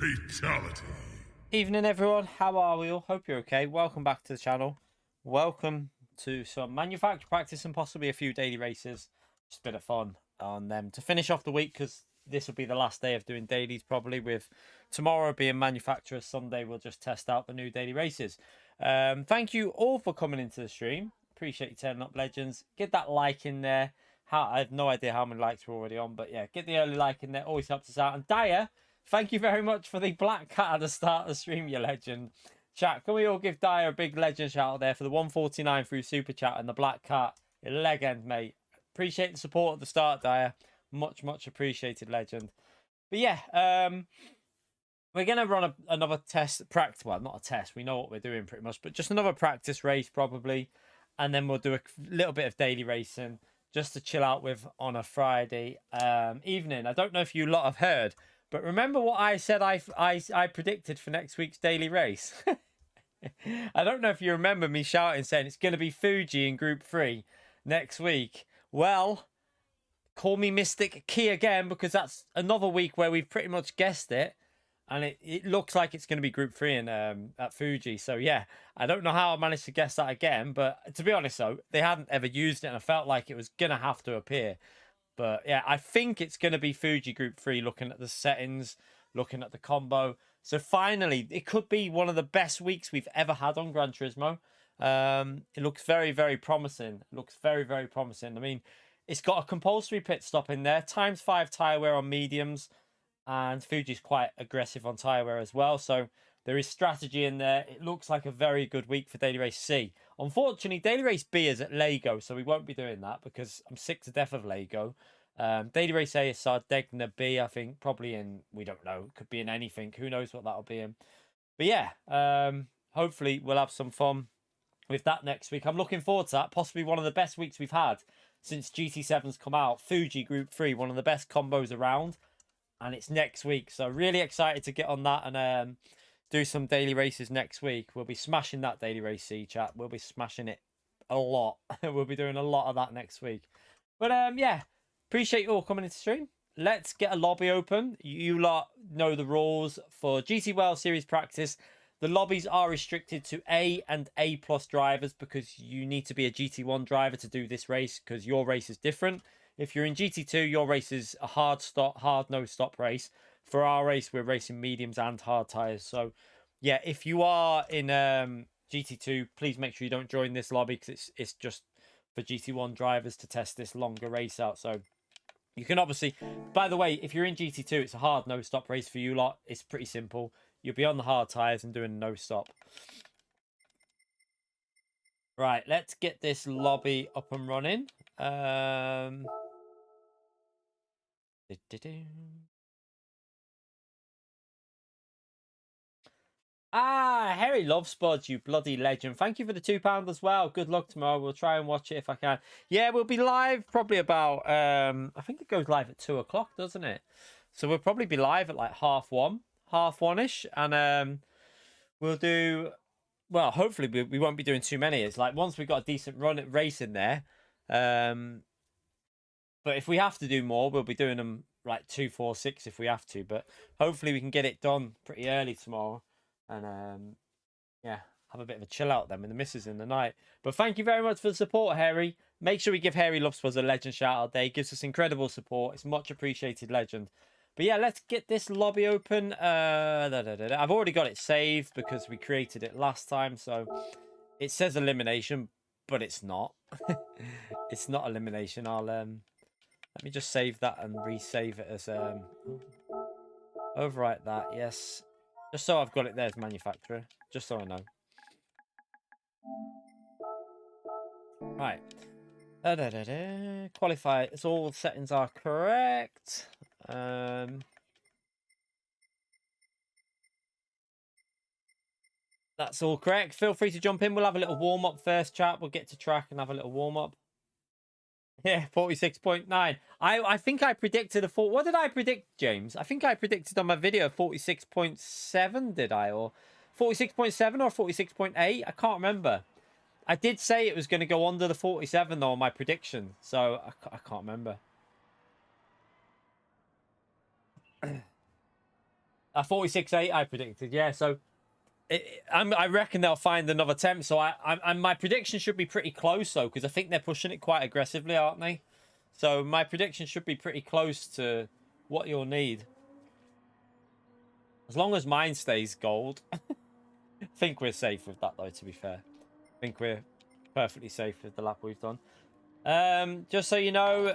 Fatality. Evening everyone, how are we all? Hope you're okay. Welcome back to the channel. Welcome to some manufacturer practice and possibly a few daily races. Just a bit of fun on them to finish off the week, because this will be the last day of doing dailies, probably, with tomorrow being manufacturer. Sunday we'll just test out the new daily races. Thank you all for coming into the stream. Appreciate you turning up, legends. Get that like in there. I have no idea how many likes we're already on, but yeah, get the early like in there. Always helps us out. And Dyer, thank you very much for the black cat at the start of the stream, you legend. Chat, can we all give Dyer a big legend shout out there for the 149 through super chat and the black cat? You're a legend, mate. Appreciate the support at the start, Dyer. Much, much appreciated, legend. But yeah, we're going to run another test, practice. Well, not a test. We know what we're doing pretty much, but just another practice race probably. And then we'll do a little bit of daily racing just to chill out with on a Friday evening. I don't know if you lot have heard, but remember what I said I predicted for next week's daily race? I don't know if you remember me shouting saying it's going to be Fuji in Group 3 next week. Well, call me Mystic Key again, because that's another week where we've pretty much guessed it. And it looks like it's going to be Group 3 in, at Fuji. So, yeah, I don't know how I managed to guess that again. But to be honest, though, they hadn't ever used it, and I felt like it was going to have to appear. But, yeah, I think it's going to be Fuji Group 3, looking at the settings, looking at the combo. So, finally, it could be one of the best weeks we've ever had on Gran Turismo. It looks very, very promising. It looks very, very promising. I mean, it's got a compulsory pit stop in there, ×5 tyre wear on mediums. And Fuji's quite aggressive on tyre wear as well. So there is strategy in there. It looks like a very good week for Daily Race C. Unfortunately, Daily Race B is at Lego, so we won't be doing that because I'm sick to death of Lego. Daily Race A is Sardegna B, I think, probably in, we don't know, could be in anything. Who knows what that'll be in. But yeah, hopefully we'll have some fun with that next week. I'm looking forward to that. Possibly one of the best weeks we've had since GT7's come out. Fuji Group 3, one of the best combos around. And it's next week, so really excited to get on that and do some daily races next week. We'll be smashing that daily race C chat. We'll be smashing it a lot. We'll be doing a lot of that next week. But yeah, appreciate you all coming into stream. Let's get a lobby open. You lot know the rules for GT World Series practice. The lobbies are restricted to A and A+ drivers, because you need to be a GT1 driver to do this race, because your race is different. If you're in GT2, your race is a hard no stop race. For our race, we're racing mediums and hard tyres. So, yeah, if you are in GT2, please make sure you don't join this lobby, because it's just for GT1 drivers to test this longer race out. So you can obviously, by the way, if you're in GT2, it's a hard no stop race for you lot. It's pretty simple. You'll be on the hard tyres and doing no stop. Right, let's get this lobby up and running. Harry loves Spuds, you bloody legend. Thank you for the £2 as well. Good luck tomorrow. We'll try and watch it if I can. Yeah, we'll be live probably about I think it goes live at 2 o'clock, doesn't it? So we'll probably be live at like half one-ish, and we'll do, well, hopefully we won't be doing too many. It's like once we've got a decent race in there, but if we have to do more, we'll be doing them like 2, 4, 6 if we have to. But hopefully we can get it done pretty early tomorrow. And yeah, have a bit of a chill out then with the missus in the night. But thank you very much for the support, Harry. Make sure we give Harry Lovespuds a legend shout out there. He gives us incredible support. It's much appreciated, legend. But yeah, let's get this lobby open. I've already got it saved because we created it last time. So it says elimination, but it's not. It's not elimination. Let me just save that and resave it as overwrite that, yes. Just so I've got it there as manufacturer, just so I know. Right. Qualify. It's all settings are correct. That's all correct. Feel free to jump in. We'll have a little warm up first, chat. We'll get to track and have a little warm up. Yeah, 46.9. I think I predicted a 4. What did I predict, James? I think I predicted on my video 46.7, did I? Or 46.7 or 46.8? I can't remember. I did say it was going to go under the 47 though on my prediction, so I can't remember. 46.8 I predicted, yeah. So I reckon they'll find another temp. So my prediction should be pretty close, though, because I think they're pushing it quite aggressively, aren't they? So my prediction should be pretty close to what you'll need. As long as mine stays gold. I think we're safe with that, though, to be fair. I think we're perfectly safe with the lap we've done. Just so you know,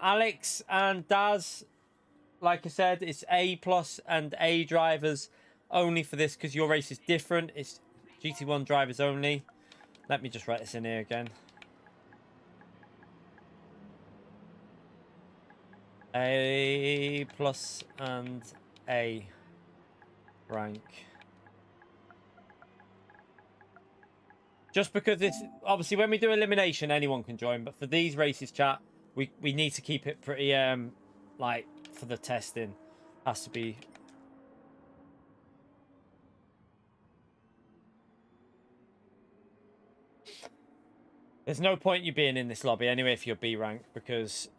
Alex and Daz, like I said, it's A+ and A drivers only for this because your race is different. It's GT1 drivers only. Let me just write this in here again. A+ and A rank. Just because it's obviously when we do elimination, anyone can join, but for these races, chat, we need to keep it pretty like for the testing, has to be. There's no point you being in this lobby anyway if you're B rank because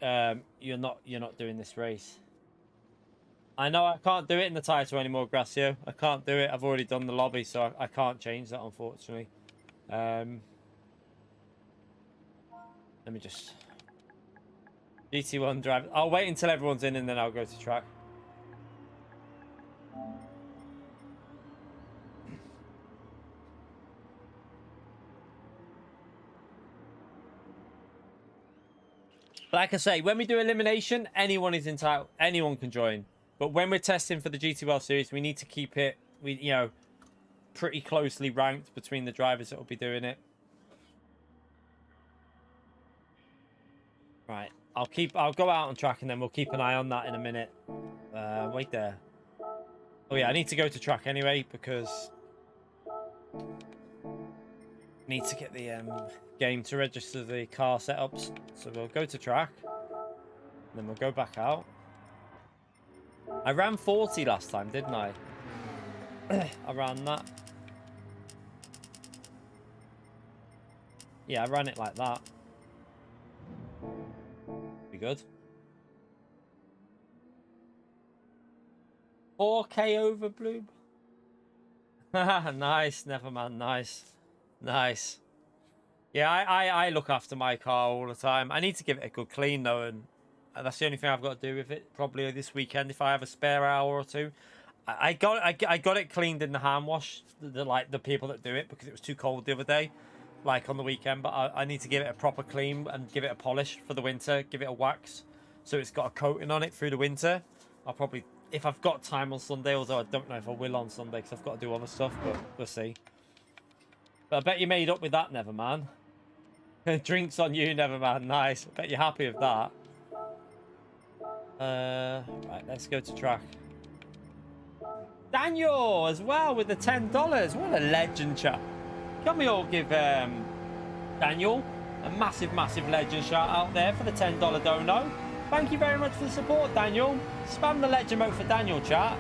you're not doing this race. I know I can't do it in the title anymore, Gracio. I can't do it. I've already done the lobby, so I can't change that, unfortunately. Let me just GT1 drive. I'll wait until everyone's in and then I'll go to track. Like I say, when we do elimination, anyone is entitled. Anyone can join. But when we're testing for the GT World Series, we need to keep it, pretty closely ranked between the drivers that will be doing it. Right, I'll go out on track and then we'll keep an eye on that in a minute. Wait there. Oh yeah, I need to go to track anyway because I need to get the game to register the car setups. So we'll go to track, and then we'll go back out. I ran 40 last time, didn't I? I ran that. Yeah, I ran it like that. Be good. 4K over blue. Nice, Neverman. Nice. Nice. Yeah, I look after my car all the time. I need to give it a good clean, though, and that's the only thing I've got to do with it. Probably this weekend if I have a spare hour or two. I got it cleaned in the hand wash, the people that do it, because it was too cold the other day, like on the weekend. But I need to give it a proper clean and give it a polish for the winter. Give it a wax, so it's got a coating on it through the winter. I'll probably, if I've got time on Sunday, although I don't know if I will on Sunday because I've got to do other stuff. But we'll see. But I bet you made up with that, Neverman. Drinks on you, Neverman. Nice. I bet you're happy with that. Right, let's go to track. Daniel as well with the $10. What a legend, chat. Can we all give Daniel a massive legend shout out there for the $10 dono? Thank you very much for the support, Daniel. Spam the legend mode for Daniel, chat.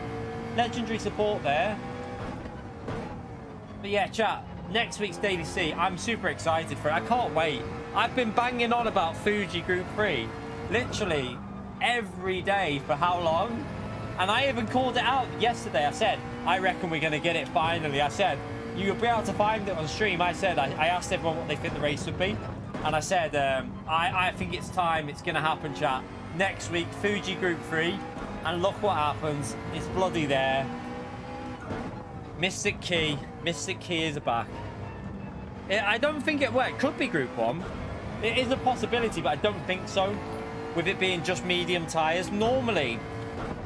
Legendary support there. But yeah, chat. Next week's Daily C, I'm super excited for it. I can't wait. I've been banging on about Fuji Group 3 literally every day for how long? And I even called it out yesterday. I said, I reckon we're going to get it finally. I said, you'll be able to find it on stream. I said, I asked everyone what they think the race would be. And I said, I think it's time. It's going to happen, chat. Next week, Fuji Group 3. And look what happens. It's bloody there. Mystic Key is back. I don't think it could be Group 1. It is a possibility, but I don't think so. With it being just medium tyres. Normally,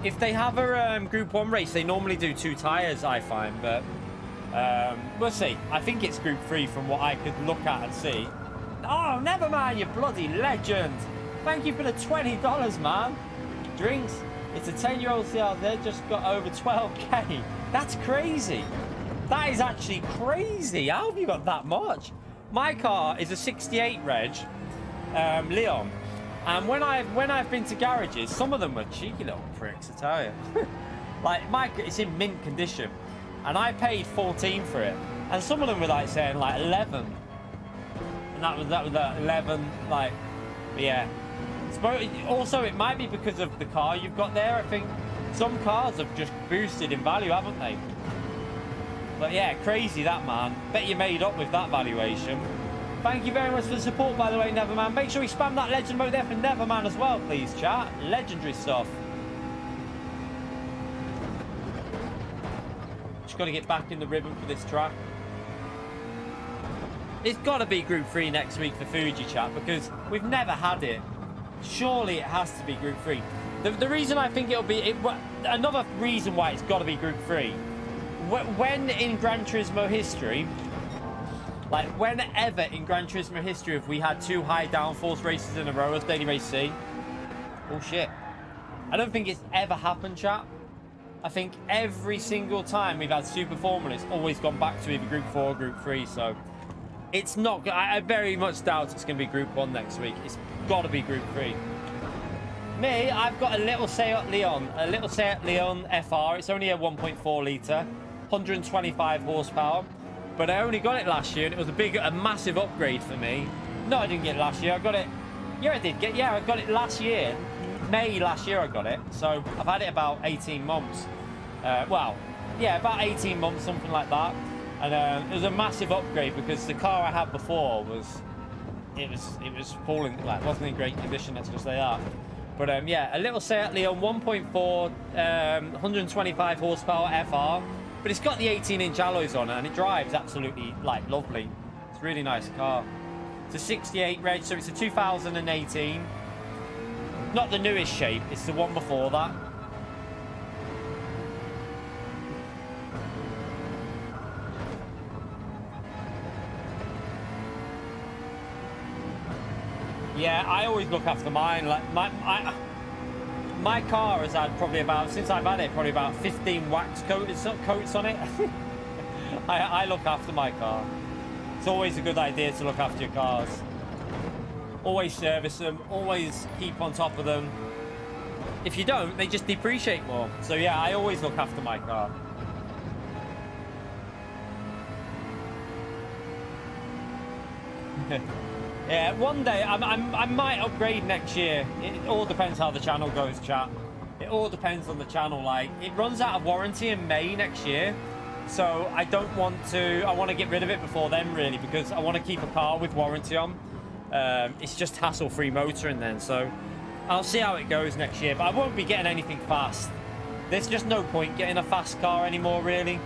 if they have a Group 1 race, they normally do 2 tyres, I find. But we'll see. I think it's Group 3 from what I could look at and see. Oh, never mind, you bloody legend. Thank you for the $20, man. Drinks. It's a 10-year-old CRZ, just got over 12k. That's crazy. That is actually crazy. How have you got that much? My car is a 68 reg, Leon. And when I've been to garages, some of them were cheeky little pricks, I tell you. Like, it's in mint condition. And I paid 14 for it. And some of them were like saying like 11. And that was 11, like, yeah. Also, it might be because of the car you've got there. I think Some cars have just boosted in value, haven't they? But yeah, crazy that, man. Bet you made up with that valuation. Thank you very much for the support, by the way, Neverman. Make sure you spam that legend mode there for Neverman as well, please, chat. Legendary stuff. Just got to get back in the rhythm for this track. It's got to be Group 3 next week for Fuji, chat, because we've never had it. Surely it has to be Group 3. The reason I think it'll be... another reason why it's got to be Group 3. When in Gran Turismo history... Like, whenever in Gran Turismo history have we had 2 high downforce races in a row as Daily Race C? Oh, shit. I don't think it's ever happened, chat. I think every single time we've had Super Formula, it's always gone back to either Group 4 or Group 3, so... It's not... I very much doubt it's going to be Group 1 next week. It's got to be Group 3. Me, I've got a little Seat Leon. A little Seat Leon FR. It's only a 1.4 litre. 125 horsepower. But I only got it last year, and it was a massive upgrade for me. No, I didn't get it last year. I got it... Yeah, I did get... Yeah, I got it last year. May last year I got it. So, I've had it about 18 months. Well, yeah, about 18 months, something like that. And it was a massive upgrade because the car I had before was... It was falling... Like, wasn't in great condition, let's just say that. But, yeah, a little Seat Leon 1.4, 125 horsepower FR. But it's got the 18-inch alloys on it, and it drives absolutely, like, lovely. It's a really nice car. It's a 68 reg, so it's a 2018. Not the newest shape, it's the one before that. Yeah, I always look after mine. Like, my car has had probably about, since I've had it, probably about 15 wax coats on it. I look after my car. It's always a good idea to look after your cars. Always service them, always keep on top of them. If you don't, they just depreciate more. So yeah, I always look after my car. Yeah, one day I might upgrade next year. It all depends how the channel goes, chat. It all depends on the channel. Like, it runs out of warranty in May next year, so I don't want to. I want to get rid of it before then, really, because I want to keep a car with warranty on. It's just hassle-free motoring then, so I'll see how it goes next year. But I won't be getting anything fast. There's just no point getting a fast car anymore, really.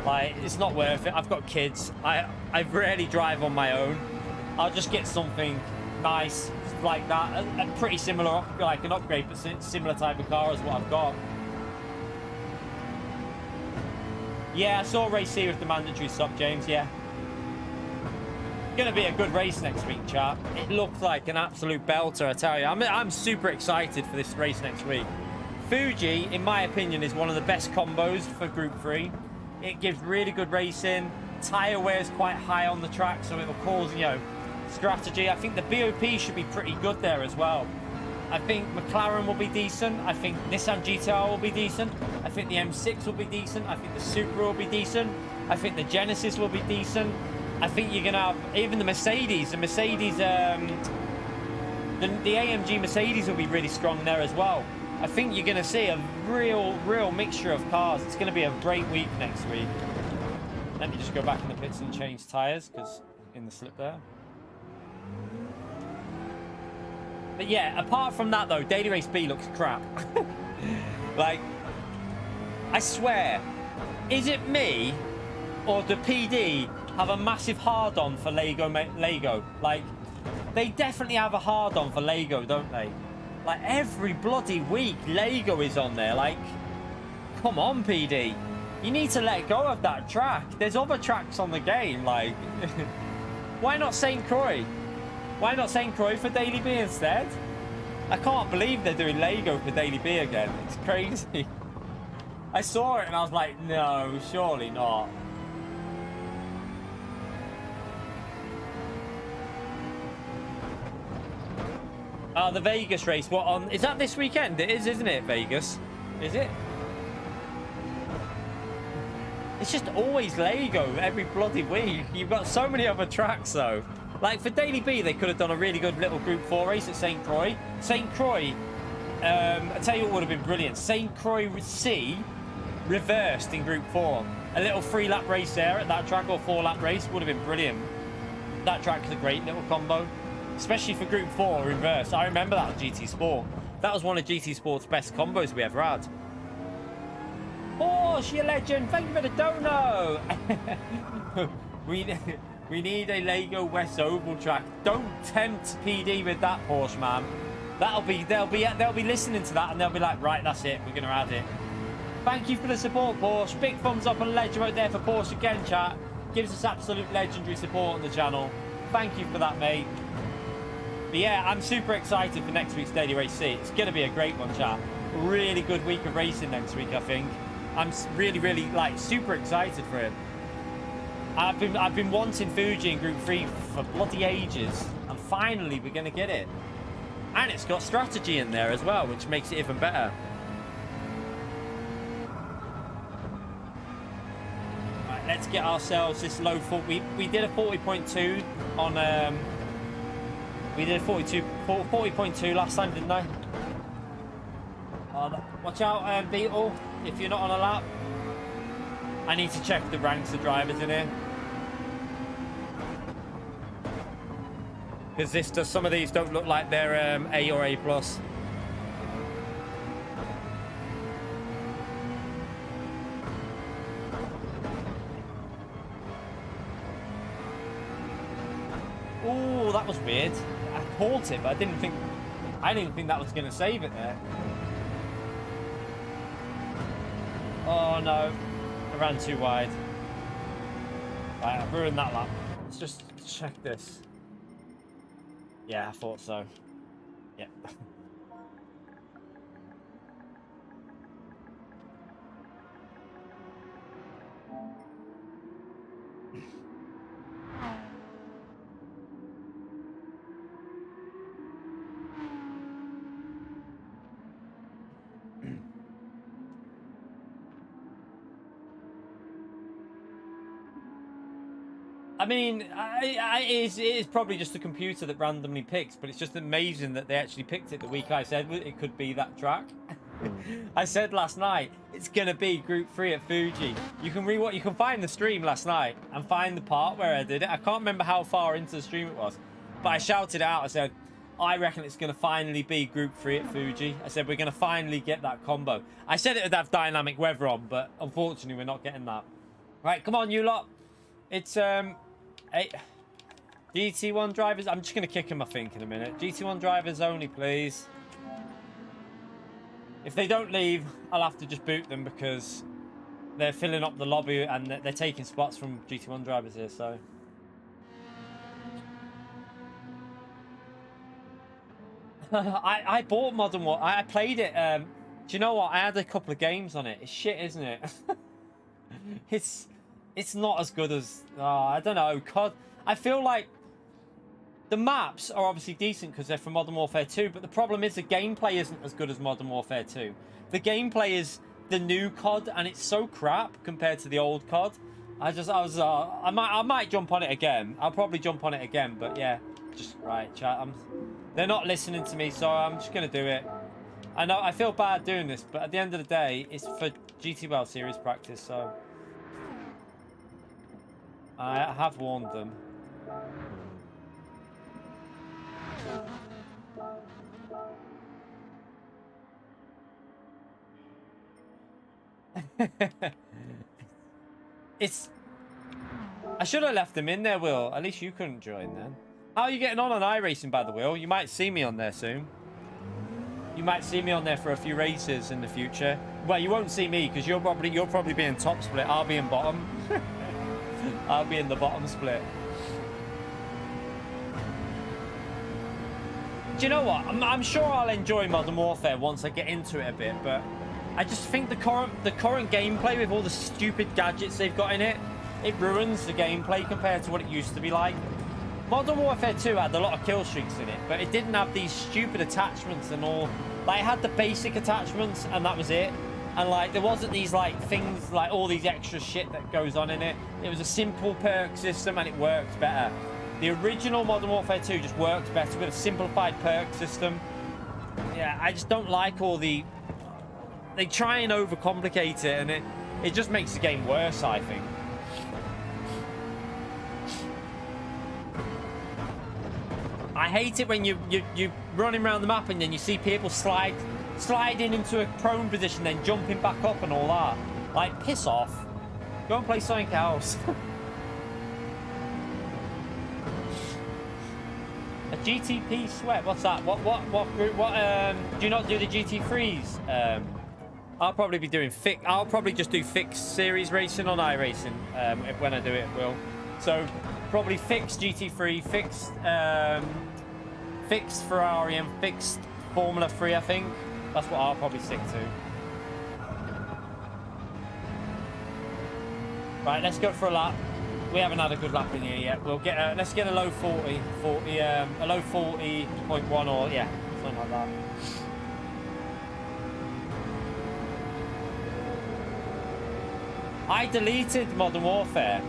Like, it's not worth it. I've got kids. I rarely drive on my own. I'll just get something nice like that, a pretty similar, like an upgrade, but similar type of car as what I've got. Yeah, I saw race C with the mandatory stop, James. Yeah, gonna be a good race next week, chat. It looks like an absolute belter, I tell you. I'm super excited for this race next week. Fuji, in my opinion, is one of the best combos for Group 3. It gives really good racing. Tyre wear is quite high on the track, so it will cause, you know, strategy. I think the BOP should be pretty good there as well. I think McLaren will be decent. I think Nissan GTR will be decent. I think the M6 will be decent. I think the Supra will be decent. I think the Genesis will be decent. I think you're gonna have even the Mercedes. The Mercedes, the AMG Mercedes will be really strong there as well. I think you're gonna see a real mixture of cars. It's gonna be a great week next week. Let me just go back in the pits and change tyres, because in the slip there. But yeah, apart from that though, Daily Race B looks crap. Like, I swear, is it me or do PD have a massive hard-on for Lego? Like, they definitely have a hard-on for Lego, don't they? Like, every bloody week, Lego is on there. Like, come on, PD. You need to let go of that track. There's other tracks on the game, like... Why not St. Croix? Why not St. Croix for Daily B instead? I can't believe they're doing Lego for Daily B again. It's crazy. I saw it and I was like, no, surely not. Oh, the Vegas race. What on? Is that this weekend? It is, isn't it, Vegas? Is it? It's just always Lego every bloody week. You've got so many other tracks, though. Like, for Daily B, they could have done a really good little Group 4 race at St. Croix. St. Croix I tell you what would have been brilliant. St. Croix C reversed in Group 4. A little 3-lap race there at that track, or 4-lap race, would have been brilliant. That track is a great little combo, especially for Group 4 reverse. I remember that on GT Sport. That was one of GT Sport's best combos we ever had. Oh, she a legend. Thank you for the dono. we need a Lego West Oval track. Don't tempt PD with that, Porsche man. They'll be listening to that and they'll be like, right, that's it. We're gonna add it. Thank you for the support, Porsche. Big thumbs up and legend right there for Porsche again, chat. Gives us absolute legendary support on the channel. Thank you for that, mate. But yeah, I'm super excited for next week's Daily Race C. It's gonna be a great one, chat. Really good week of racing next week, I think. I'm really like super excited for it. I've been wanting Fuji in Group 3 for bloody ages, and finally we're gonna get it. And it's got strategy in there as well, which makes it even better. Right, let's get ourselves this low 40. We did a 40.2 on we did a 40.2 last time, didn't I? Watch out, Beetle, if you're not on a lap. I need to check the ranks of drivers in here. Because some of these don't look like they're A or A+. Oh, that was weird. I caught it, but I didn't think that was going to save it there. Oh no, I ran too wide. Right, I've ruined that lap. Let's just check this. Yeah, I thought so. Yeah. I mean, it is probably just a computer that randomly picks, but it's just amazing that they actually picked it the week I said it could be that track. I said last night, it's going to be Group 3 at Fuji. You can find the stream last night and find the part where I did it. I can't remember how far into the stream it was, but I shouted out, I said, I reckon it's going to finally be Group 3 at Fuji. I said, we're going to finally get that combo. I said it would have dynamic weather on, but unfortunately, we're not getting that. Right, come on, you lot. It's, GT1 drivers. I'm just going to kick them, I think, in a minute. GT1 drivers only, please. If they don't leave, I'll have to just boot them because they're filling up the lobby and they're taking spots from GT1 drivers here, so. I bought Modern Warfare. I played it. Do you know what? I had a couple of games on it. It's shit, isn't it? It's not as good as, I don't know, COD. I feel like the maps are obviously decent because they're from Modern Warfare 2, but the problem is the gameplay isn't as good as Modern Warfare 2. The gameplay is the new COD, and it's so crap compared to the old COD. I might jump on it again. I'll probably jump on it again, but yeah, just right, chat. They're not listening to me, so I'm just gonna do it. I know I feel bad doing this, but at the end of the day, it's for GT World Series practice, so. I have warned them. I should have left them in there, Will. At least you couldn't join then. How are you getting on iRacing, by the way, Will? You might see me on there soon. You might see me on there for a few races in the future. Well, you won't see me because you'll probably be in top split. I'll be in bottom. I'll be in the bottom split. Do you know what? I'm sure I'll enjoy Modern Warfare once I get into it a bit, but I just think the current gameplay with all the stupid gadgets they've got in it, it ruins the gameplay compared to what it used to be like. Modern Warfare 2 had a lot of kill streaks in it, but it didn't have these stupid attachments and all. Like, it had the basic attachments, and that was it. And, like, there wasn't these, like, things, like, all these extra shit that goes on in it. It was a simple perk system, and it works better. The original Modern Warfare 2 just works better with a simplified perk system. yeah, I just don't like all the... They try and overcomplicate it, and it just makes the game worse, I think. I hate it when you're running around the map and then you see people sliding into a prone position, then jumping back up and all that. Like, piss off. Go and play something else. A GTP sweat. What's that? What do you not do the GT3s? I'll probably be doing I'll probably just do fixed series racing on iRacing. When I do it, will. So probably fixed GT3, fixed Ferrari, and fixed Formula 3, I think. That's what I'll probably stick to. Right, let's go for a lap. We haven't had a good lap in here yet. We'll get let's get a low 40, a low 40.1, or yeah, something like that. I deleted Modern Warfare,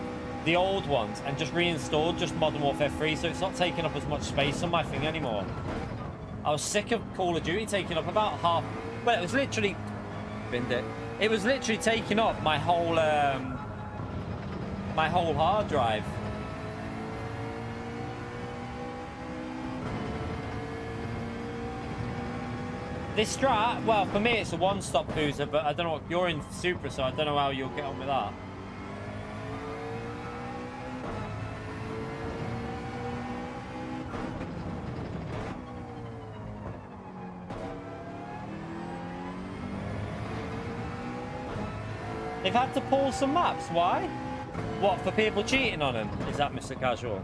the old ones, and just reinstalled just Modern Warfare 3, so it's not taking up as much space on my thing anymore. I was sick of Call of Duty taking up about half. Well, it was literally binned it. It was literally taking up my whole hard drive. This strat, well, for me it's a one-stop Forza, but I don't know what you're in Super, so I don't know how you'll get on with that. They've had to pull some maps. Why? What, for people cheating on them? Is that Mr. Casual?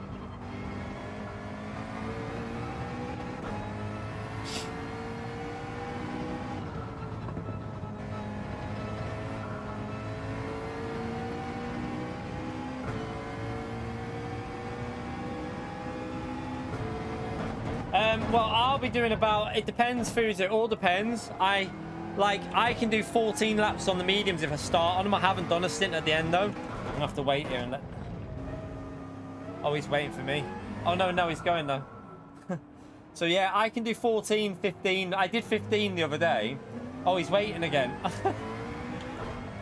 Well, I'll be doing about, it depends, Foos, it all depends. I can do 14 laps on the mediums if I start on them. I haven't done a stint at the end though. I'm gonna have to wait here and let... Oh, he's waiting for me. Oh no, he's going though. So yeah, I can do 14, 15. I did 15 the other day. Oh, he's waiting again.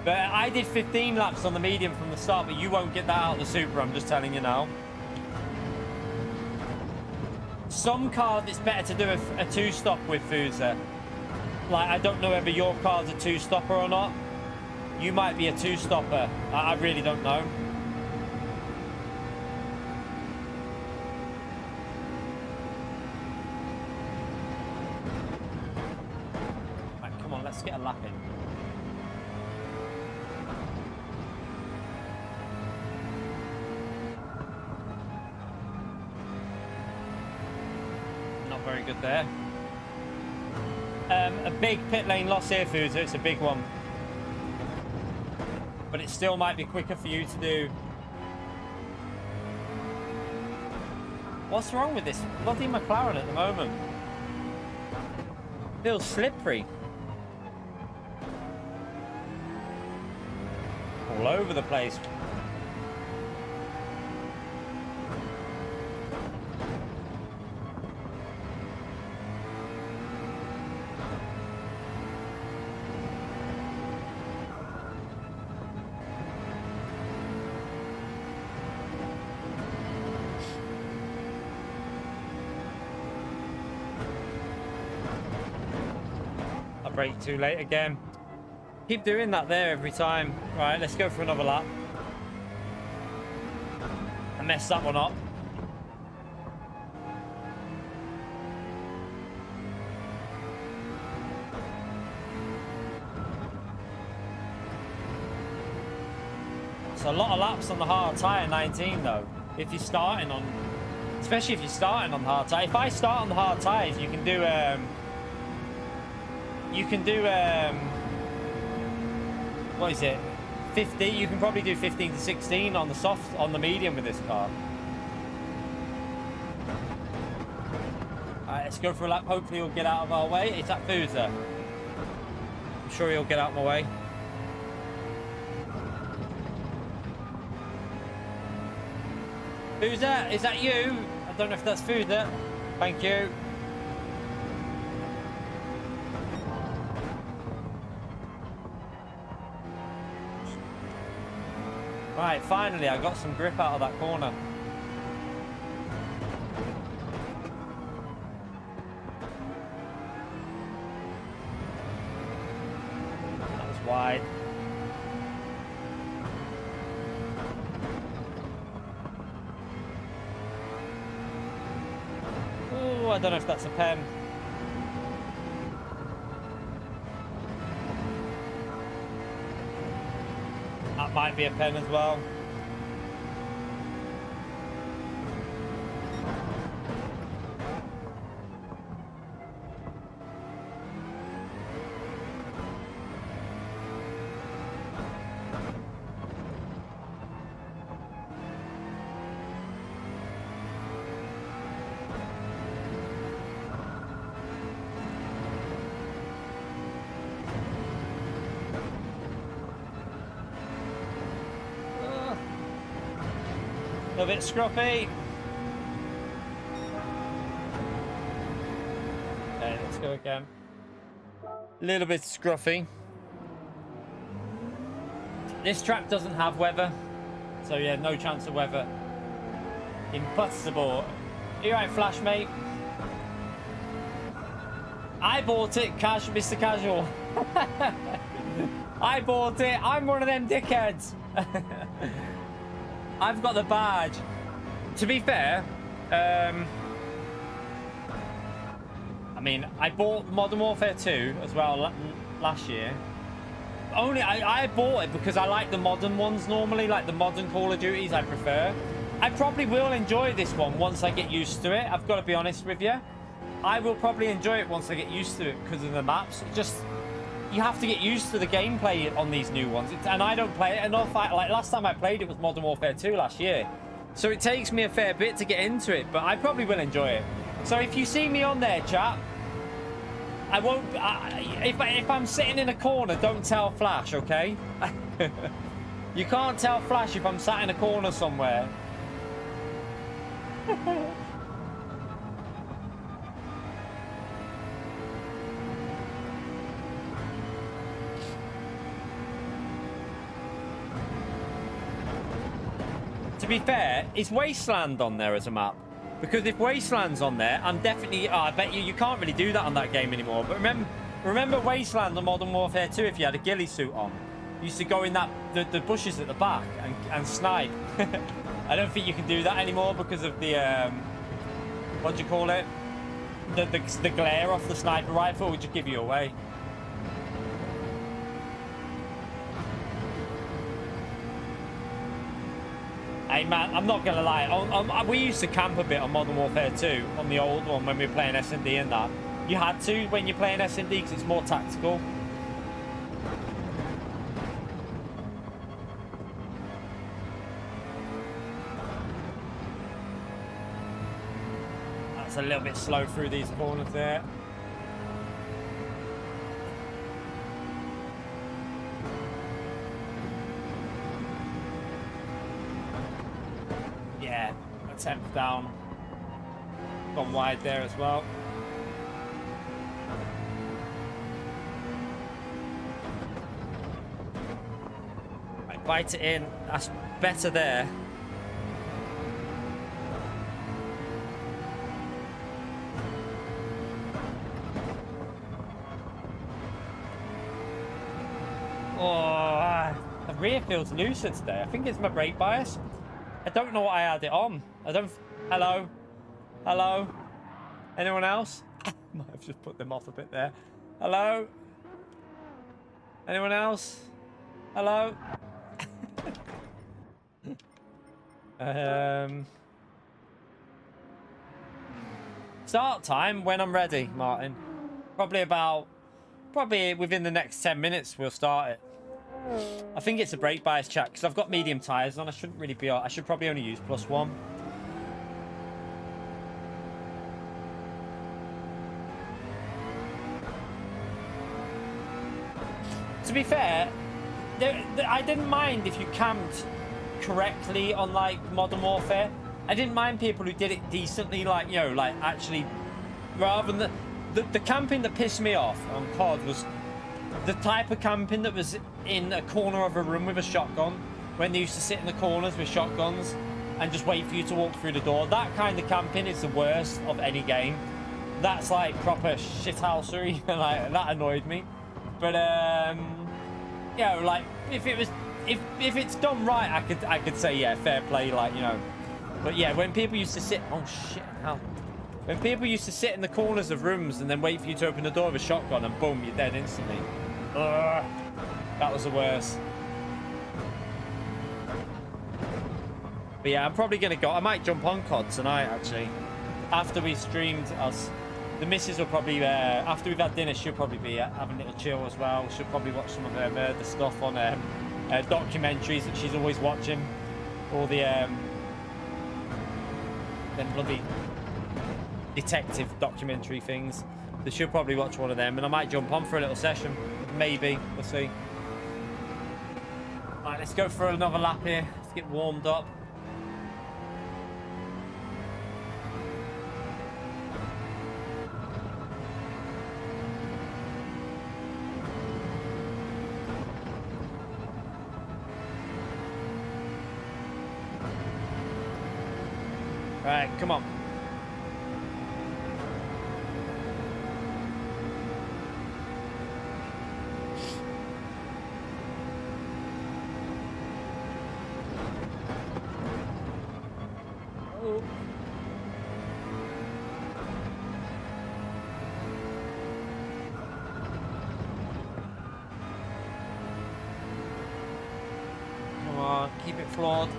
But I did 15 laps on the medium from the start, but you won't get that out of the Super, I'm just telling you now. Some cars, it's better to do a two-stop with Forza. Like, I don't know whether your car's a two-stopper or not. You might be a two-stopper. I really don't know. Right, come on, let's get a lap in. Very good there. A big pit lane loss here, Forza. It's a big one, but it still might be quicker for you to do. What's wrong with this bloody McLaren at the moment? Feels slippery. All over the place. Brake too late again. Keep doing that there every time. Right, let's go for another lap. I messed that one up. It's a lot of laps on the hard tyre, 19 though. If you're starting on, especially if you're starting on the hard tyre. If I start on the hard tyres, you can do what is it, 50? You can probably do 15 to 16 on the soft, on the medium with this car. Alright, let's go for a lap. Hopefully he'll get out of our way. It's at Forza. I'm sure he'll get out of my way. Forza, is that you? I don't know if that's Forza. Thank you. Right, finally I got some grip out of that corner. That was wide. Oh, I don't know if that's a pen. That might be a pen as well. A little bit scruffy. Okay, let's go again. A little bit scruffy. This track doesn't have weather, so yeah, no chance of weather. Impossible. You right, Flash, mate? I bought it, Mr. Casual. I bought it. I'm one of them dickheads. I've got the badge. To be fair, I mean, I bought Modern Warfare 2 as well last year. Only I bought it because I like the modern ones normally, like the modern Call of Duties I prefer. I probably will enjoy this one once I get used to it. I've got to be honest with you. I will probably enjoy it once I get used to it because of the maps. Just, you have to get used to the gameplay on these new ones. And I don't play it enough. Like last time I played it was Modern Warfare 2 last year. So it takes me a fair bit to get into it, but I probably will enjoy it. So if you see me on there, chat, I won't... if I'm sitting in a corner, don't tell Flash, okay? You can't tell Flash if I'm sat in a corner somewhere. To be fair, is Wasteland on there as a map? Because if Wasteland's on there, I'm definitely... Oh, I bet you can't really do that on that game anymore. But remember Wasteland on Modern Warfare 2 if you had a ghillie suit on? You used to go in the bushes at the back and snipe. I don't think you can do that anymore because of the... what do you call it? The glare off the sniper rifle would just give you away. Hey man, I'm not gonna lie. We used to camp a bit on Modern Warfare 2 on the old one when we were playing S&D and that. You had to when you're playing S&D because it's more tactical. That's a little bit slow through these corners there. Yeah, attempt down. Gone wide there as well. Right, bite it in. That's better there. Oh, the rear feels looser today. I think it's my brake bias. I don't know what I had it on. I don't... Hello? Hello? Anyone else? Might have just put them off a bit there. Hello? Anyone else? Hello? Start time when I'm ready, Martin. Probably within the next 10 minutes we'll start it. I think it's a brake bias chat because I've got medium tires on. I shouldn't really be. I should probably only use +1. To be fair, I didn't mind if you camped correctly on like Modern Warfare. I didn't mind people who did it decently, like, you know, like actually, rather than the camping that pissed me off on COD was the type of camping that was in a corner of a room with a shotgun. when they used to sit in the corners with shotguns and just wait for you to walk through the door. That kind of camping is the worst of any game. That's like proper shithousery. Like, that annoyed me. But yeah, like if it's done right, I could say, yeah, fair play, like, you know. But yeah, when people used to sit, oh shit, hell. When people used to sit in the corners of rooms and then wait for you to open the door with a shotgun and boom, you're dead instantly. Ugh, that was the worst. But yeah, I'm probably gonna go. I might jump on COD tonight, actually. After we streamed us, the missus will probably, after we've had dinner, she'll probably be having a little chill as well. She'll probably watch some of her murder stuff on documentaries that she's always watching. All the them bloody detective documentary things. So she'll probably watch one of them, and I might jump on for a little session. Maybe. We'll see. Alright, let's go for another lap here. Let's get warmed up. Alright, come on. Oh. Come on, keep it flawed.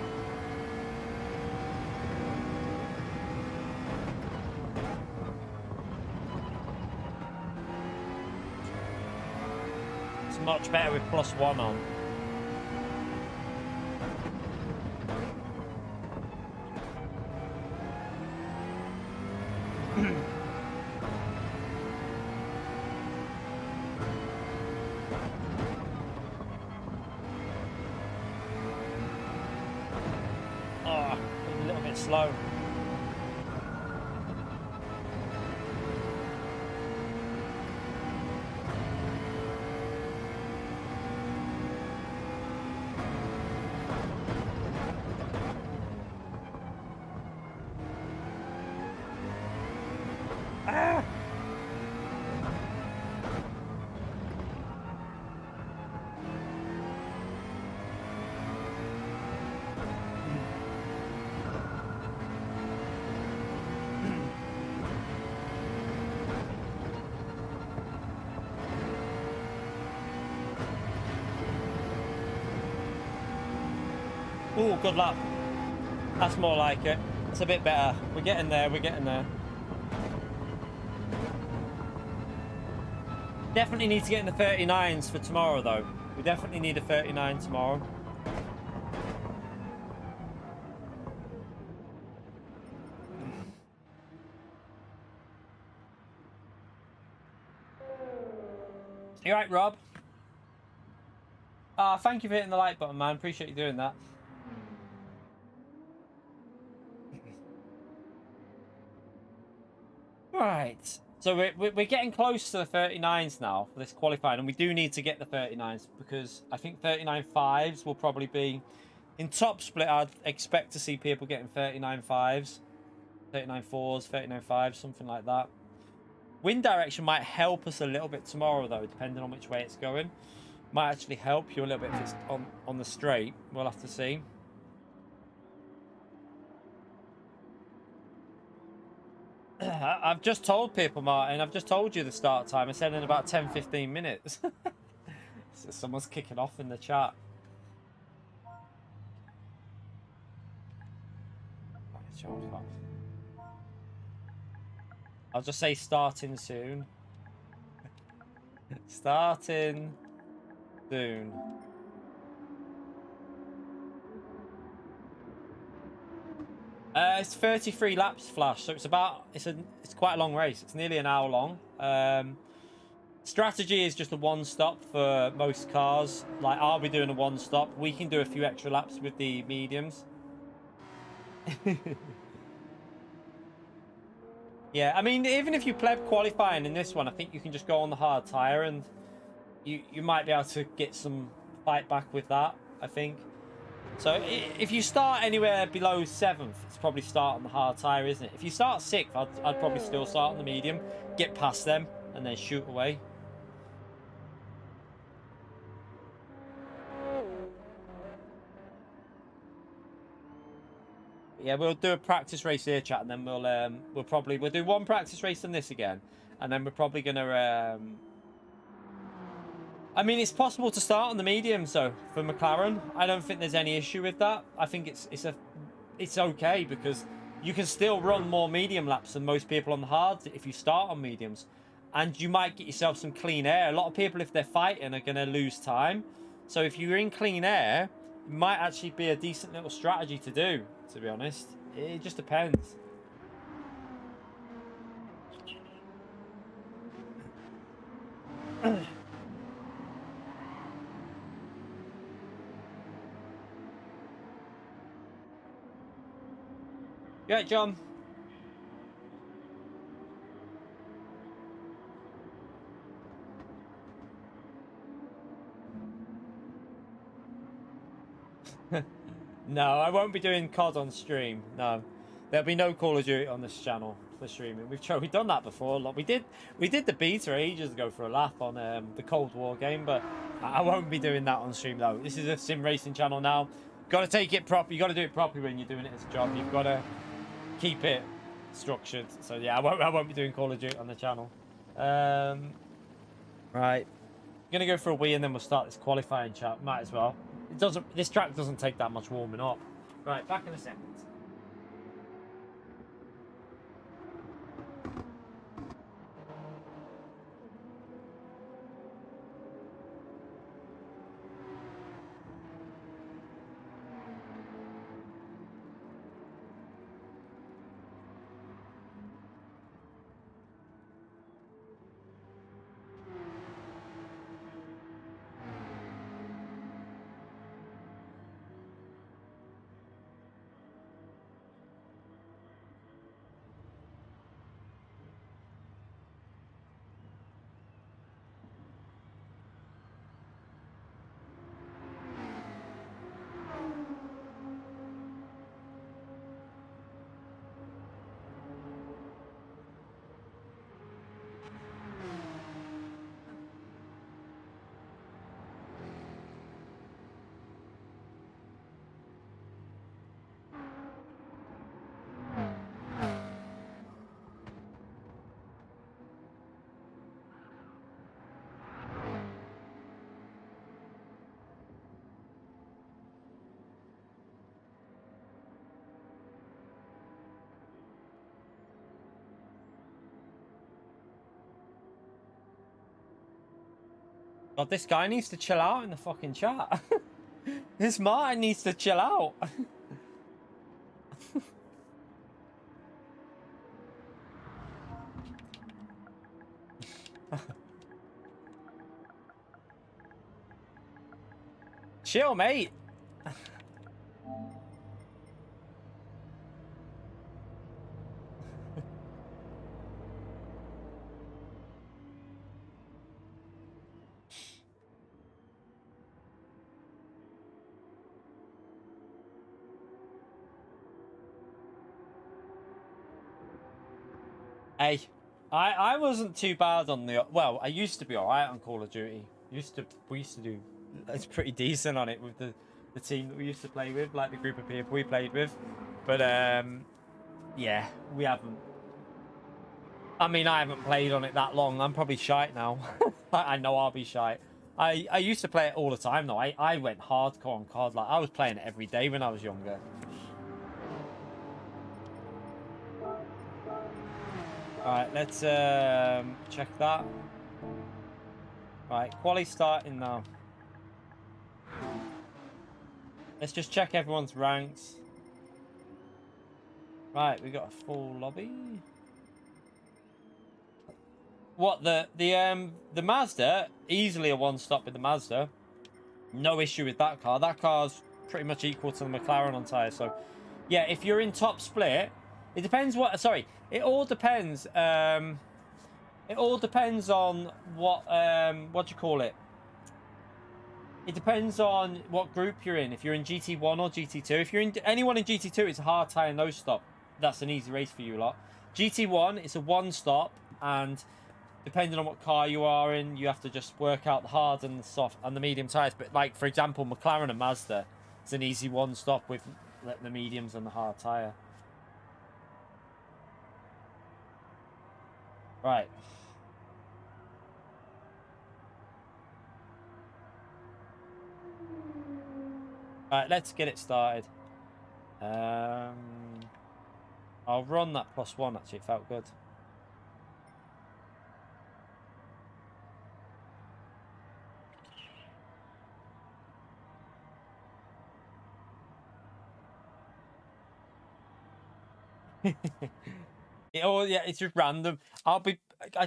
Much better with +1 on. Oh, a little bit slow. Oh, good luck. That's more like it. It's a bit better. We're getting there, we're getting there. Definitely need to get in the 39s for tomorrow, though. We definitely need a 39 tomorrow. You right, Rob? Thank you for hitting the like button, man. Appreciate you doing that. Right, so we're getting close to the 39s now for this qualifying, and we do need to get the 39s because I think 39.5s will probably be in top split. I'd expect to see people getting 39.5s, 39.4s, 39.5s, something like that. Wind direction might help us a little bit tomorrow, though, depending on which way it's going. Might actually help you a little bit if it's on the straight. We'll have to see. I've just told people, Martin. I've just told you the start time. I said in about 10-15 minutes. So someone's kicking off in the chat. I'll just say starting soon. Starting soon. It's 33 laps, Flash, so it's quite a long race. It's nearly an hour long. Strategy is just a one stop for most cars. Like, I'll be doing a one stop. We can do a few extra laps with the mediums. Yeah, I mean, even if you pleb qualifying in this one, I think you can just go on the hard tire and you might be able to get some fight back with that, I think. So if you start anywhere below 7th, it's probably start on the hard tyre, isn't it? If you start 6th, I'd probably still start on the medium, get past them, and then shoot away. Yeah, we'll do a practice race here, chat, and then we'll do one practice race on this again, and then we're probably gonna I mean, it's possible to start on the medium, so for McLaren, I don't think there's any issue with that. I think it's okay because you can still run more medium laps than most people on the hards if you start on mediums, and you might get yourself some clean air. A lot of people, if they're fighting, are gonna lose time. So if you're in clean air, it might actually be a decent little strategy to do. To be honest, it just depends. Yeah, John. No, I won't be doing COD on stream. No, there'll be no Call of Duty on this channel for streaming. We've done that before. Like, we did the beta ages ago for a laugh on the Cold War game, but I won't be doing that on stream though. This is a sim racing channel now. Got to take it proper. You got to do it properly when you're doing it as a job. You've got to keep it structured. So yeah, I won't be doing Call of Duty on the channel. Right, I'm gonna go for a wee and then we'll start this qualifying chat. Might as well. This track doesn't take that much warming up. Right, back in a second. God, this guy needs to chill out in the fucking chat. This Martin needs to chill out. Chill, mate. Hey, I wasn't too bad on the, well, I used to be alright on Call of Duty. We used to do, it's pretty decent on it with the team that we used to play with, like the group of people we played with. But yeah, we haven't. I mean, I haven't played on it that long. I'm probably shite now. I know I'll be shite. I used to play it all the time though. I went hardcore on COD. Like, I was playing it every day when I was younger. Alright, let's check that. Right, quali starting now. Let's just check everyone's ranks. Right, we got a full lobby. What, the Mazda? Easily a one-stop with the Mazda. No issue with that car. That car's pretty much equal to the McLaren on tyres. So, yeah, if you're in top split, it depends what... Sorry, it all depends. It all depends on what do you call it? It depends on what group you're in. If you're in GT1 or GT2. If you're in anyone in GT2, it's a hard tire no stop. That's an easy race for you lot. GT1, it's a one stop, and depending on what car you are in, you have to just work out the hard and the soft and the medium tires. But like, for example, McLaren and Mazda, it's an easy one stop with the mediums and the hard tire. Right. Right, let's get it started. I'll run that +1, actually. It felt good. Oh yeah, it's just random. I'll be.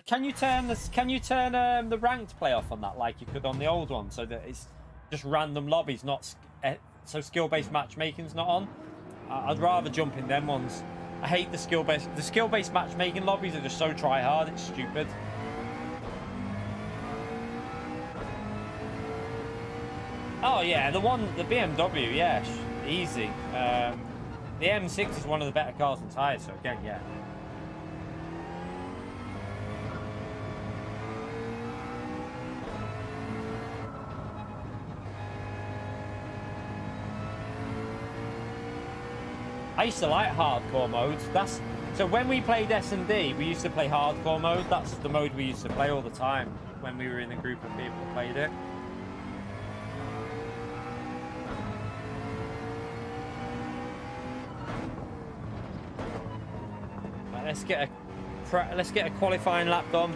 Can you turn this? Can you turn the ranked play off on that like you could on the old one, so that it's just random lobbies, not so skill-based matchmaking's not on? I'd rather jump in them ones. I hate the skill-based matchmaking lobbies are just so try hard. It's stupid. Oh yeah, the BMW, yeah, easy. The M6 is one of the better cars in tires, so again, yeah. I used to like hardcore modes. So when we played S&D, we used to play hardcore mode. That's the mode we used to play all the time when we were in a group of people who played it. Right, let's get a qualifying lap done.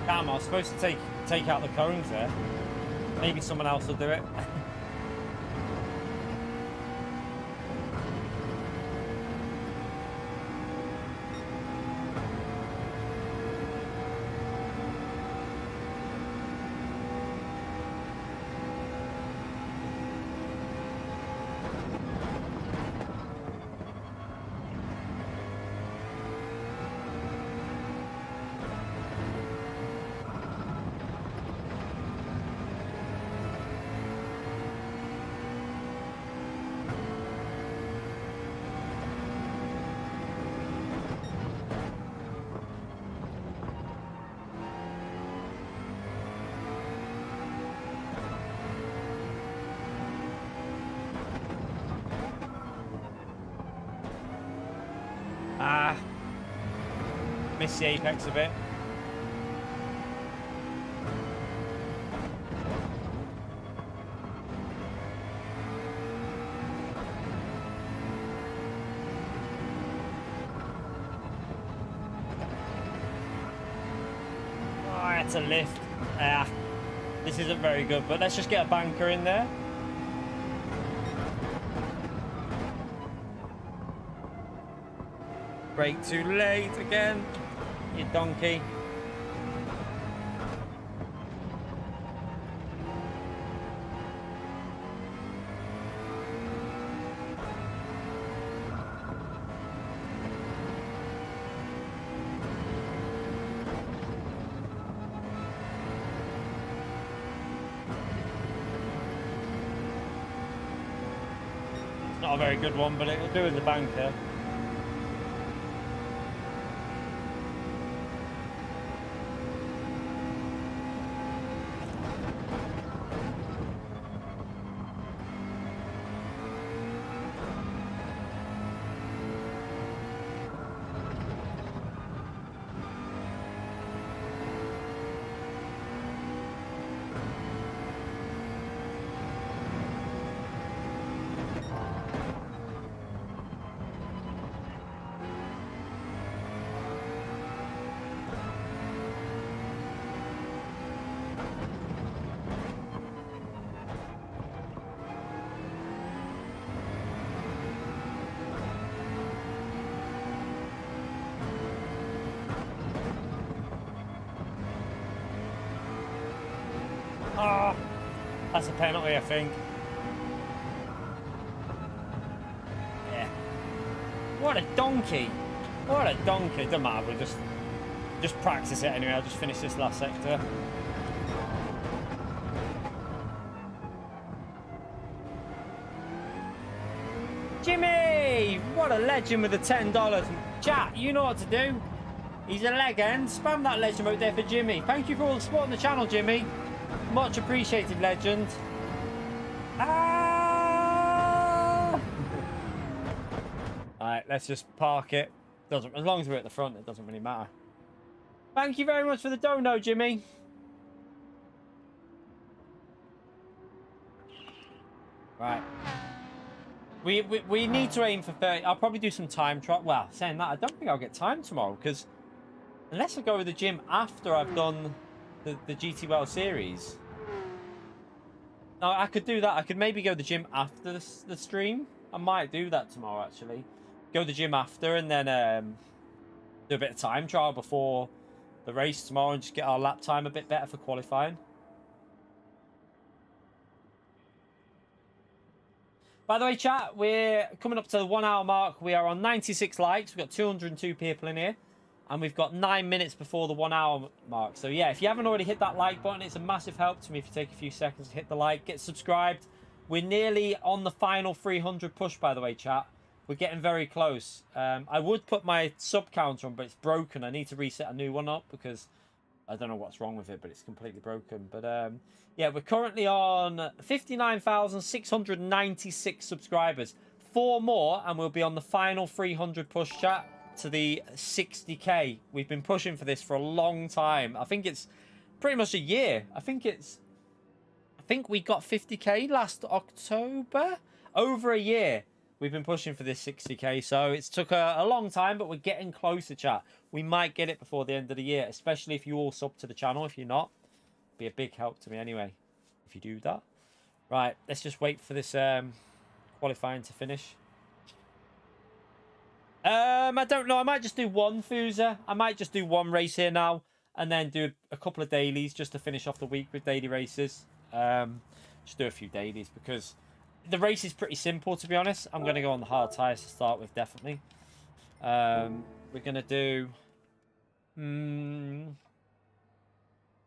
Damn, I was supposed to take out the cones there. Maybe someone else will do it. Missed the apex a bit. Oh, it's a lift. This isn't very good, but let's just get a banker in there. Brake too late again, you donkey. It's not a very good one, but it'll do with the banker. That's a penalty, I think. Yeah. What a donkey. What a donkey. Doesn't matter, we'll just practice it anyway. I'll just finish this last sector. Jimmy! What a legend with the $10. Chat, you know what to do. He's a legend. Spam that legend out there for Jimmy. Thank you for all the support on the channel, Jimmy. Much appreciated, legend. Ah! Alright, let's just park it. Doesn't, as long as we're at the front, it doesn't really matter. Thank you very much for the dono, Jimmy. Right. We need to aim for 30. I'll probably do some time trial. Well, saying that, I don't think I'll get time tomorrow, because unless I go to the gym after I've done the GT World Series. No, I could do that. I could maybe go to the gym after the stream. I might do that tomorrow, actually. Go to the gym after and then do a bit of time trial before the race tomorrow and just get our lap time a bit better for qualifying. By the way, chat, we're coming up to the 1 hour mark. We are on 96 likes. We've got 202 people in here. And we've got 9 minutes before the 1 hour mark. So yeah, if you haven't already hit that like button, it's a massive help to me if you take a few seconds to hit the like. Get subscribed. We're nearly on the final 300 push, by the way, chat. We're getting very close. I would put my sub counter on, but it's broken. I need to reset a new one up because I don't know what's wrong with it, but it's completely broken. But yeah, we're currently on 59,696 subscribers. 4 more and we'll be on the final 300 push, chat, to the 60k. We've been pushing for this for a long time. I think it's pretty much a year. I think we got 50k last October. Over a year we've been pushing for this 60k, so it's took a long time, but we're getting closer, chat. We might get it before the end of the year, especially if you all sub to the channel. If you're not, be a big help to me anyway if you do that. Right, let's just wait for this qualifying to finish. I don't know. I might just do one Forza. I might just do one race here now and then do a couple of dailies just to finish off the week with daily races. Just do a few dailies because the race is pretty simple, to be honest. I'm going to go on the hard tyres to start with, definitely. We're going to do...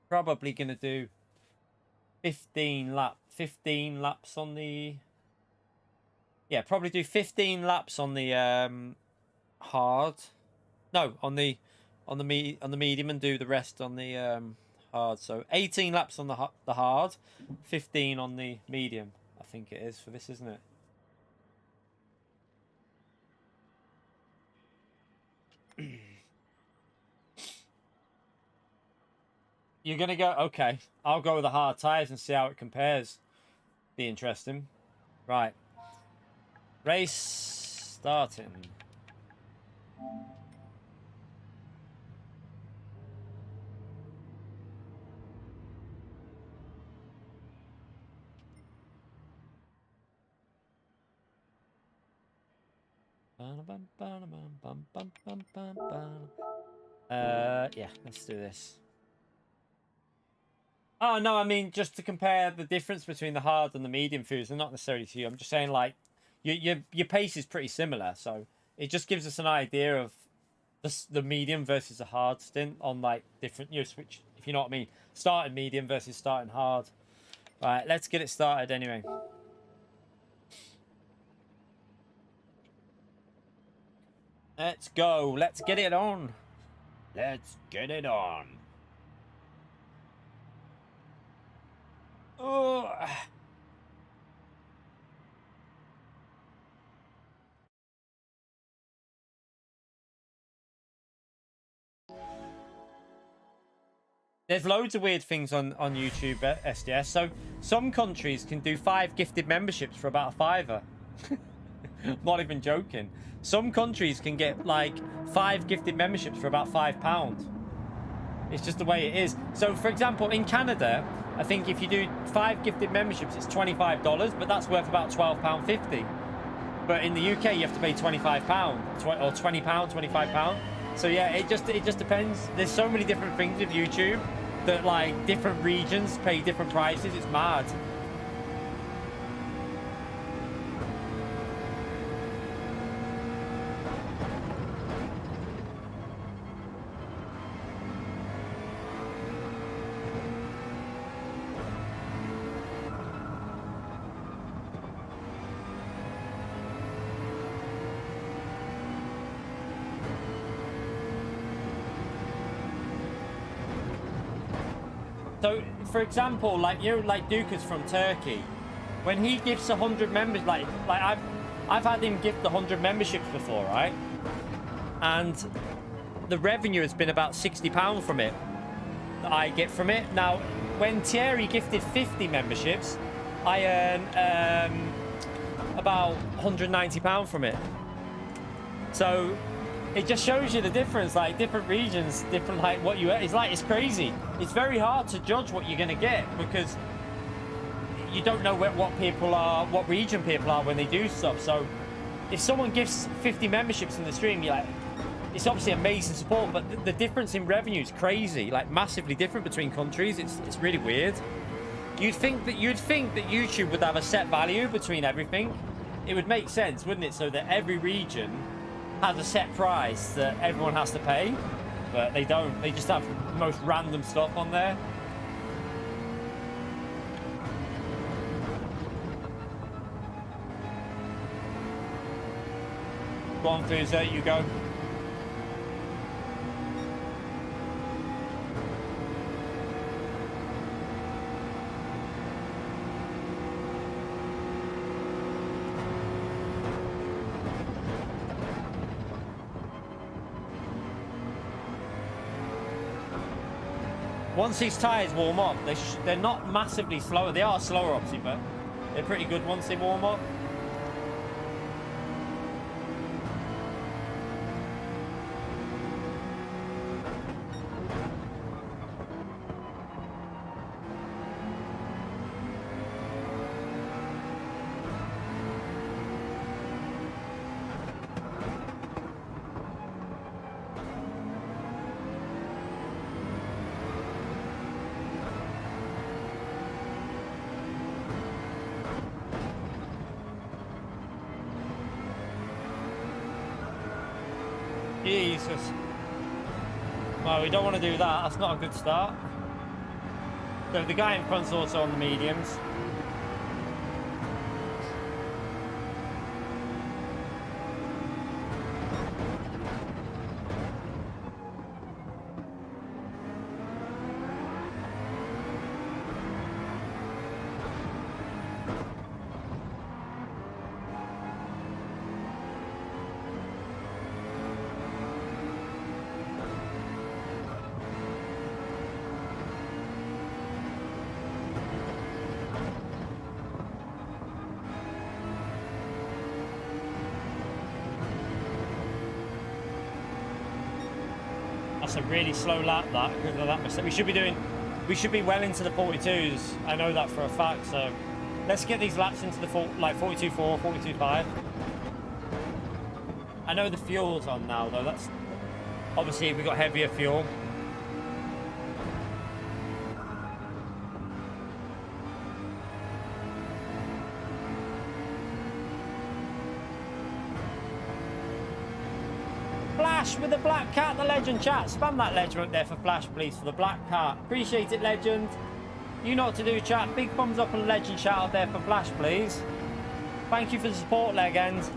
probably going to do 15 laps on the... Yeah, probably do 15 laps on the... hard, no, on the medium, and do the rest on the hard. So 18 laps on the hard, 15 on the medium. I think it is for this, isn't it? You're gonna go, okay. I'll go with the hard tires and see how it compares. Be interesting. Right. Race starting. Yeah, let's do this. Oh no, I mean just to compare the difference between the hard and the medium foods, and not necessarily to you. I'm just saying, like, your pace is pretty similar, so it just gives us an idea of the medium versus the hard stint on like different, switch, if you know what I mean. Starting medium versus starting hard. Right, let's get it started anyway. Let's go. Let's get it on. Let's get it on. Oh. There's loads of weird things on YouTube, SDS. So some countries can do 5 gifted memberships for about a £5. Not even joking. Some countries can get like 5 gifted memberships for about £5. It's just the way it is. So for example, in Canada, I think if you do 5 gifted memberships, it's $25, but that's worth about £12.50. But in the UK, you have to pay £25 or £20, £25. So yeah, it just depends. There's so many different things with YouTube that like different regions pay different prices. It's mad. So, for example, like like Dukas from Turkey, when he gives 100 members, like I've had him gift 100 memberships before, right? And the revenue has been about £60 from it that I get from it. Now, when Thierry gifted 50 memberships, I earn about £190 from it. So it just shows you the difference, like different regions, different like what you earn. It's crazy. It's very hard to judge what you're gonna get because you don't know what people are, what region people are when they do stuff. So if someone gives 50 memberships in the stream, you're like, it's obviously amazing support, but the difference in revenue is crazy, like massively different between countries. It's really weird. You'd think that YouTube would have a set value between everything. It would make sense, wouldn't it? So that every region has a set price that everyone has to pay, but they don't. They just have the most random stuff on there. Go on, Fuza, you go. Once these tyres warm up, they're not massively slower. They are slower, obviously, but they're pretty good once they warm up. Jesus. Well, we don't want to do that. That's not a good start. So the guy in front's also on the mediums. That's a really slow lap, that, because of that mistake. We should be well into the 42s. I know that for a fact, so let's get these laps into the 42.4, 42.5. I know the fuel's on now, though. That's obviously we got heavier fuel. Flash with the black cat, the legend chat. Spam that legend up there for Flash, please, for the black cat. Appreciate it, legend. You know what to do, chat. Big thumbs up and legend shout out there for Flash, please. Thank you for the support, legend.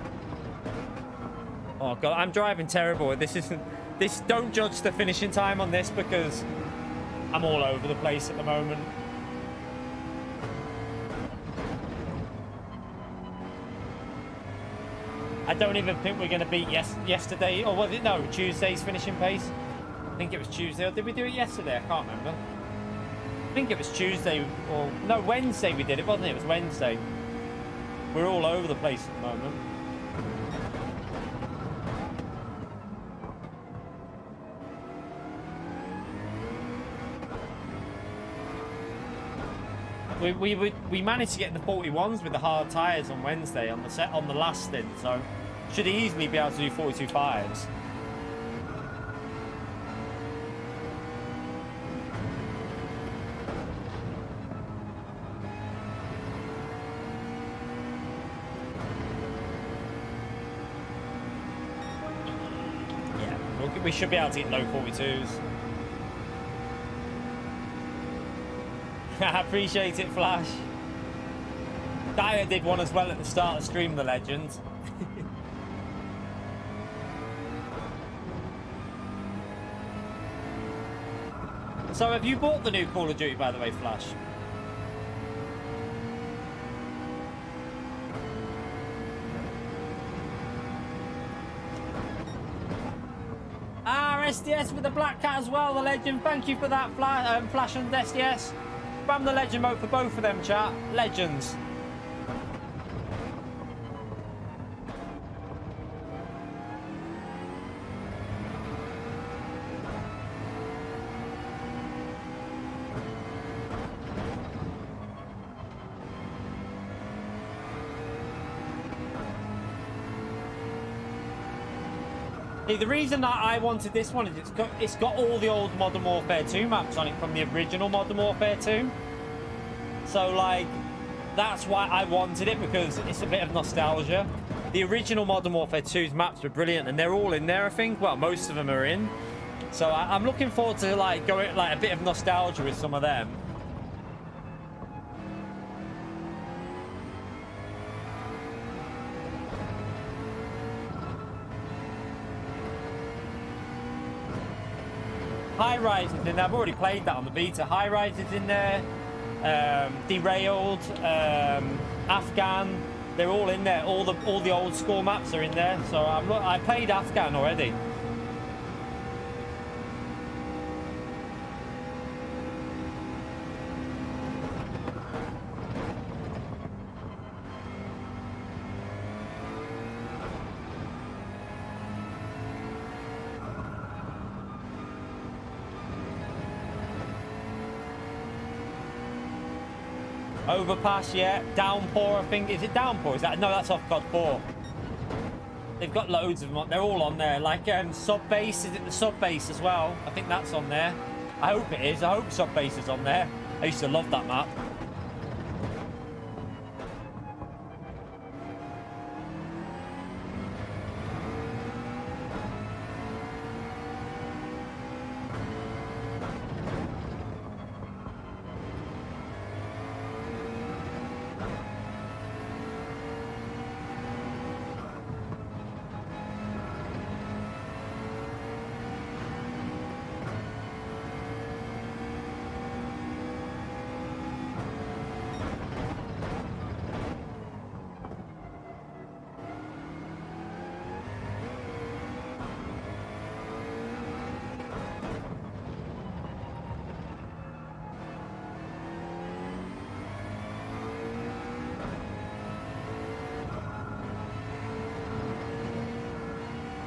Oh god, I'm driving terrible. Don't judge the finishing time on this because I'm all over the place at the moment. I don't even think we're going to beat yesterday, or was it, no, Tuesday's finishing pace? I think it was Tuesday, or did we do it yesterday? I can't remember. I think it was Tuesday, or no, Wednesday we did it, wasn't it? It was Wednesday. We're all over the place at the moment. We managed to get the 41s with the hard tyres on Wednesday on the last stint, so should easily be able to do 42.5s. Yeah, we should be able to get low 42s. I appreciate it, Flash. Dyer did one as well at the start of the stream, the legend. So have you bought the new Call of Duty, by the way, Flash? Ah, SDS with the black cat as well, the legend. Thank you for that, Flash and SDS. Spam the legend mode for both of them, chat. Legends. The reason that I wanted this one is it's got all the old Modern Warfare 2 maps on it from the original Modern Warfare 2. So, like, that's why I wanted it, because it's a bit of nostalgia. The original Modern Warfare 2's maps were brilliant, and they're all in there, I think. Well, most of them are in. So I'm looking forward to, like, going, like, a bit of nostalgia with some of them. High Rise is in there. I've already played that on the beta. High Rise is in there. Derailed, Afghan. They're all in there. All the old school maps are in there. So I played Afghan already. Overpass, yeah. Downpour, I think. Is it Downpour? Is that? No, that's off COD 4. They've got loads of them. They're all on there. Like Sub Base. Is it the Sub Base as well? I think that's on there. I hope it is. I hope Sub Base is on there. I used to love that map.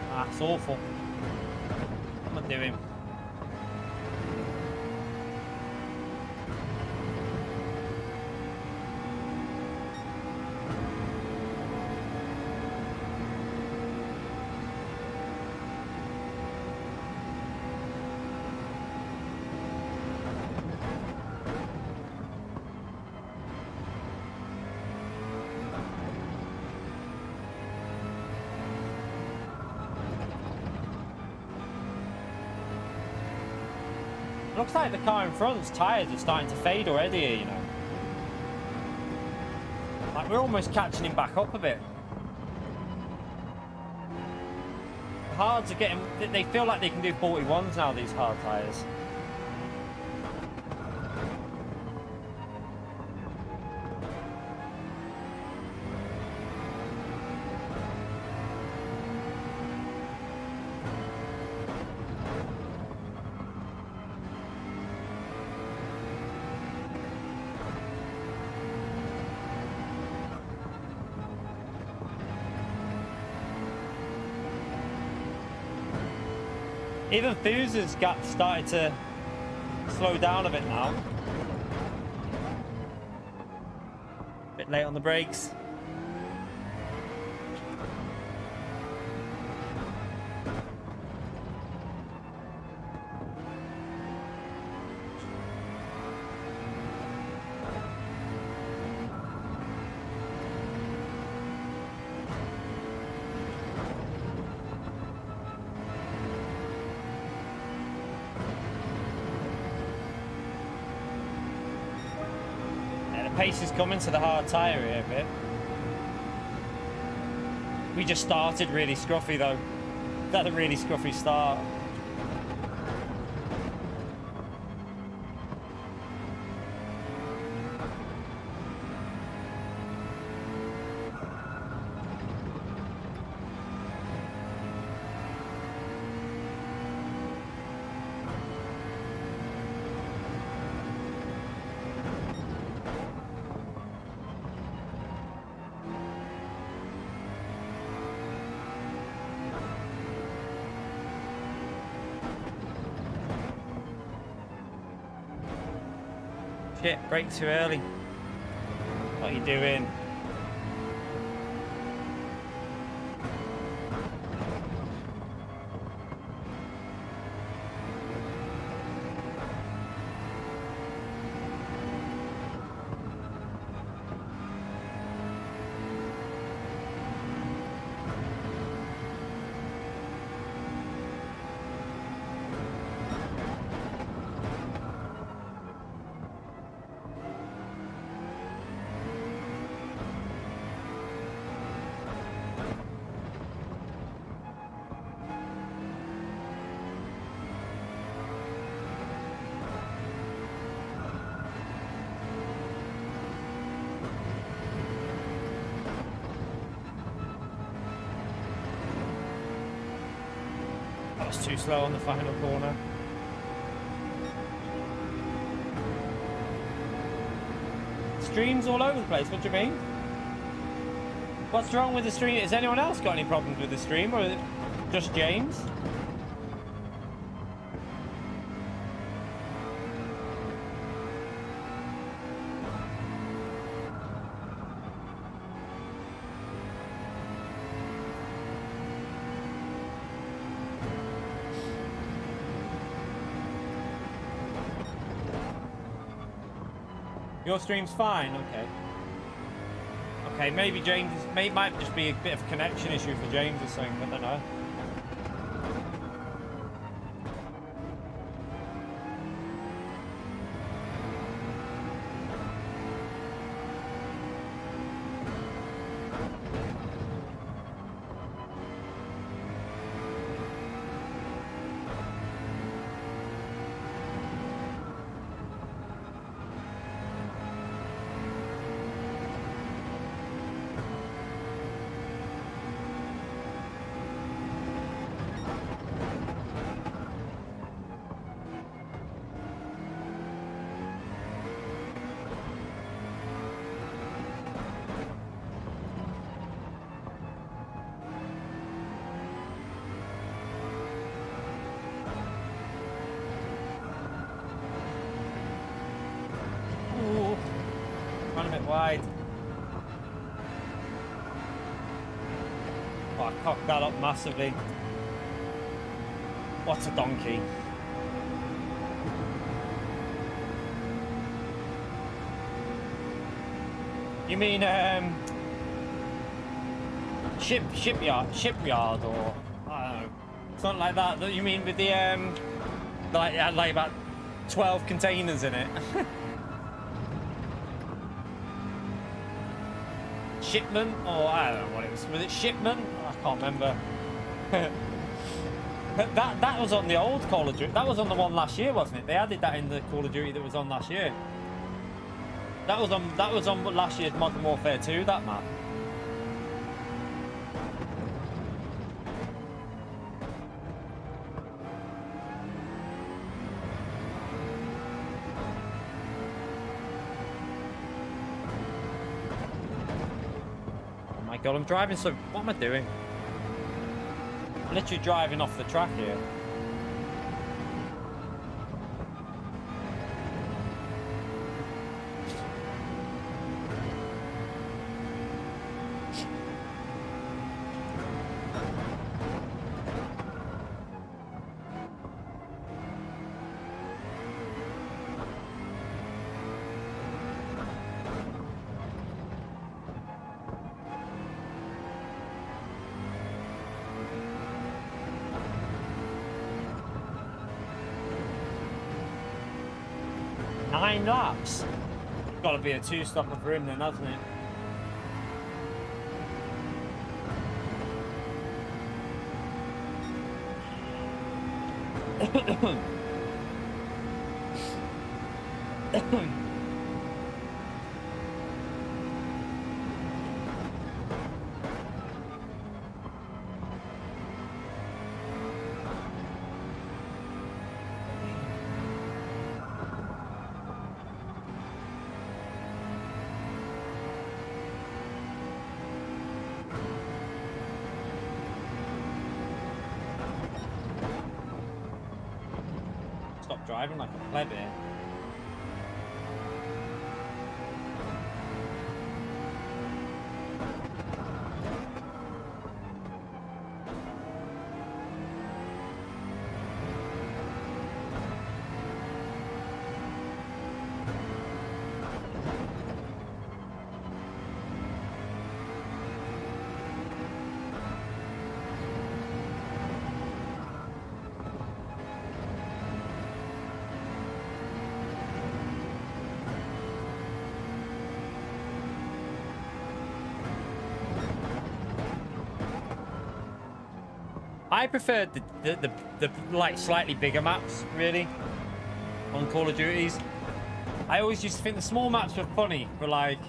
That's awful. What am I doing? Looks like the car in front's tyres are starting to fade already, you know. Like, we're almost catching him back up a bit. The hards are getting... They feel like they can do 41s now, these hard tyres. Even Fuse's started to slow down a bit now. Bit late on the brakes. Pace is coming to the hard tyre here a bit. We just started really scruffy though. That's a really scruffy start. Shit, brake too early. What are you doing? That's too slow on the final corner. Streams all over the place, what do you mean? What's wrong with the stream? Has anyone else got any problems with the stream, or is it just James? Your stream's fine, okay. Okay, maybe James, might just be a bit of a connection issue for James or something, I don't know. A bit wide. Oh, I cocked that up massively. What a donkey. You mean shipyard or I don't know, something like that? That you mean with the like it had like about 12 containers in it? Shipment, or I don't know what it was. Was it shipment? I can't remember. that was on the old Call of Duty. That was on the one last year, wasn't it? They added that in the Call of Duty that was on last year. That was on last year's Modern Warfare 2. That map. God, I'm driving so... What am I doing? I'm literally driving off the track here. Laps. Got to be a two-stopper for him then, hasn't it? Driving like a pleb here. I preferred the like slightly bigger maps, really, on Call of Duties. I always used to think the small maps were funny for like,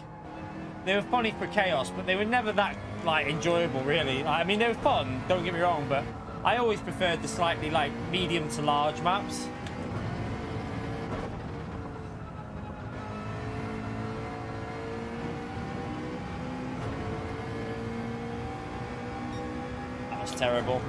they were funny for chaos, but they were never that like enjoyable, really. I mean, they were fun, don't get me wrong, but I always preferred the slightly like medium to large maps. That was terrible.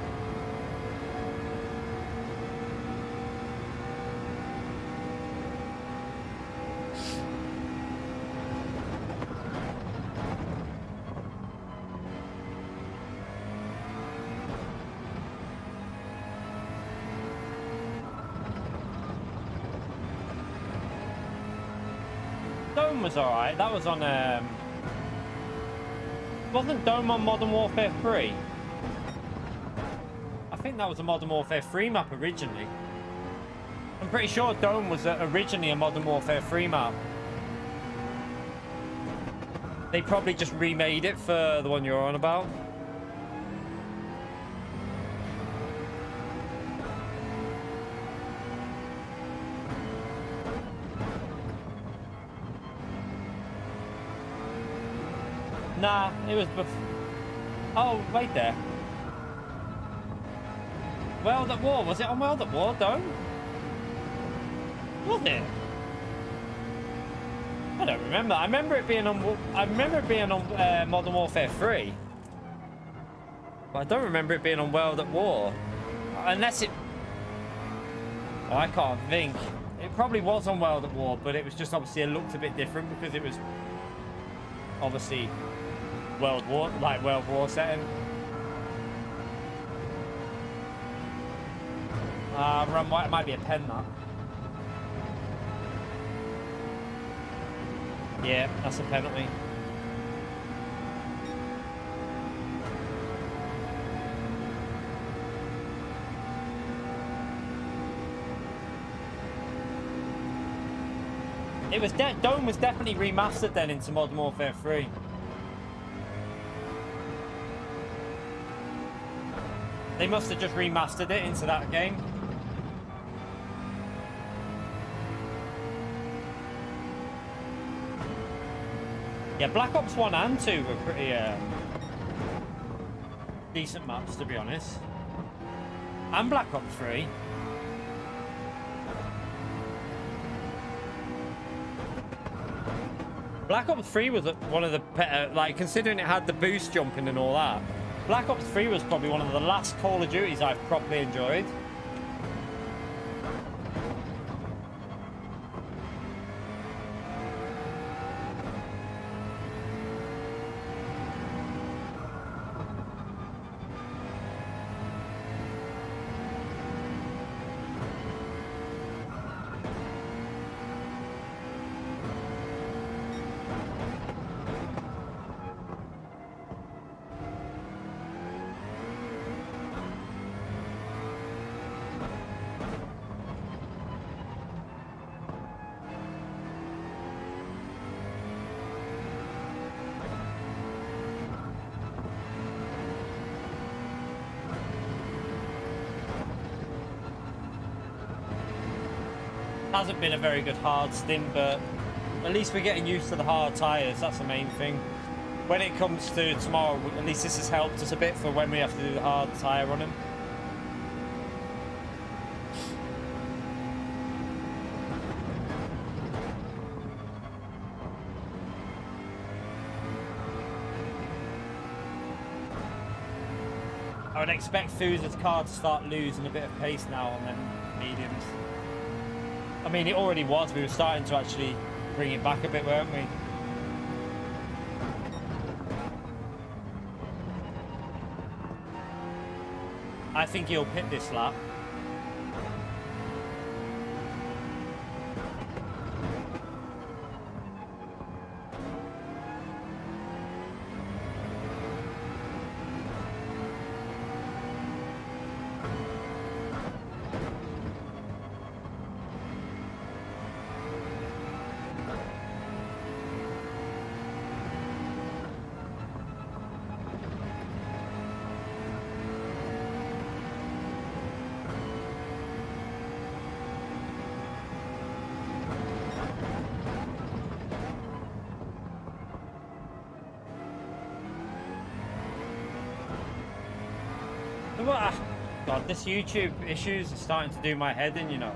Dome was alright. That was on wasn't Dome on Modern Warfare 3? I think that was a Modern Warfare 3 map originally. I'm pretty sure Dome was originally a Modern Warfare 3 map. They probably just remade it for the one you're on about. Nah, it was oh, wait there. World at War. Was it on World at War, Dome? Was it? I don't remember. I remember it being on Modern Warfare 3. But I don't remember it being on World at War. Unless it... Oh, I can't think. It probably was on World at War, but it was just obviously it looked a bit different because it was obviously World War setting. Run white, it might be a pen, that. Yeah, that's a penalty. It was Dome was definitely remastered then into Modern Warfare 3. They must have just remastered it into that game. Yeah, Black Ops 1 and 2 were pretty decent maps, to be honest. And Black Ops 3. Black Ops 3 was one of the better, like, considering it had the boost jumping and all that. Black Ops 3 was probably one of the last Call of Duties I've properly enjoyed. Hasn't been a very good hard stint, but at least we're getting used to the hard tyres. That's the main thing. When it comes to tomorrow, at least this has helped us a bit for when we have to do the hard tyre running. I would expect Fusa's car to start losing a bit of pace now on them mediums. I mean, it already was. We were starting to actually bring it back a bit, weren't we? I think he'll pit this lap. God, this YouTube issues are starting to do my head in, you know.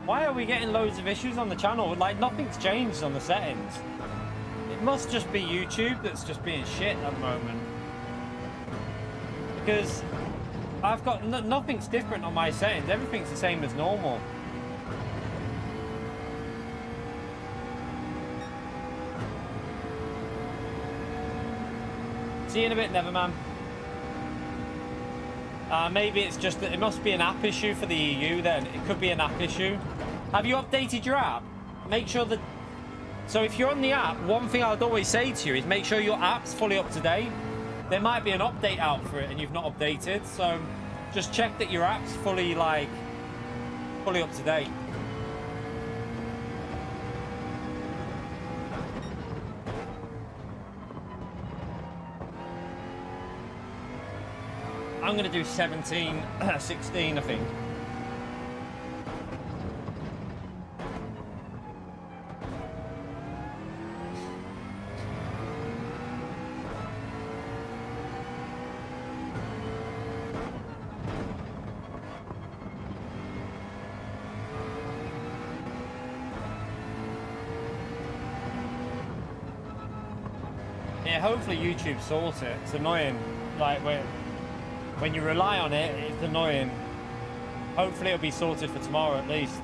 Why are we getting loads of issues on the channel? Like, nothing's changed on the settings. It must just be YouTube that's just being shit at the moment. Because I've got nothing's different on my settings. Everything's the same as normal. See you in a bit, Neverman. Maybe it's just that it must be an app issue for the EU then. It could be an app issue. Have you updated your app? Make sure that... So if you're on the app, one thing I'd always say to you is make sure your app's fully up to date. There might be an update out for it and you've not updated. So just check that your app's fully, like, fully up to date. I'm going to do 17, 16, I think. Yeah, hopefully YouTube sorts it. It's annoying. Like, when you rely on it, it's annoying. Hopefully it'll be sorted for tomorrow at least.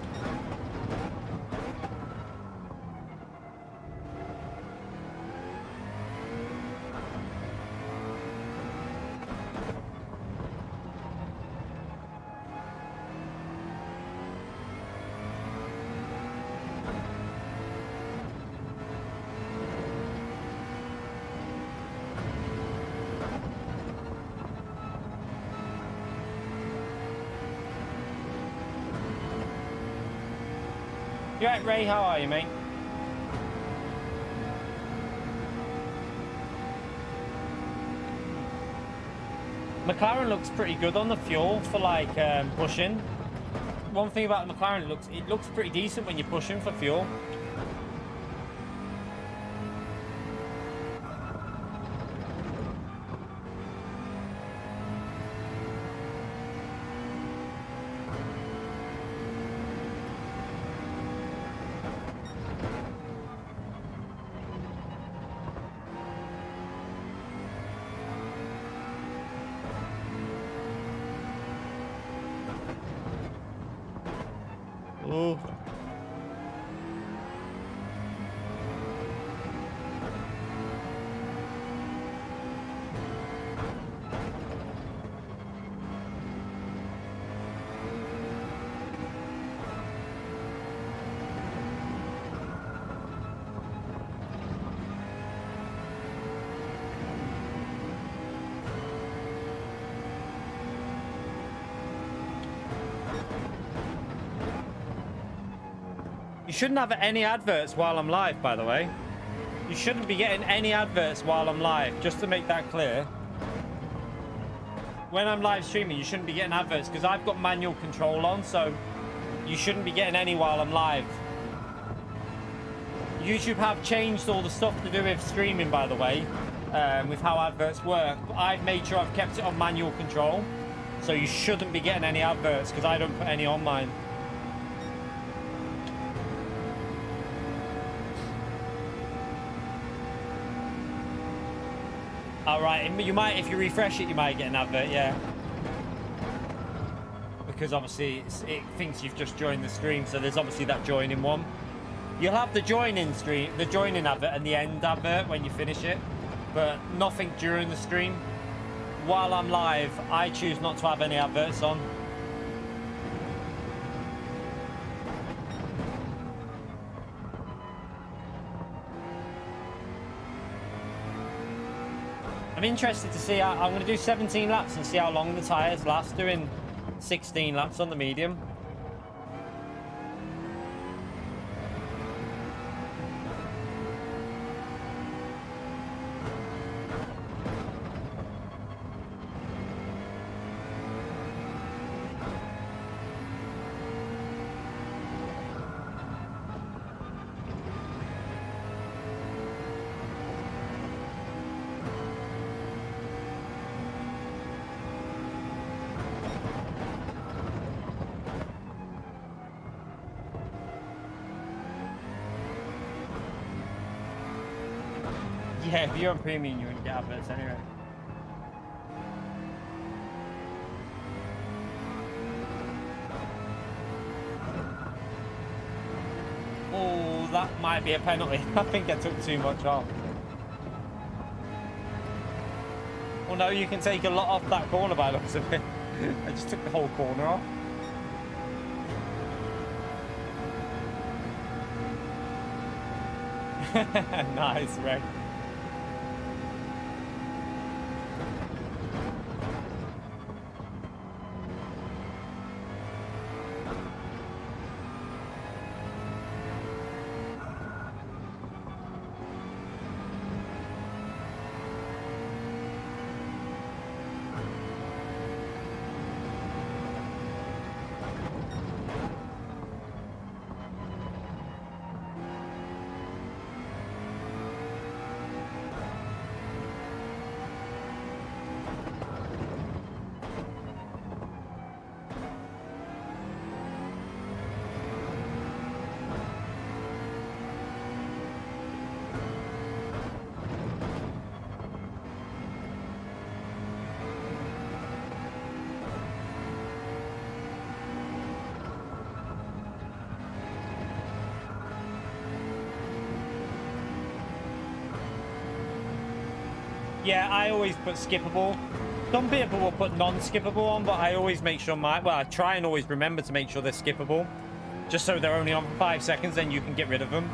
You right, Ray? How are you, mate? McLaren looks pretty good on the fuel for like pushing. One thing about the McLaren, it looks pretty decent when you're pushing for fuel. Oh. You shouldn't have any adverts while I'm live, by the way. You shouldn't be getting any adverts while I'm live, just to make that clear. When I'm live streaming, you shouldn't be getting adverts, because I've got manual control on, so you shouldn't be getting any while I'm live. YouTube have changed all the stuff to do with streaming, by the way, with how adverts work. But I've made sure I've kept it on manual control, so you shouldn't be getting any adverts, because I don't put any on mine. Alright, you might, if you refresh it, you might get an advert, yeah. Because obviously it thinks you've just joined the stream, so there's obviously that joining one. You'll have the joining stream, the joining advert and the end advert when you finish it, but nothing during the stream. While I'm live, I choose not to have any adverts on. I'm interested to see how, I'm going to do 17 laps and see how long the tyres last doing 16 laps on the medium. Yeah, if you're on premium, you wouldn't get adverts anyway. Oh, that might be a penalty. I think I took too much off. Well, no, you can take a lot off that corner by the looks of it. I just took the whole corner off. Nice, Ray. Yeah, I always put skippable. Some people will put non-skippable on, but I always make sure I try and always remember to make sure they're skippable. Just so they're only on for 5 seconds, then you can get rid of them.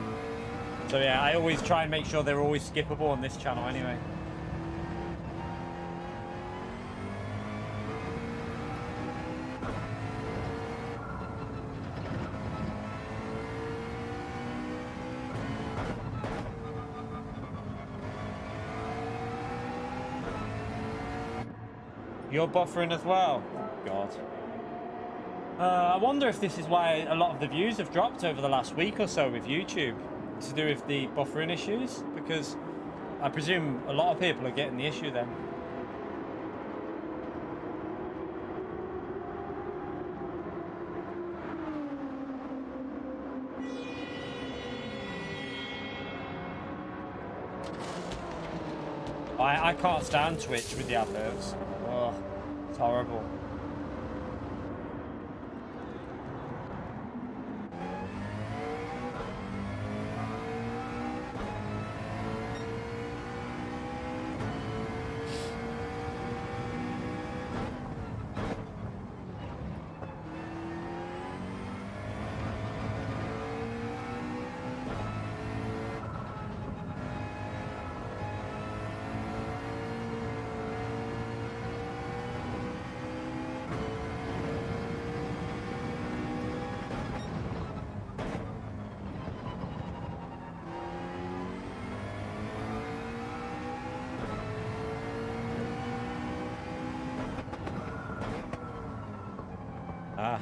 So yeah, I always try and make sure they're always skippable on this channel anyway. You're buffering as well? God. I wonder if this is why a lot of the views have dropped over the last week or so with YouTube. To do with the buffering issues, because I presume a lot of people are getting the issue then. I can't stand Twitch with the adverts. Oh, it's horrible. Ah.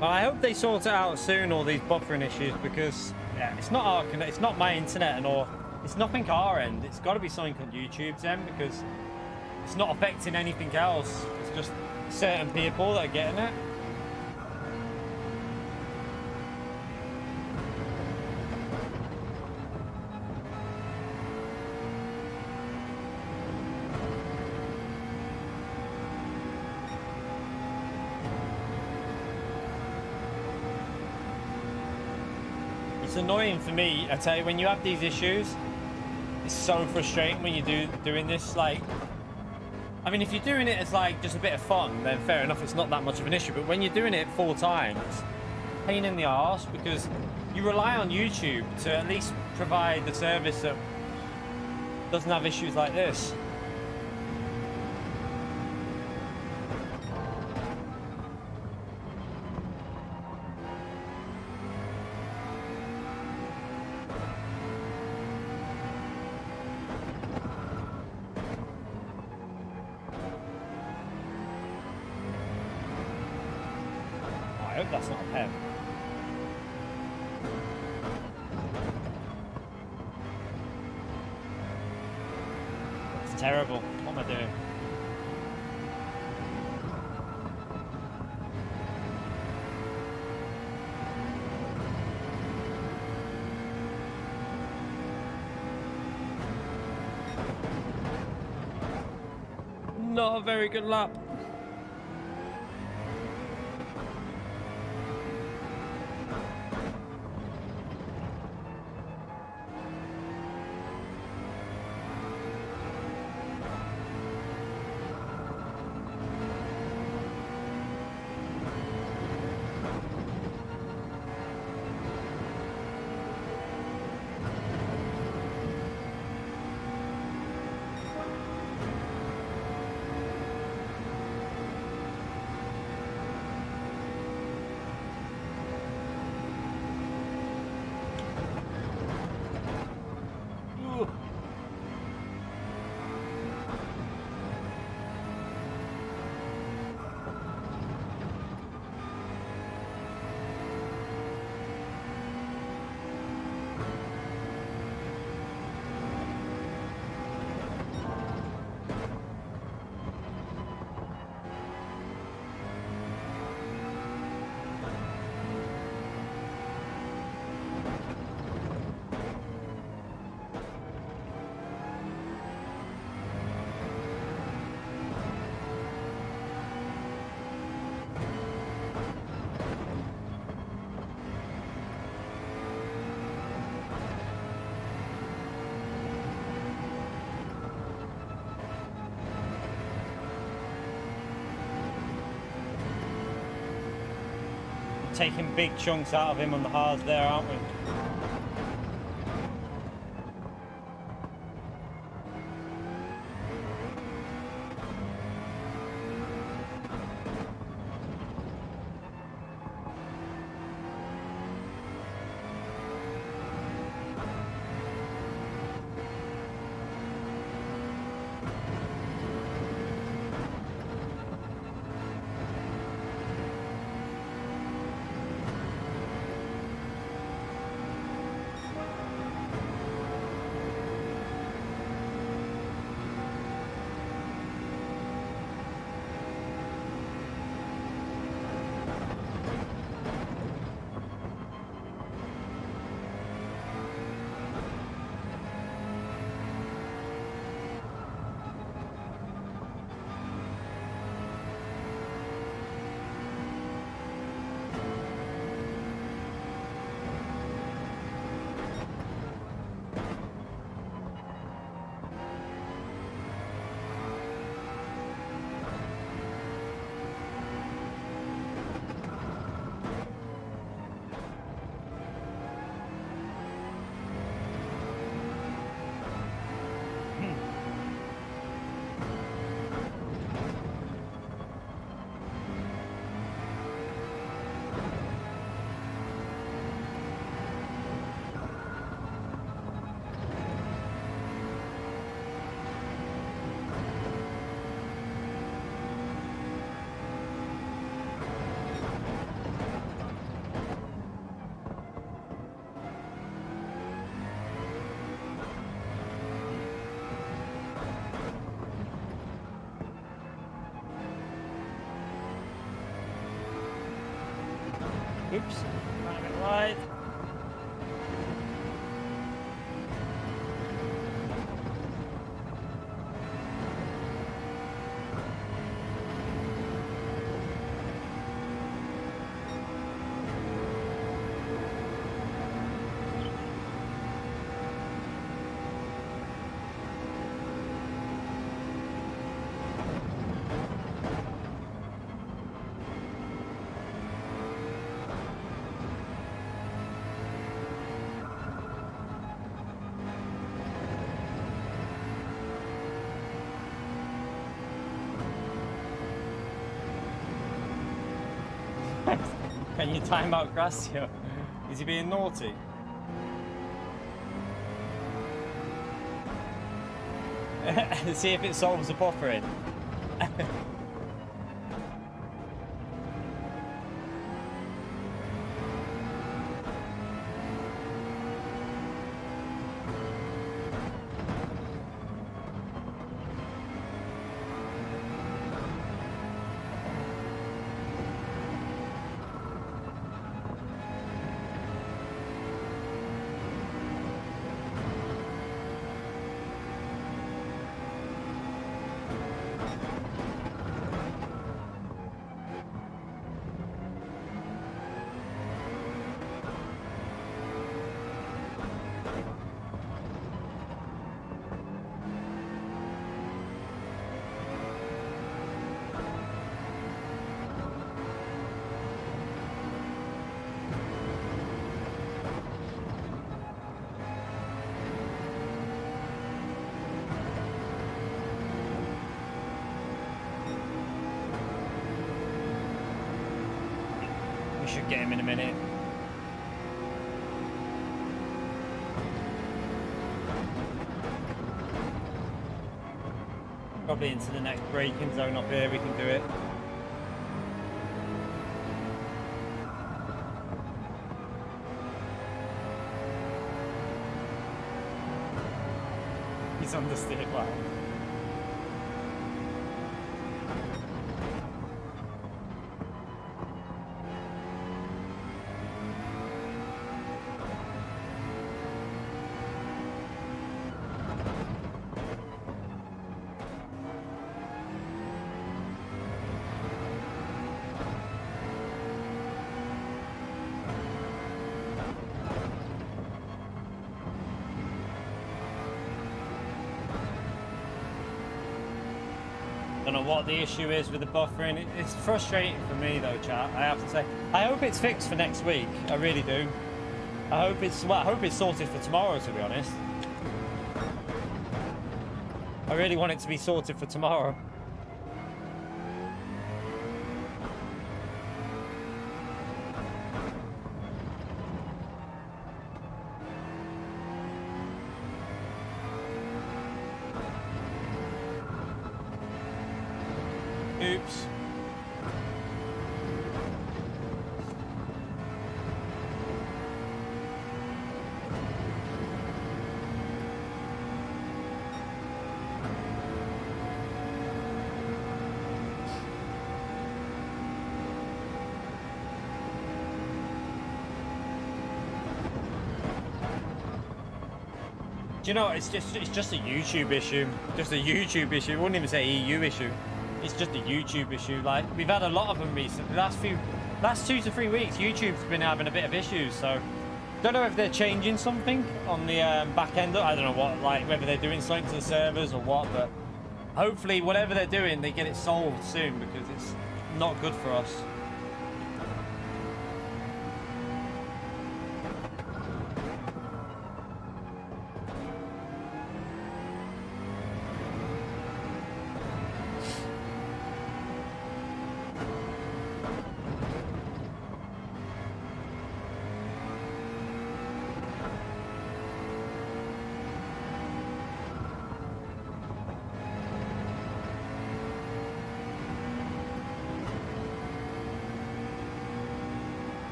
Well, I hope they sort it out soon, all these buffering issues, because yeah, it's not my internet and all. It's nothing our end. It's got to be something on YouTube's end, because it's not affecting anything else. It's just certain people that are getting it. It's annoying for me. I tell you, when you have these issues, it's so frustrating when you're doing this. Like, I mean, if you're doing it as like just a bit of fun, then fair enough, it's not that much of an issue. But when you're doing it full time, it's a pain in the arse, because you rely on YouTube to at least provide the service that doesn't have issues like this. hope that's not a pen. It's terrible. What am I doing? Not a very good lap. Taking big chunks out of him on the hards there, aren't we? Oops, I'm it wide. Can you time out Gracio? Is he being naughty? See if it solves the buffering. should get him in a minute. Probably into the next braking zone up here, we can do it. He's on the steer bar. Don't know what the issue is with the buffering. It's frustrating for me though, chat. I have to say. I hope it's fixed for next week. I really do. I hope it's sorted for tomorrow, to be honest. I really want it to be sorted for tomorrow. Oops. Do you know, it's just a YouTube issue. Just a YouTube issue. I wouldn't even say EU issue. It's just a YouTube issue. Like, we've had a lot of them recently. Last 2 to 3 weeks, YouTube's been having a bit of issues. So, don't know if they're changing something on the back end. I don't know what, like whether they're doing something to the servers or what. But hopefully, whatever they're doing, they get it solved soon because it's not good for us.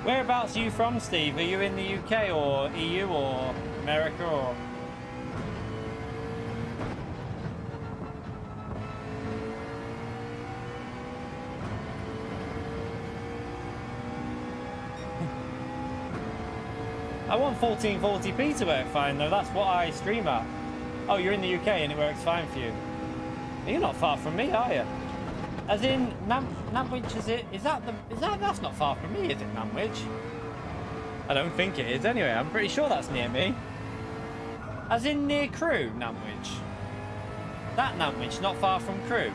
Whereabouts are you from, Steve? Are you in the UK or EU or America or? I want 1440p to work fine though. That's what I stream at. Oh, you're in the UK and it works fine for you. You're not far from me, are you? As in Nantwich, is it? That's not far from me, is it, Nantwich? I don't think it is. Anyway, I'm pretty sure that's near me. As in near Crewe, Nantwich. That Nantwich, not far from Crewe.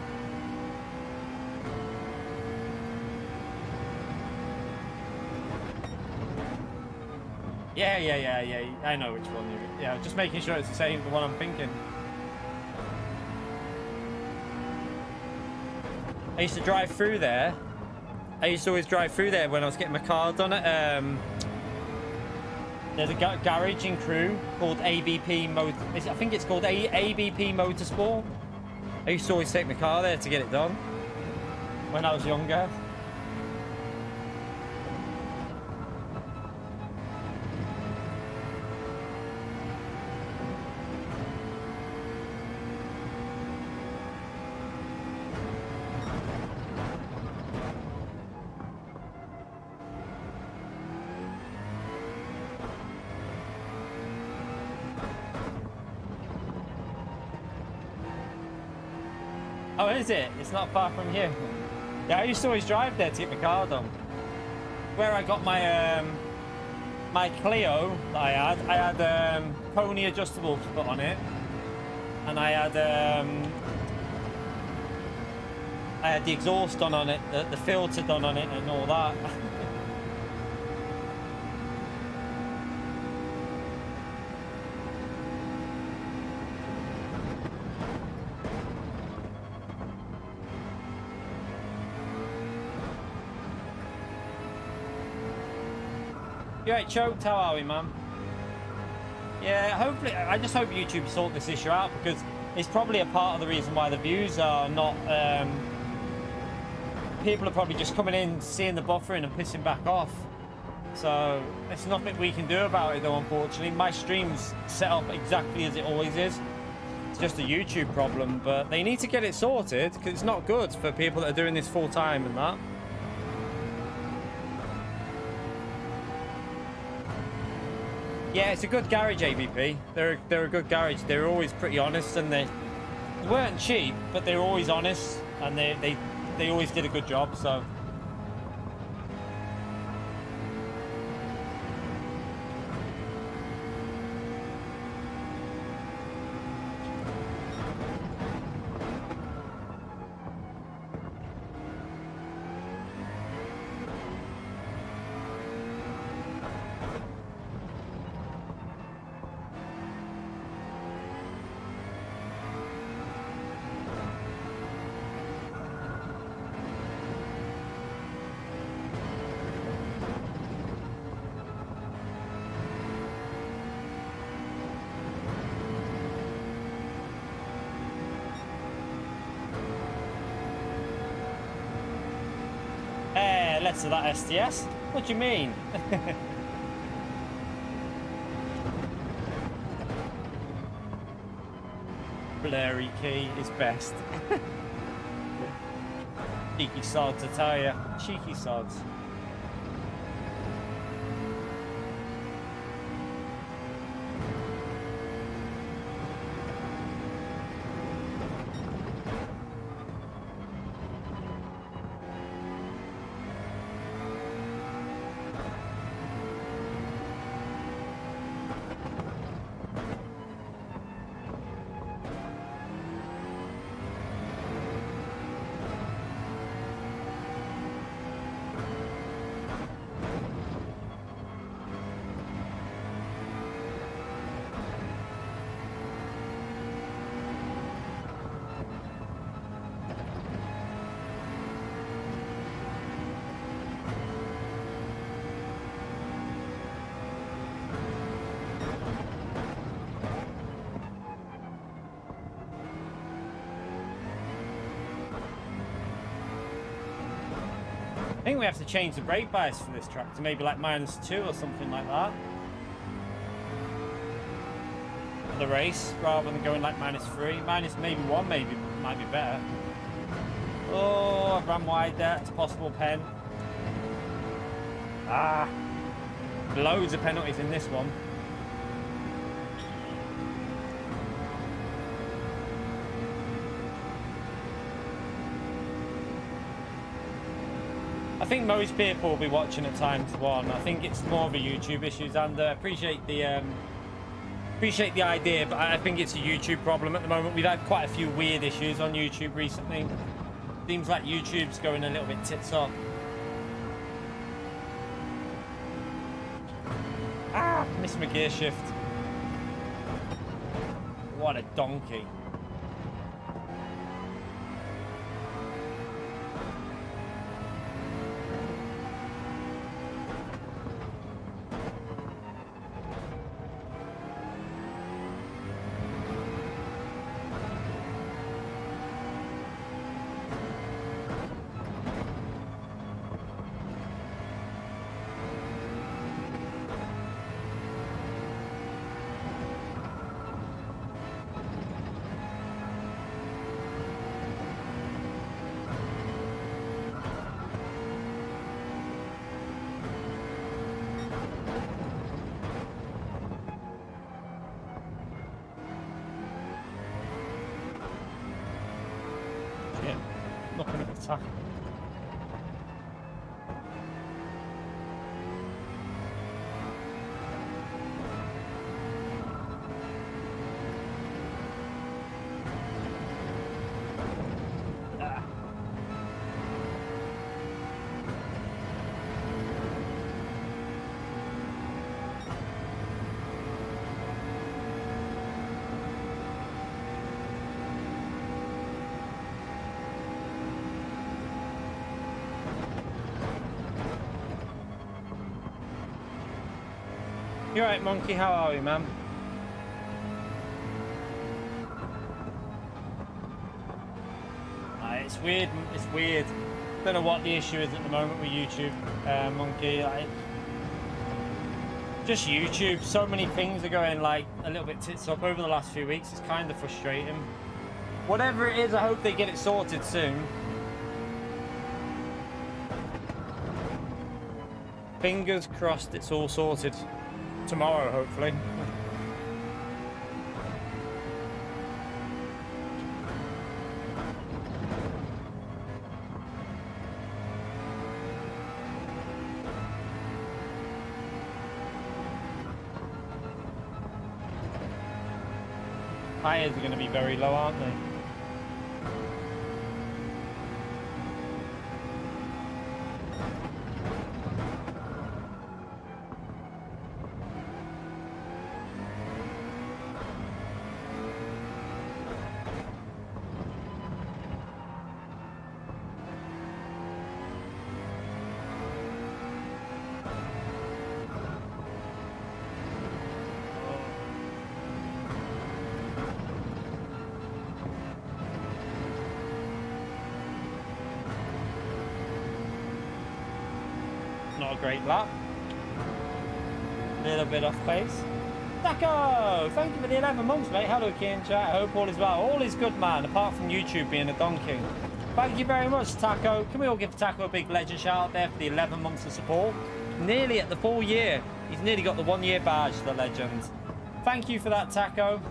Yeah. I know which one you. Yeah, just making sure it's the same, the one I'm thinking. I used to drive through there. I used to always drive through there when I was getting my car done at. There's a garage in Crewe called ABP Motor. I think it's called ABP Motorsport. I used to always take my car there to get it done when I was younger. Oh, is it? It's not far from here. Yeah, I used to always drive there to get my car done. Where I got my my Clio that I had pony adjustables put on it, and I had I had the exhaust done on it, the filter done on it, and all that. You right, choked? How are we, man? Yeah, hopefully, I just hope YouTube sort this issue out, because it's probably a part of the reason why the views are not. People are probably just coming in, seeing the buffering and pissing back off. So there's nothing we can do about it, though. Unfortunately, my stream's set up exactly as it always is. It's just a YouTube problem, but they need to get it sorted, because it's not good for people that are doing this full time and that. Yeah, it's a good garage, AVP. They're a good garage. They're always pretty honest, and they weren't cheap, but they were always honest, and they always did a good job. So. Let's do that STS. What do you mean? Blurry key is best. Cheeky sods, I tell ya. Cheeky sods. I think we have to change the brake bias for this track to maybe like -2 or something like that. For the race, rather than going like -3. Maybe 1 maybe might be better. Oh, I've ran wide there. It's a possible pen. Ah. Loads of penalties in this one. I think most people will be watching at ×1. I think it's more of a YouTube issue, and appreciate the idea, but I think it's a YouTube problem at the moment. We've had quite a few weird issues on YouTube recently. Seems like YouTube's going a little bit tits up. Ah, missed my gear shift. What a donkey. Looking at the tack. You alright, Monkey? How are we, man? It's weird. It's weird. Don't know what the issue is at the moment with YouTube, Monkey. Like, just YouTube. So many things are going like a little bit tits up over the last few weeks. It's kind of frustrating. Whatever it is, I hope they get it sorted soon. Fingers crossed it's all sorted tomorrow, hopefully. Tires are going to be very low, aren't they? Not a great lap. Little bit off pace. Taco! Thank you for the 11 months, mate. Hello, King chat. I hope all is well. All is good, man, apart from YouTube being a donkey. Thank you very much, Taco. Can we all give Taco a big legend shout out there for the 11 months of support? Nearly at the full year. He's nearly got the 1 year badge, the legend. Thank you for that, Taco.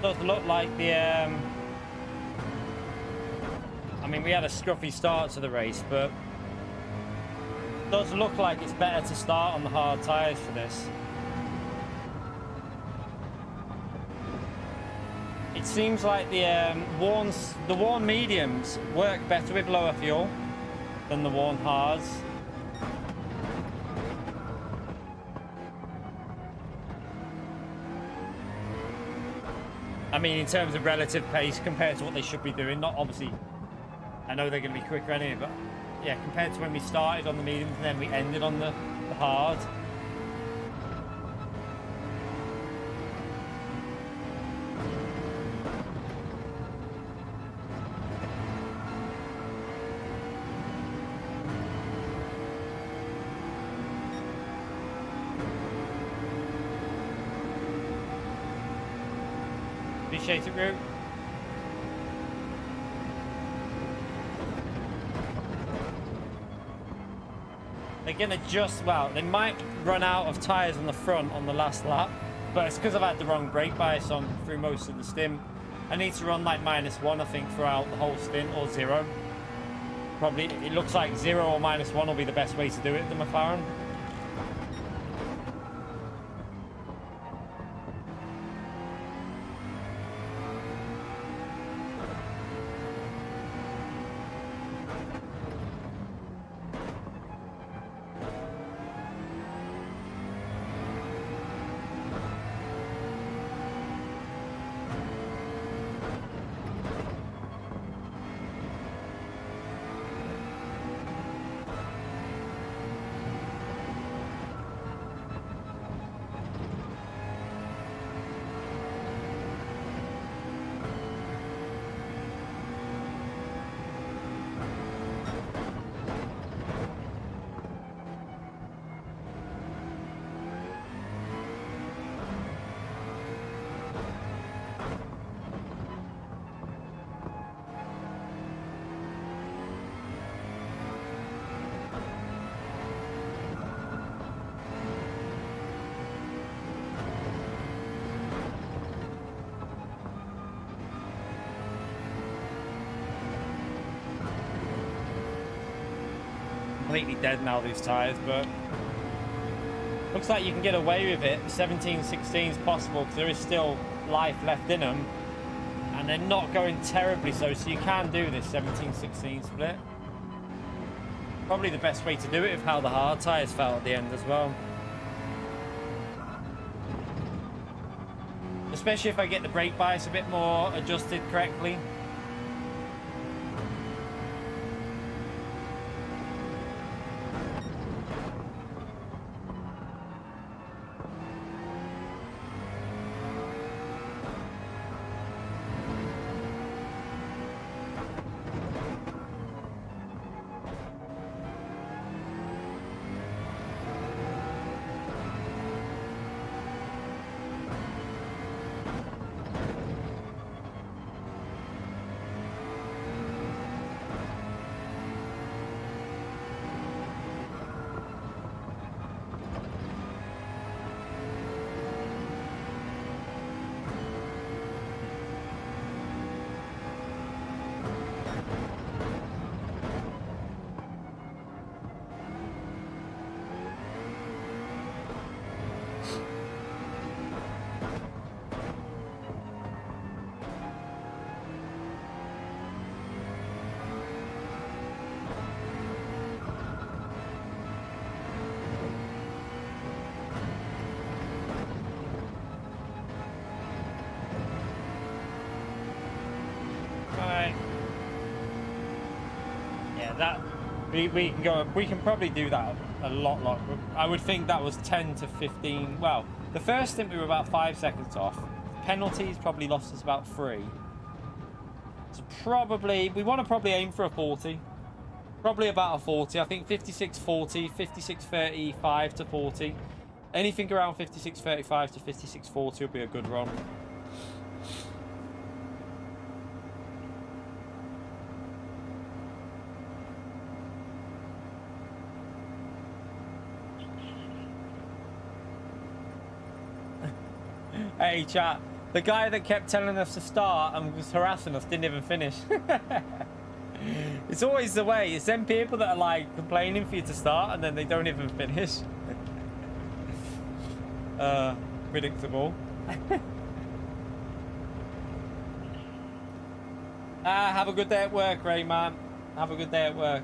Does look like the I mean, we had a scruffy start to the race, but does look like it's better to start on the hard tires for this. It seems like the worn mediums work better with lower fuel than the worn hards. I mean, in terms of relative pace compared to what they should be doing, not obviously, I know they're going to be quicker anyway, but yeah, compared to when we started on the mediums and then we ended on the hard. Appreciate it, Root. They're going to just, well, they might run out of tyres on the front on the last lap, but it's because I've had the wrong brake bias on through most of the stint. I need to run like -1, I think, throughout the whole stint, or 0. Probably, it looks like 0 or -1 will be the best way to do it, the McLaren. Completely dead now, these tyres, but looks like you can get away with it. 17-16 is possible because there is still life left in them, and they're not going terribly so you can do this 17-16 split. Probably the best way to do it with how the hard tyres felt at the end as well. Especially if I get the brake bias a bit more adjusted correctly. We can probably do that a lot. I would think that was 10 to 15. Well, the first stint we were about 5 seconds off. Penalties probably lost us about 3. So probably we want to probably aim for a 40. Probably about a 40. I think 56-40, 56-35 to 40. Anything around 56-35 to 56-40 would be a good run. Hey chat, the guy that kept telling us to start and was harassing us didn't even finish. It's always the way. It's them people that are like complaining for you to start and then they don't even finish. Predictable. Have a good day at work, Ray, man. Have a good day at work.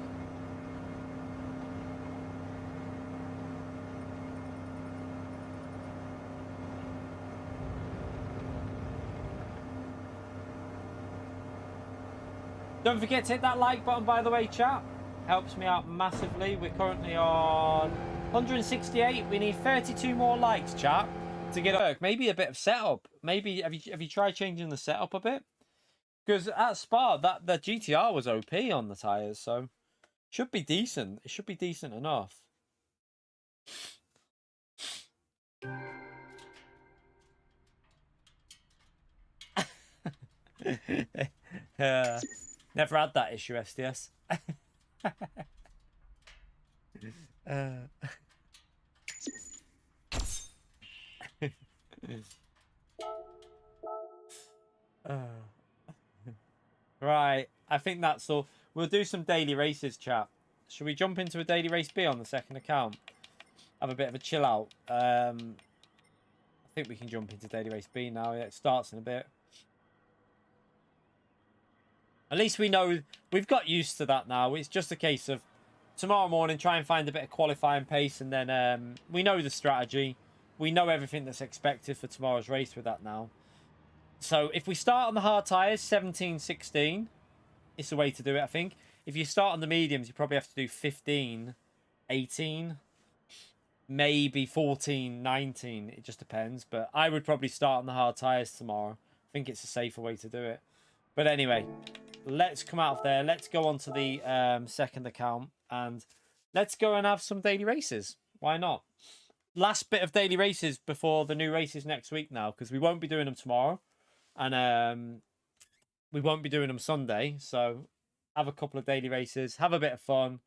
Don't forget to hit that like button, by the way, chat. Helps me out massively. We're currently on 168. We need 32 more likes, chat, to get up. Maybe a bit of setup. Maybe have you tried changing the setup a bit? Because at Spa, the GTR was OP on the tires, so should be decent. It should be decent enough. Never had that issue, SDS. Right, I think that's all. We'll do some daily races, chat. Should we jump into a daily race B on the second account? Have a bit of a chill out. I think we can jump into daily race B now. Yeah, it starts in a bit. At least we know we've got used to that now. It's just a case of tomorrow morning try and find a bit of qualifying pace, and then we know the strategy. We know everything that's expected for tomorrow's race with that now. So if we start on the hard tyres, 17, 16, it's the way to do it, I think. If you start on the mediums, you probably have to do 15, 18, maybe 14, 19. It just depends. But I would probably start on the hard tyres tomorrow. I think it's a safer way to do it. But anyway, let's come out of there. Let's go on to the second account. And let's go and have some daily races. Why not? Last bit of daily races before the new races next week now. Because we won't be doing them tomorrow. And we won't be doing them Sunday. So have a couple of daily races. Have a bit of fun.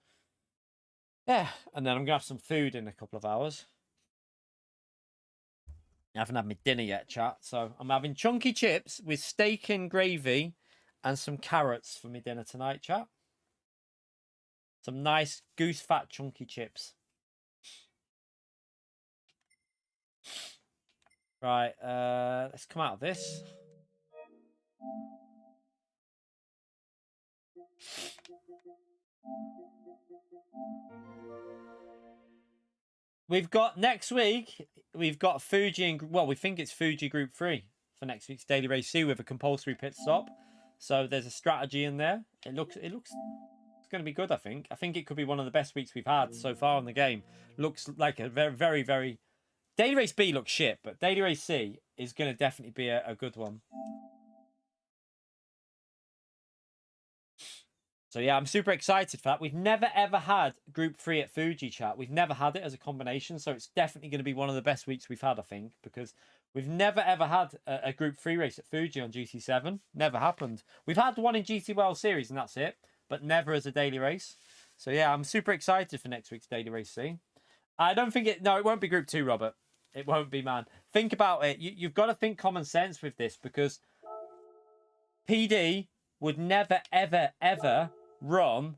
Yeah. And then I'm going to have some food in a couple of hours. I haven't had my dinner yet, chat. So I'm having chunky chips with steak and gravy and some carrots for my dinner tonight, chat. Some nice goose fat chunky chips. Right, let's come out of this. We've got next week, we've got Fuji and, well, we think it's Fuji Group 3 for next week's Daily Race C with a compulsory pit stop. So there's a strategy in there. It looks it's going to be good, I think. I think it could be one of the best weeks we've had so far in the game. Looks like a very, very, very... Daily Race B looks shit, but Daily Race C is going to definitely be a good one. So yeah, I'm super excited for that. We've never ever had Group 3 at Fuji, chat. We've never had it as a combination, so it's definitely going to be one of the best weeks we've had, I think, because we've never ever had a Group 3 race at Fuji on GT7. Never happened. We've had one in GT World Series, and that's it, but never as a daily race. So yeah, I'm super excited for next week's Daily Race C. I don't think it... No, it won't be Group 2, Robert. It won't be, man. Think about it. You've got to think common sense with this, because PD would never, ever, ever run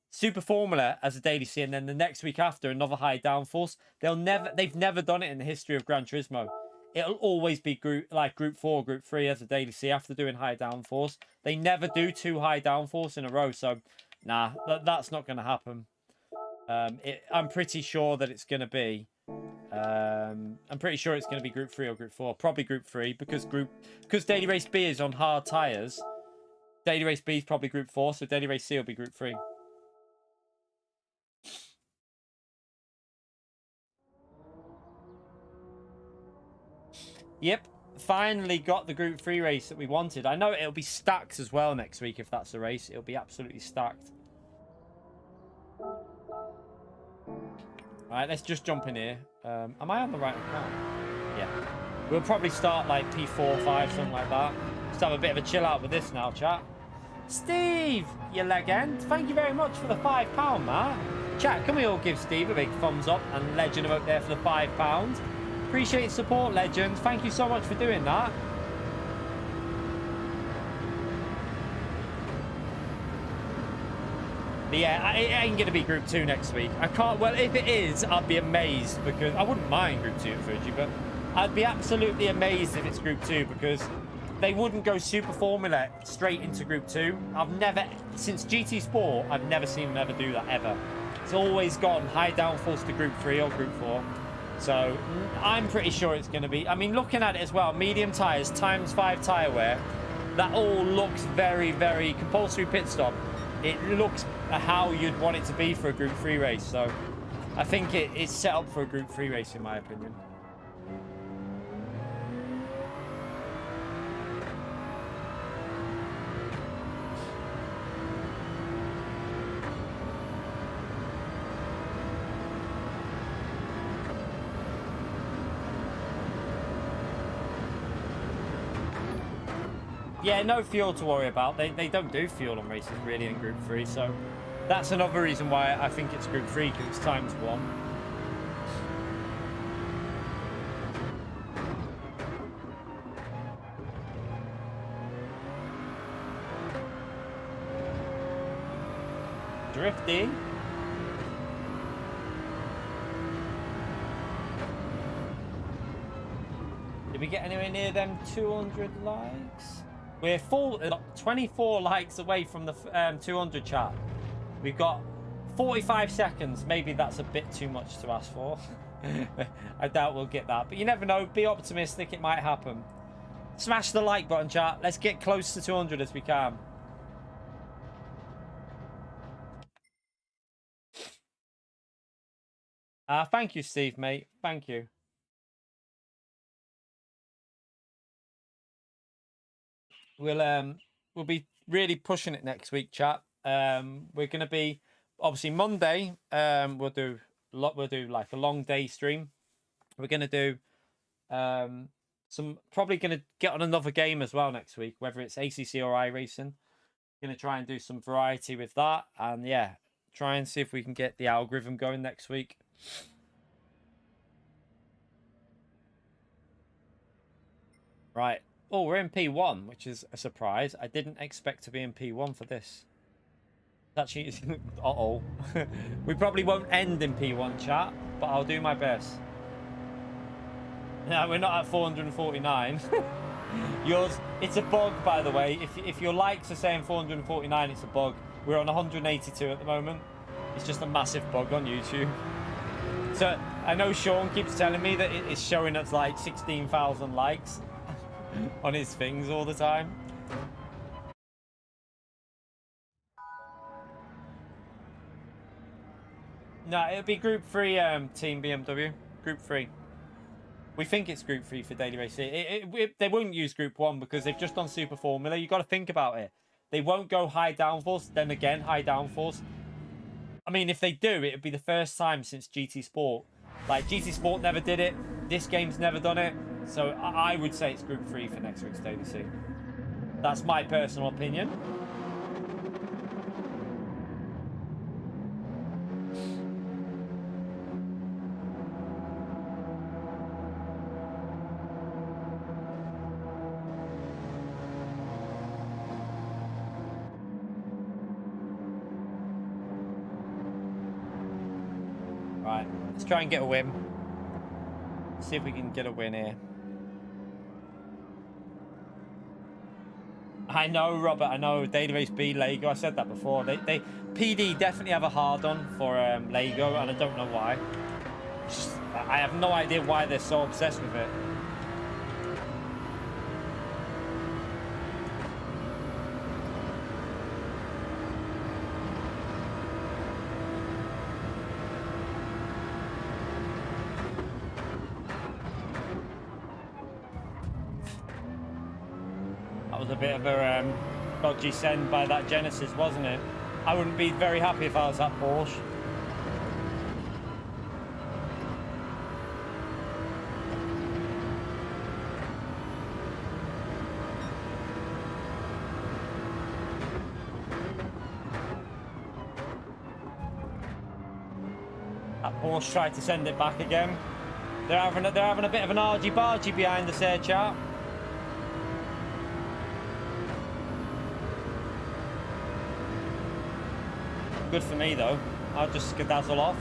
Super Formula as a daily C, and then the next week after another high downforce. They've never done it in the history of Gran Turismo. It'll always be Group 4, Group 3 as a daily C after doing high downforce. They never do 2 high downforce in a row, so nah, that's not going to happen. I'm pretty sure that it's going to be I'm pretty sure it's going to be Group 3 or Group 4. Probably Group 3, because Daily Race B is on hard tyres. Daily Race B is probably Group 4, so Daily Race C will be Group 3. Yep, finally got the Group 3 race that we wanted. I know it'll be stacked as well next week if that's the race. It'll be absolutely stacked. Alright, let's just jump in here. Am I on the right account? Yeah. We'll probably start like P4, 5, something like that. Just have a bit of a chill out with this now, chat. Steve, you legend. Thank you very much for the £5, man. Chat, can we all give Steve a big thumbs up and Legend up there for the £5? Appreciate your support, Legend. Thank you so much for doing that. But yeah, it ain't going to be Group 2 next week. I can't... Well, if it is, I'd be amazed, because... I wouldn't mind Group 2 at Fuji, but I'd be absolutely amazed if it's Group 2, because they wouldn't go Super Formula straight into Group 2. I've never... Since GT Sport, I've never seen them ever do that, ever. It's always gone high downforce to Group 3 or Group 4. So, I'm pretty sure it's going to be... I mean, looking at it as well, medium tyres, ×5 tyre wear, that all looks very, very... Compulsory pit stop. It looks how you'd want it to be for a Group 3 race. So, I think it's set up for a Group 3 race, in my opinion. Yeah, no fuel to worry about. They don't do fuel on races really in Group 3, so That's another reason why I think it's Group 3, because it's ×1. Drifty. Did we get anywhere near them 200 likes? We're 24 likes away from the 200 chat. We've got 45 seconds. Maybe that's a bit too much to ask for. I doubt we'll get that. But you never know. Be optimistic. It might happen. Smash the like button, chat. Let's get close to 200 as we can. Thank you, Steve, mate. Thank you. We'll be really pushing it next week, chat. We're gonna be obviously Monday. We'll do like a long day stream. We're gonna do probably gonna get on another game as well next week, whether it's ACC or iRacing. Gonna try and do some variety with that, and yeah, try and see if we can get the algorithm going next week. Right. Oh, we're in P1, which is a surprise. I didn't expect to be in P1 for this. Actually, uh-oh. We probably won't end in P1, chat, but I'll do my best. No, we're not at 449. Yours, it's a bug, by the way. If your likes are saying 449, it's a bug. We're on 182 at the moment. It's just a massive bug on YouTube. So I know Sean keeps telling me that it's showing us like 16,000 likes on his things all the time. No, it'll be Group 3, Team BMW. Group 3. We think it's Group 3 for Daily Racing. They won't use Group 1 because they've just done Super Formula. You've got to think about it. They won't go high downforce. Then again, high downforce. I mean, if they do, it would be the first time since GT Sport. Like, GT Sport never did it. This game's never done it. So I would say it's Group 3 for next week's Daily C. That's my personal opinion. Right, let's try and get a win. See if we can get a win here. I know, Robert. I know. Daily Race B, Lego. I said that before. They PD definitely have a hard on for Lego, and I don't know why. I have no idea why they're so obsessed with it. A bit of a dodgy send by that Genesis, wasn't it? I wouldn't be very happy if I was that Porsche. That Porsche tried to send it back again. They're having a bit of an argy-bargy behind us here, chap. Good for me though. I'll just skedazzle off.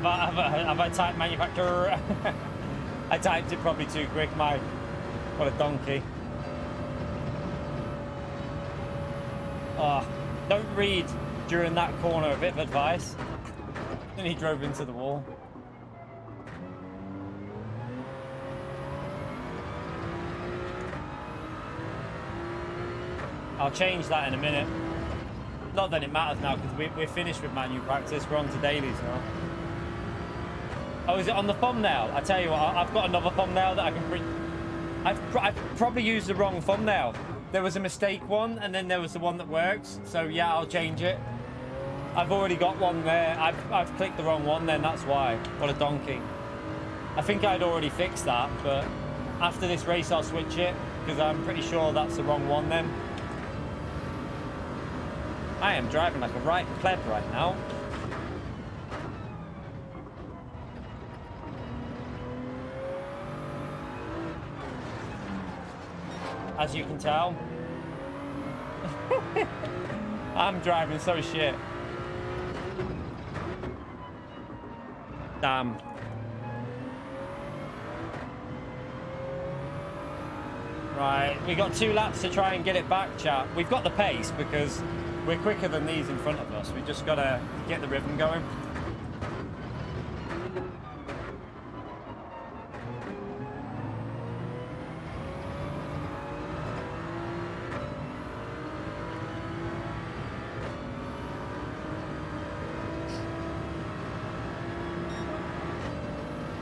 Have I typed manufacturer? I typed it probably too quick. What a donkey. Oh, Don't read during that corner, a bit of advice. And he drove into the wall. I'll change that in a minute. Not that it matters now, because we're finished with manual practice. We're on to dailies now. Oh, is it on the thumbnail? I tell you what, I've got another thumbnail that I can print. I've probably used the wrong thumbnail. There was a mistake one, and then there was the one that works. So yeah, I'll change it. I've already got one there. I've clicked the wrong one then, that's why. What a donkey. I think I'd already fixed that, but after this race I'll switch it, because I'm pretty sure that's the wrong one then. I am driving like a right pleb right now. As you can tell. I'm driving so shit. Damn. Right, we got 2 laps to try and get it back, chat. We've got the pace because we're quicker than these in front of us. We just gotta get the rhythm going.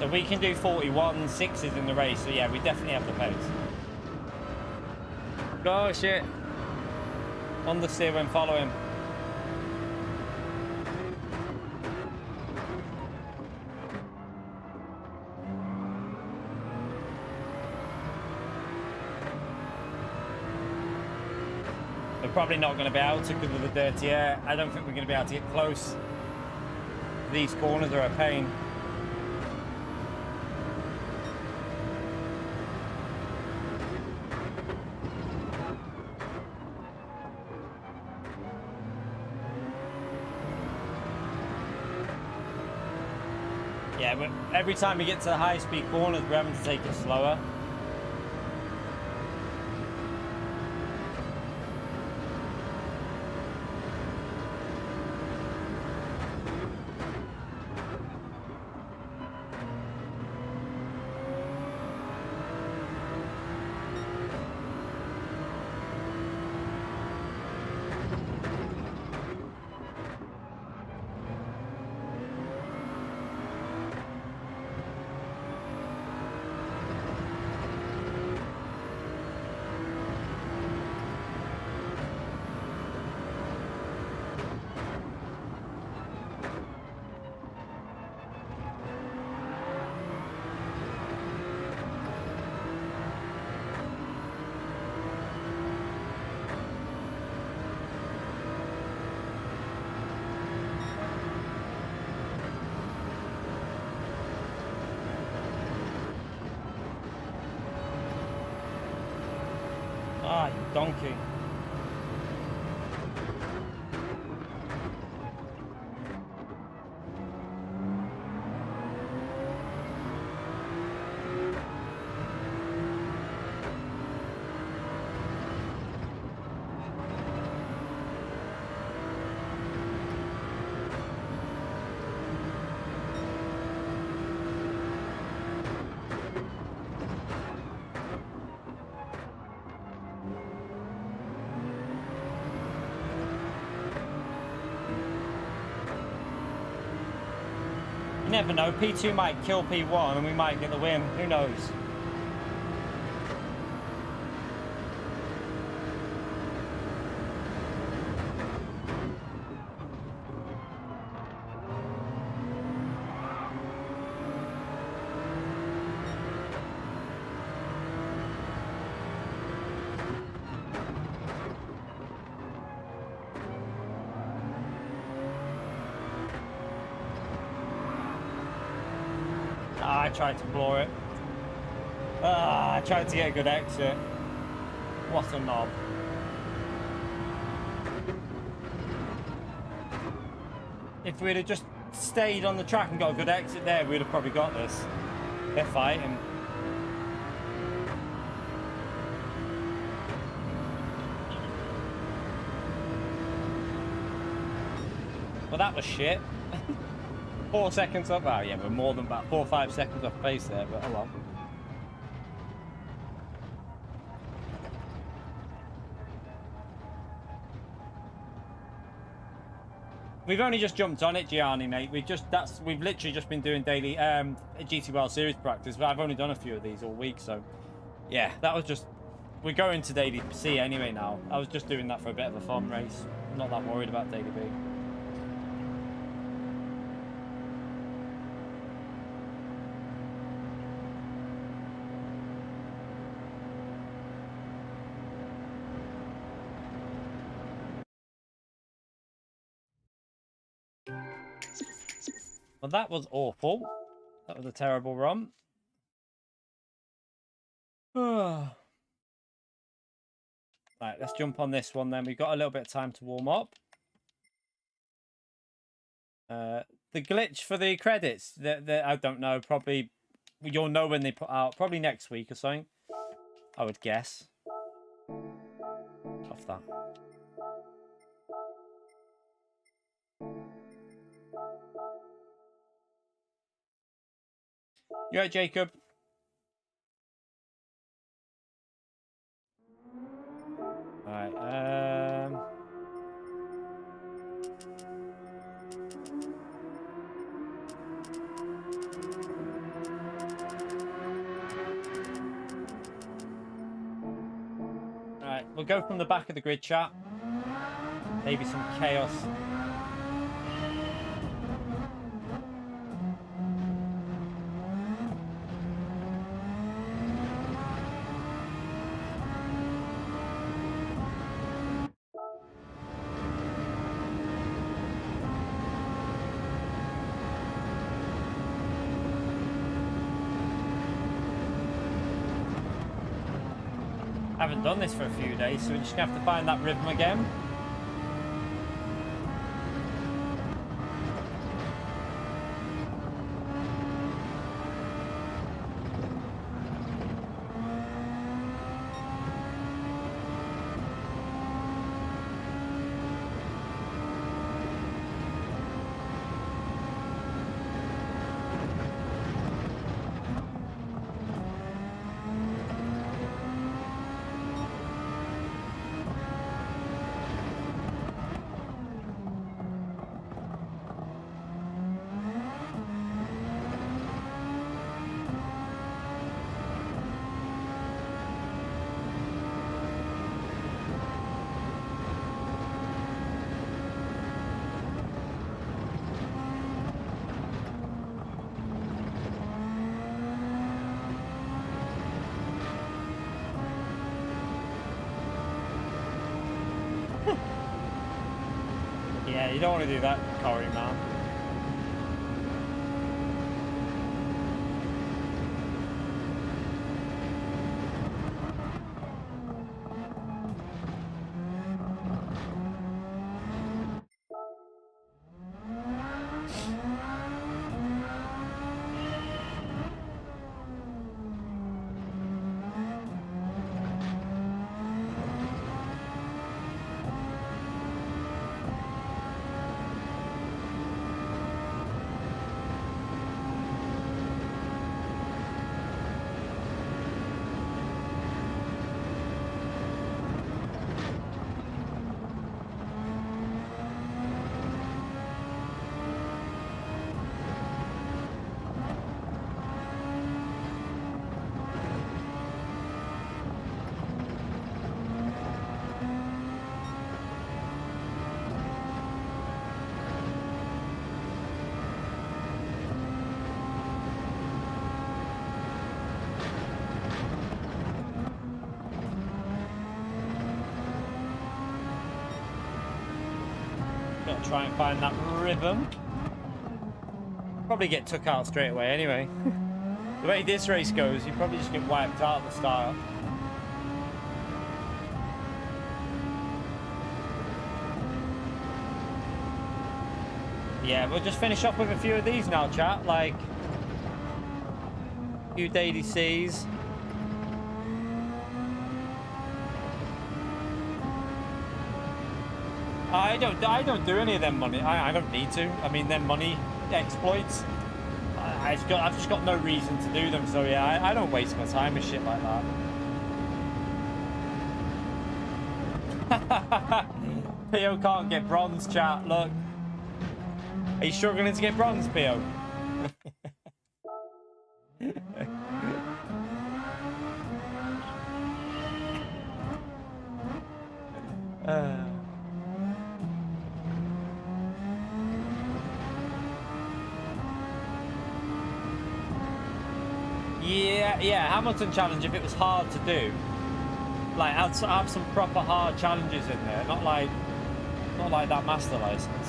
So we can do 41 6s in the race, so yeah, we definitely have the pace. Oh shit. On the steer when following. We're probably not going to be able to because of the dirty air. I don't think we're going to be able to get close. These corners are a pain. Yeah, but every time we get to the high-speed corners, we're having to take it slower. Ah, you donkey. You never know, P2 might kill P1 and we might get the win, who knows? I tried to floor it. I tried to get a good exit. What a knob. If we'd have just stayed on the track and got a good exit there, we'd have probably got this. They're fighting. Well, that was shit. 4 seconds up. Oh, yeah, we're more than about 4 or 5 seconds off pace there, but oh well. We've only just jumped on it, Gianni, mate. We've literally just been doing daily GT World Series practice, but I've only done a few of these all week, so yeah, that was just. We're going to Daily C anyway now. I was just doing that for a bit of a fun race. I'm not that worried about Daily B. Well, that was awful. That was a terrible run. Right, let's jump on this one then. We've got a little bit of time to warm up. The glitch for the credits, I don't know. Probably you'll know when they put out. Probably next week or something, I would guess. Off that. You right, Jacob? Alright, Alright, we'll go from the back of the grid, chat. Maybe some chaos. I haven't done this for a few days, so we're just gonna have to find that rhythm again. Yeah, you don't want to do that, Corey, man. Gotta try and find that rhythm. Probably get took out straight away anyway. The way this race goes, you probably just get wiped out at the start. Yeah, we'll just finish off with a few of these now, chat. Like a few daily C's. I don't do any of them money. I don't need to. I mean, them money exploits. I've just got no reason to do them. So yeah, I don't waste my time with shit like that. Pio can't get bronze, chat. Look, are you struggling to get bronze, Pio? Yeah, Hamilton challenge, if it was hard to do, like I'd have some proper hard challenges in there, not like that master license.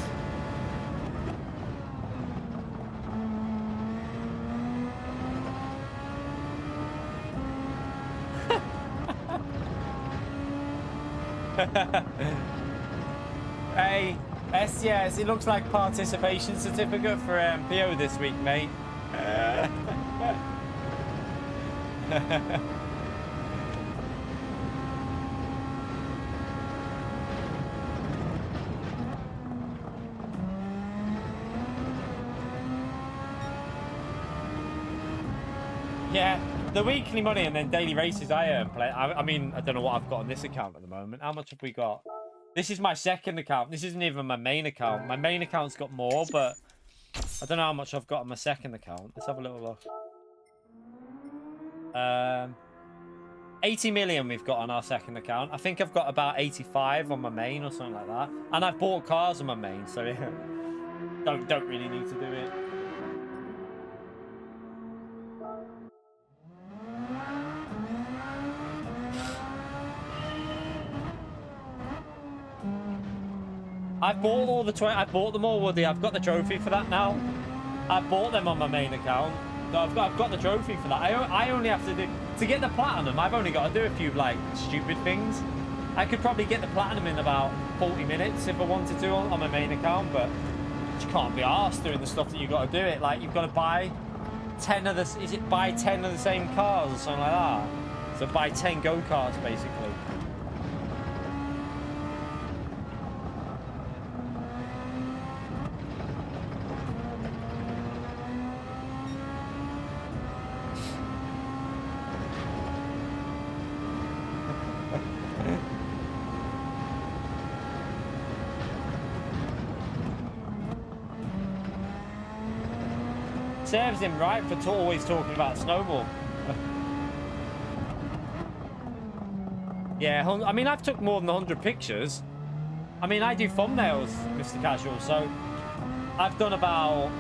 Hey, STS, it looks like participation certificate for PO this week, mate. Yeah, the weekly money and then daily races I earn. I mean, I don't know what I've got on this account at the moment. How much have we got? This is my second account. This isn't even my main account. My main account's got more, but I don't know how much I've got on my second account. Let's have a little look. 80 million we've got on our second account. I think I've got about 85 on my main or something like that. And I've bought cars on my main, so yeah, don't really need to do it. I've bought all the I bought them all, Woody. I've got the trophy for that now. I've bought them on my main account. So I've got the trophy for that. I only have to get the platinum. I've only got to do a few like stupid things. I could probably get the platinum in about 40 minutes if I wanted to on my main account, but you can't be arsed doing the stuff that you got to do it. Like you've got to buy 10 of the. Is it buy 10 of the same cars or something like that? So buy 10 go-karts basically. Serves him right for always talking about snowball. Yeah, I mean, I've took more than 100 pictures. I mean, I do thumbnails, Mr. Casual, so I've done about,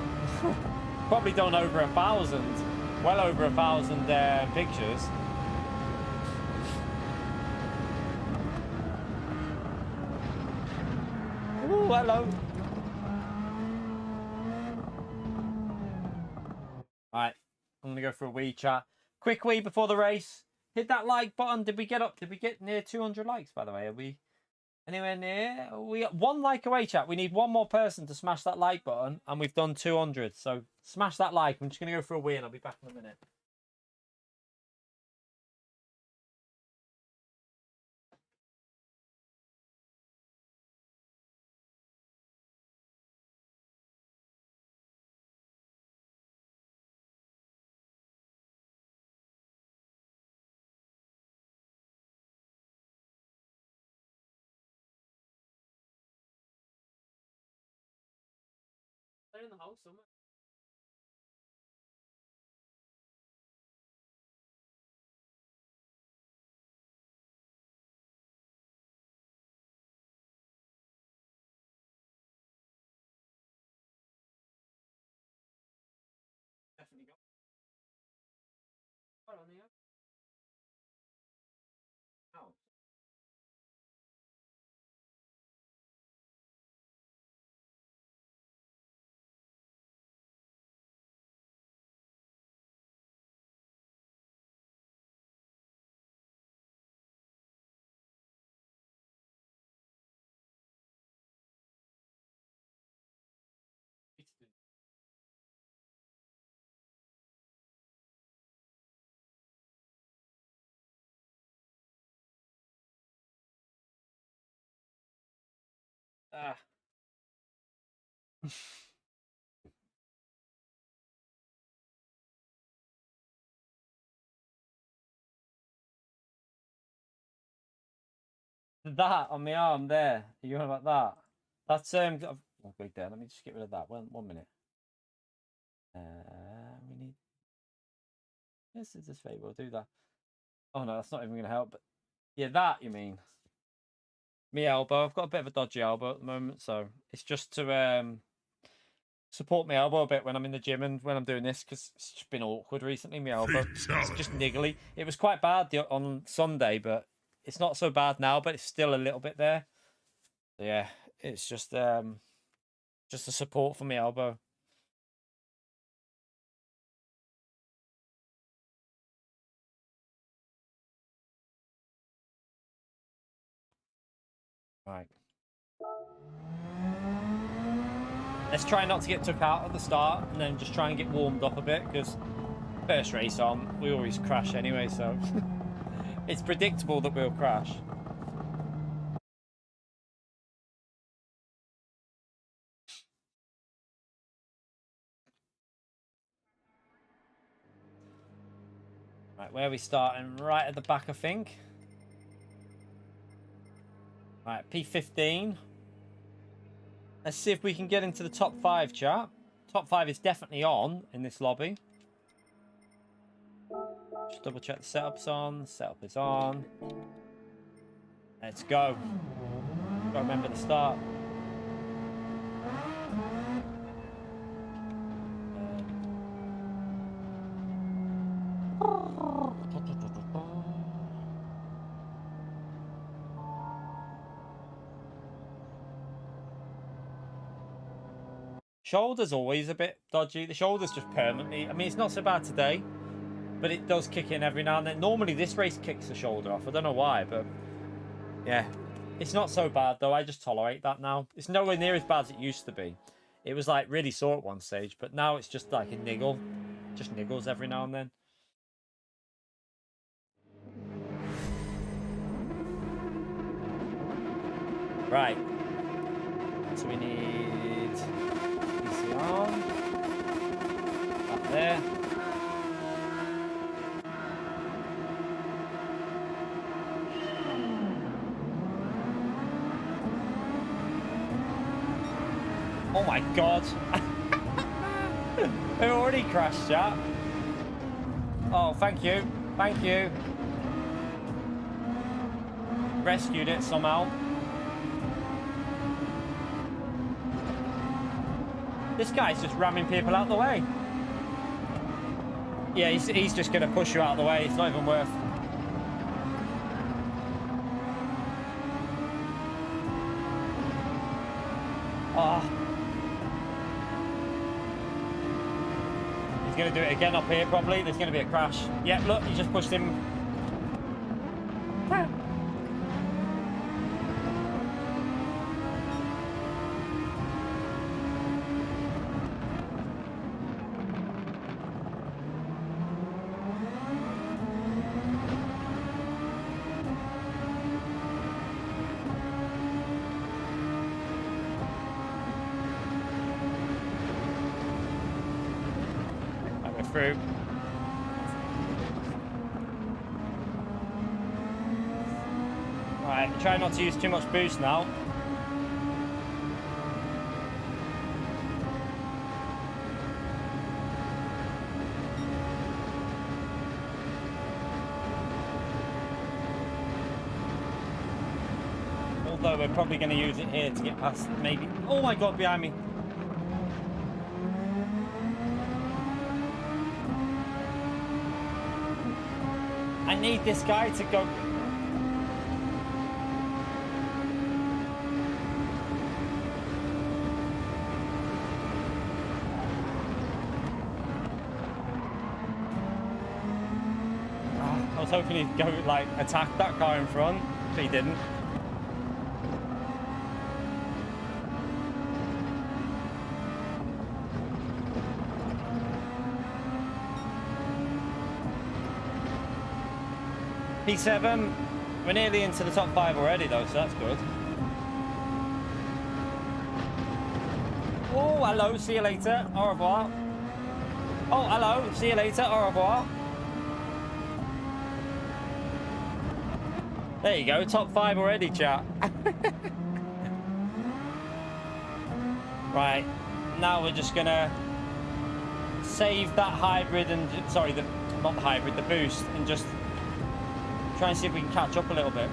probably done over 1,000, well over 1,000 pictures. Ooh, hello. Alright, I'm gonna go for a wee chat. Quick wee before the race. Hit that like button. Did we get near 200 likes, by the way? Are we anywhere near? We got 1 like away, chat. We need 1 more person to smash that like button, and we've done 200. So smash that like. I'm just gonna go for a wee, and I'll be back in a minute. They're in the house somewhere. Definitely got. Right on the house. Ah. That on my arm there. Are you on about that? That's oh, wait there. Let me just get rid of that. One minute. We need. This is this favor. We'll do that. Oh no, that's not even going to help. But yeah, that you mean? Me elbow. I've got a bit of a dodgy elbow at the moment, so it's just to support my elbow a bit when I'm in the gym and when I'm doing this, because it's just been awkward recently. My elbow, it's just niggly. It was quite bad on Sunday, but it's not so bad now. But it's still a little bit there. So yeah, it's just a support for my elbow. Right. Let's try not to get took out at the start, and then just try and get warmed up a bit, because first race on, we always crash anyway, so it's predictable that we'll crash. Right, where are we starting? Right at the back, I think. Right, P15. Let's see if we can get into the top 5, chat. Top 5 is definitely on in this lobby. Just double check the setup's on. Setup is on. Let's go. Gotta remember the start. Shoulder's always a bit dodgy. The shoulder's just permanently. I mean, it's not so bad today, but it does kick in every now and then. Normally, this race kicks the shoulder off. I don't know why, but yeah. It's not so bad, though. I just tolerate that now. It's nowhere near as bad as it used to be. It was, like, really sore at one stage, but now it's just like a niggle. Just niggles every now and then. Right. So we need PCR. Up there. Oh my god. It already crashed, chat. Oh, thank you. Thank you. Rescued it somehow. This guy's just ramming people out of the way. Yeah, he's just going to push you out of the way. It's not even worth. Oh. He's going to do it again up here, probably. There's going to be a crash. Yeah, look, he just pushed him. Through. Right, try not to use too much boost now. Although we're probably going to use it here to get past maybe. Oh my god, behind me. I need this guy to go. I was hoping he'd go, like, attack that car in front, but he didn't. P7, we're nearly into the top 5 already though, so that's good. Oh, hello, see you later. Au revoir. Oh, hello, see you later. Au revoir. There you go, top 5 already, chat. Right, now we're just gonna save that hybrid and, sorry, not the hybrid, the boost, and just try and see if we can catch up a little bit.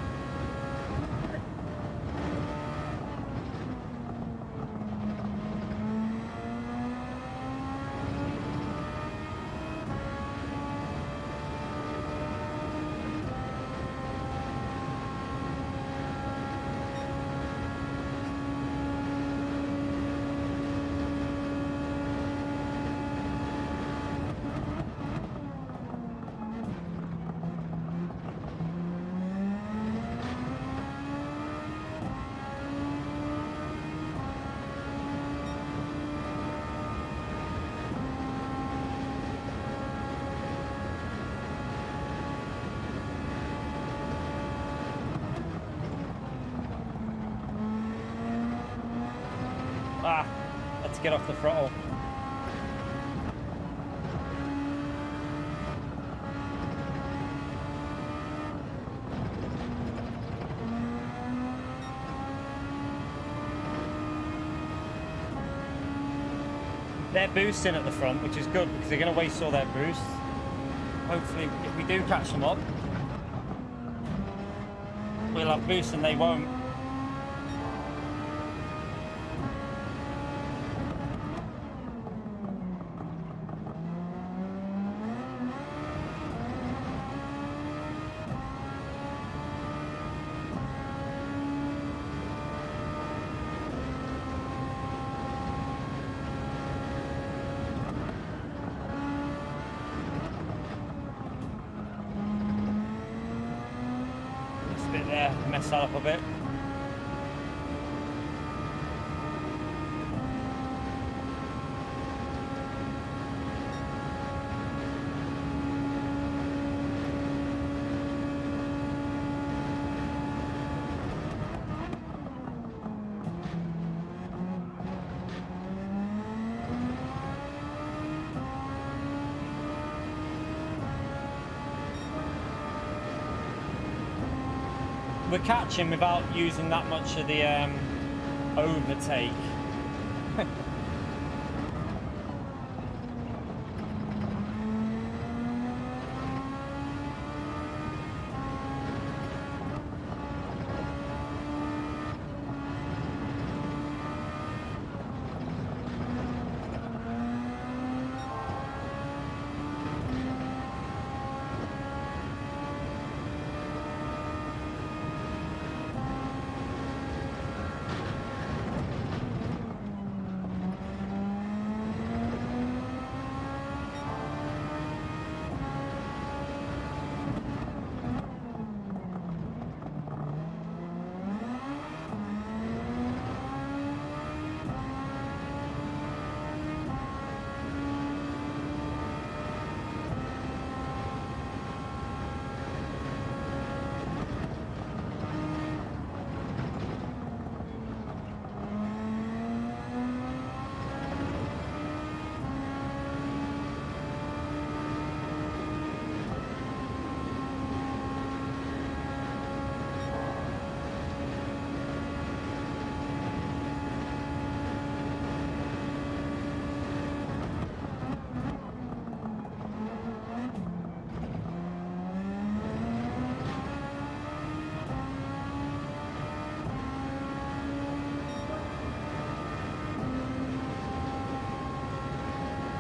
Ah, let's get off the throttle. They're boosting at the front, which is good because they're going to waste all their boosts. Hopefully, if we do catch them up, we'll have boosts and they won't. Mess that up a bit. We're catching without using that much of the overtake.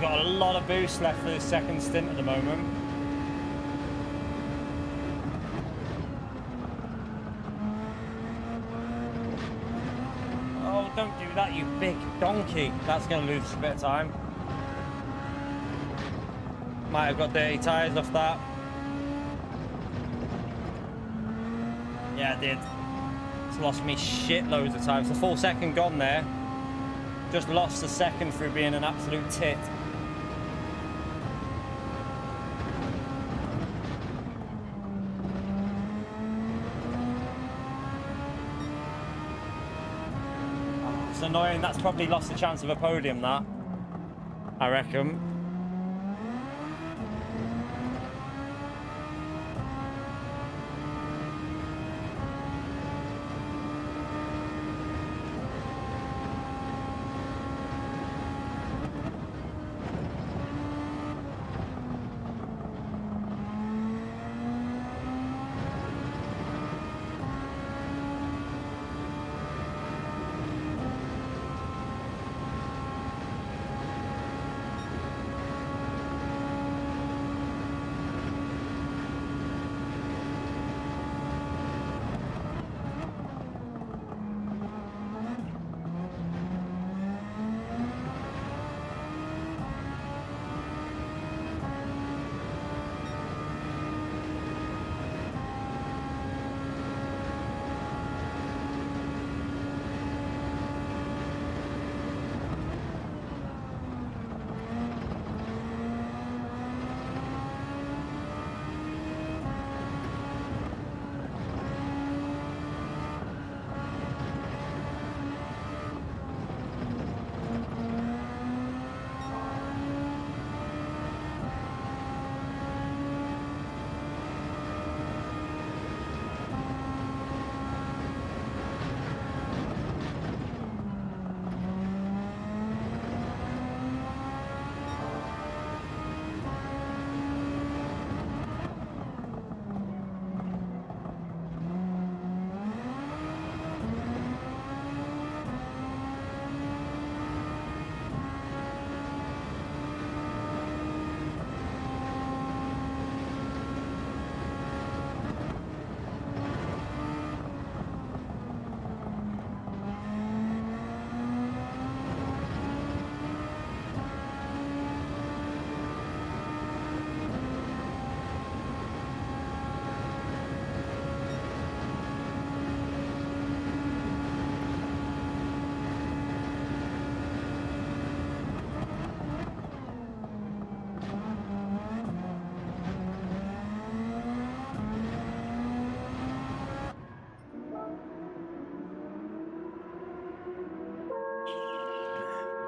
Got a lot of boost left for the second stint at the moment. Oh, don't do that, you big donkey. That's going to lose us a bit of time. Might have got dirty tyres off that. Yeah, I did. It's lost me shitloads of time. It's a full second gone there. Just lost a second through being an absolute tit. That's annoying. That's probably lost the chance of a podium, that. I reckon.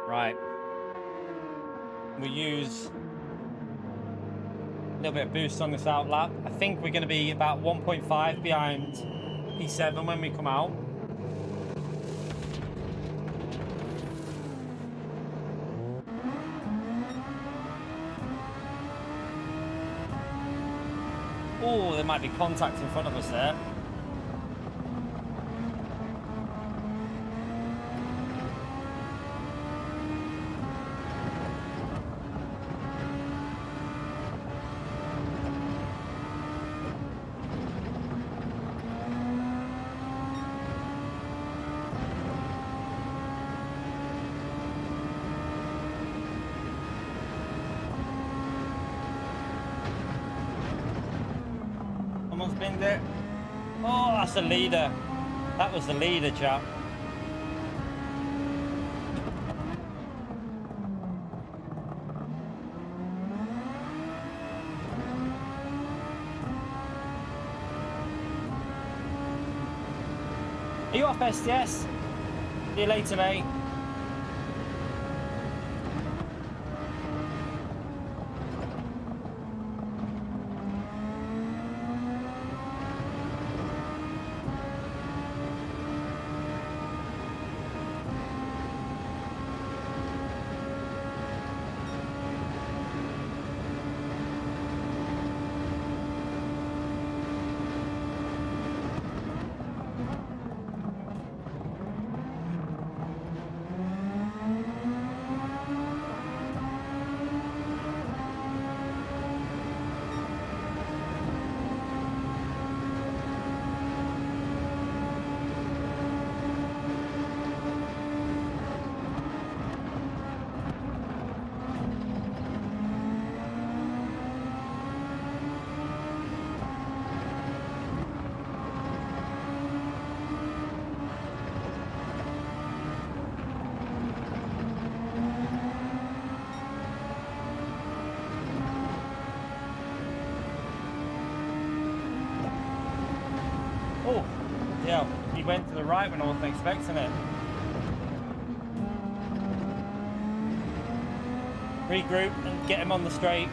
Right. We use a little bit of boost on this outlap. I think we're going to be about 1.5 behind P7 when we come out. Oh, there might be contact in front of us there. Almost binned it. Oh, that's the leader. That was the leader, chap. Are you off STS? See you later, mate. Oh, yeah, he went to the right when I wasn't expecting it. regroup and get him on the straight.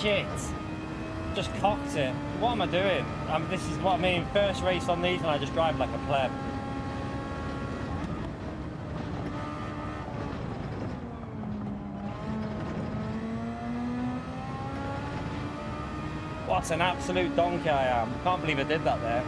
Shit! Just cocked it. What am I doing? This is what I mean. First race on these and I just drive like a pleb. What an absolute donkey I am. Can't believe I did that there.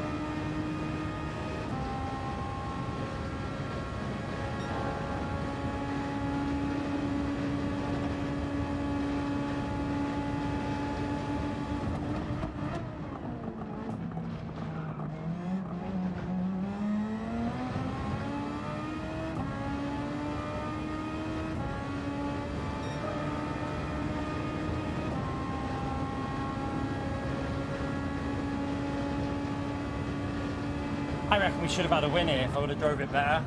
I reckon we should have had a win here if I would have drove it better.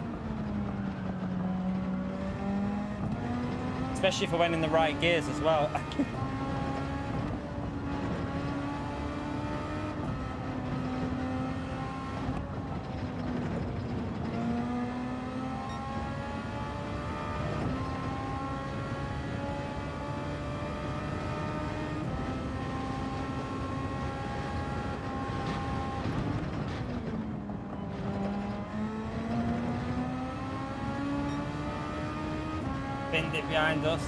Especially if I went in the right gears as well. Binned it behind us.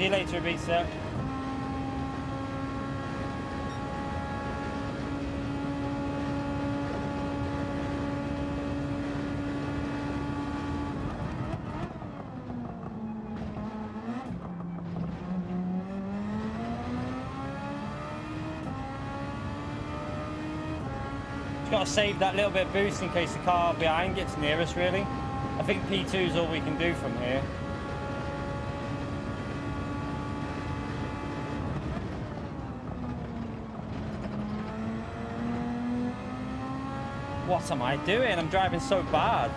See you later, Ibiza. Just got to save that little bit of boost in case the car behind gets near us, really. I think P2 is all we can do from here. What am I doing? I'm driving so bad.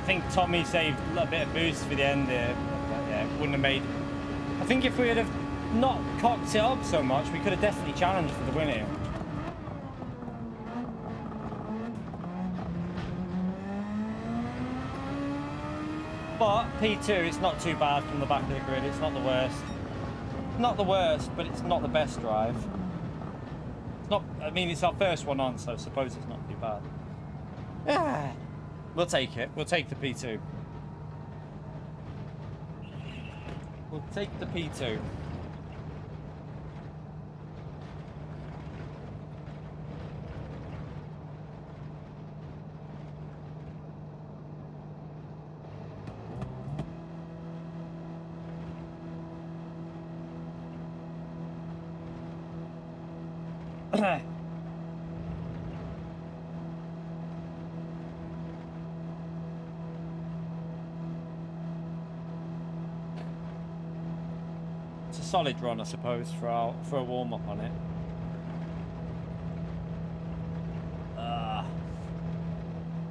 think Tommy saved a little bit of boost for the end there. But yeah, it wouldn't have made... I think if we would have not cocked it up so much, we could have definitely challenged for the win here. But P2, it's not too bad from the back of the grid. It's not the worst. Not the worst, but it's not the best drive. It's not... I mean, it's our first one on, so I suppose it's not too bad. Yeah. We'll take it. We'll take the P2. We'll take the P2. It's a solid run, I suppose, for a warm-up on it.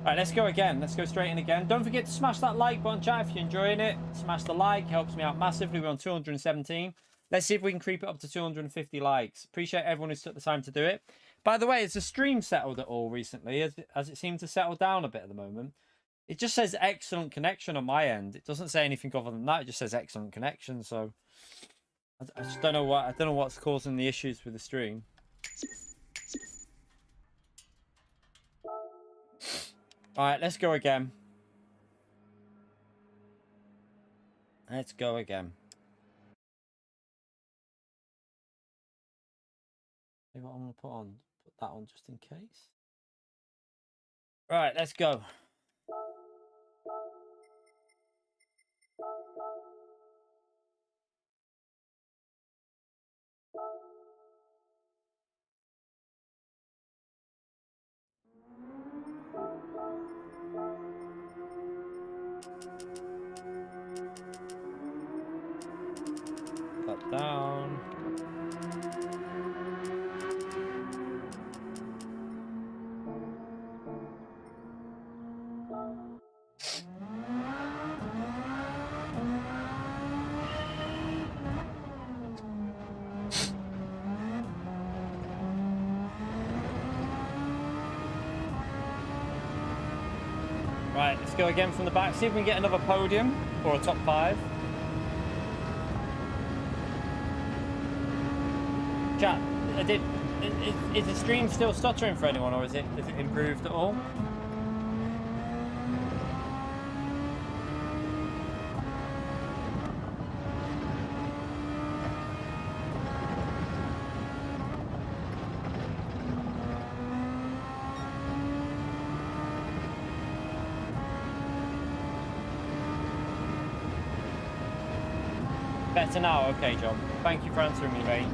Alright, let's go again. Let's go straight in again. Don't forget to smash that like button, chat, if you're enjoying it. Smash the like, helps me out massively. We're on 217. Let's see if we can creep it up to 250 likes. Appreciate everyone who's took the time to do it. By the way, has the stream settled at all recently? Has it seemed to settle down a bit at the moment? It just says excellent connection on my end. It doesn't say anything other than that. It just says excellent connection. So I just don't know what's causing the issues with the stream. All right, let's go again. Let's go again. See what I'm gonna put that on just in case. Right, let's go. That down. Right, let's go again from the back. See if we can get another podium or a top 5. Chat, is the stream still stuttering for anyone, or is it improved at all? Better now? Okay, John. Thank you for answering me, mate.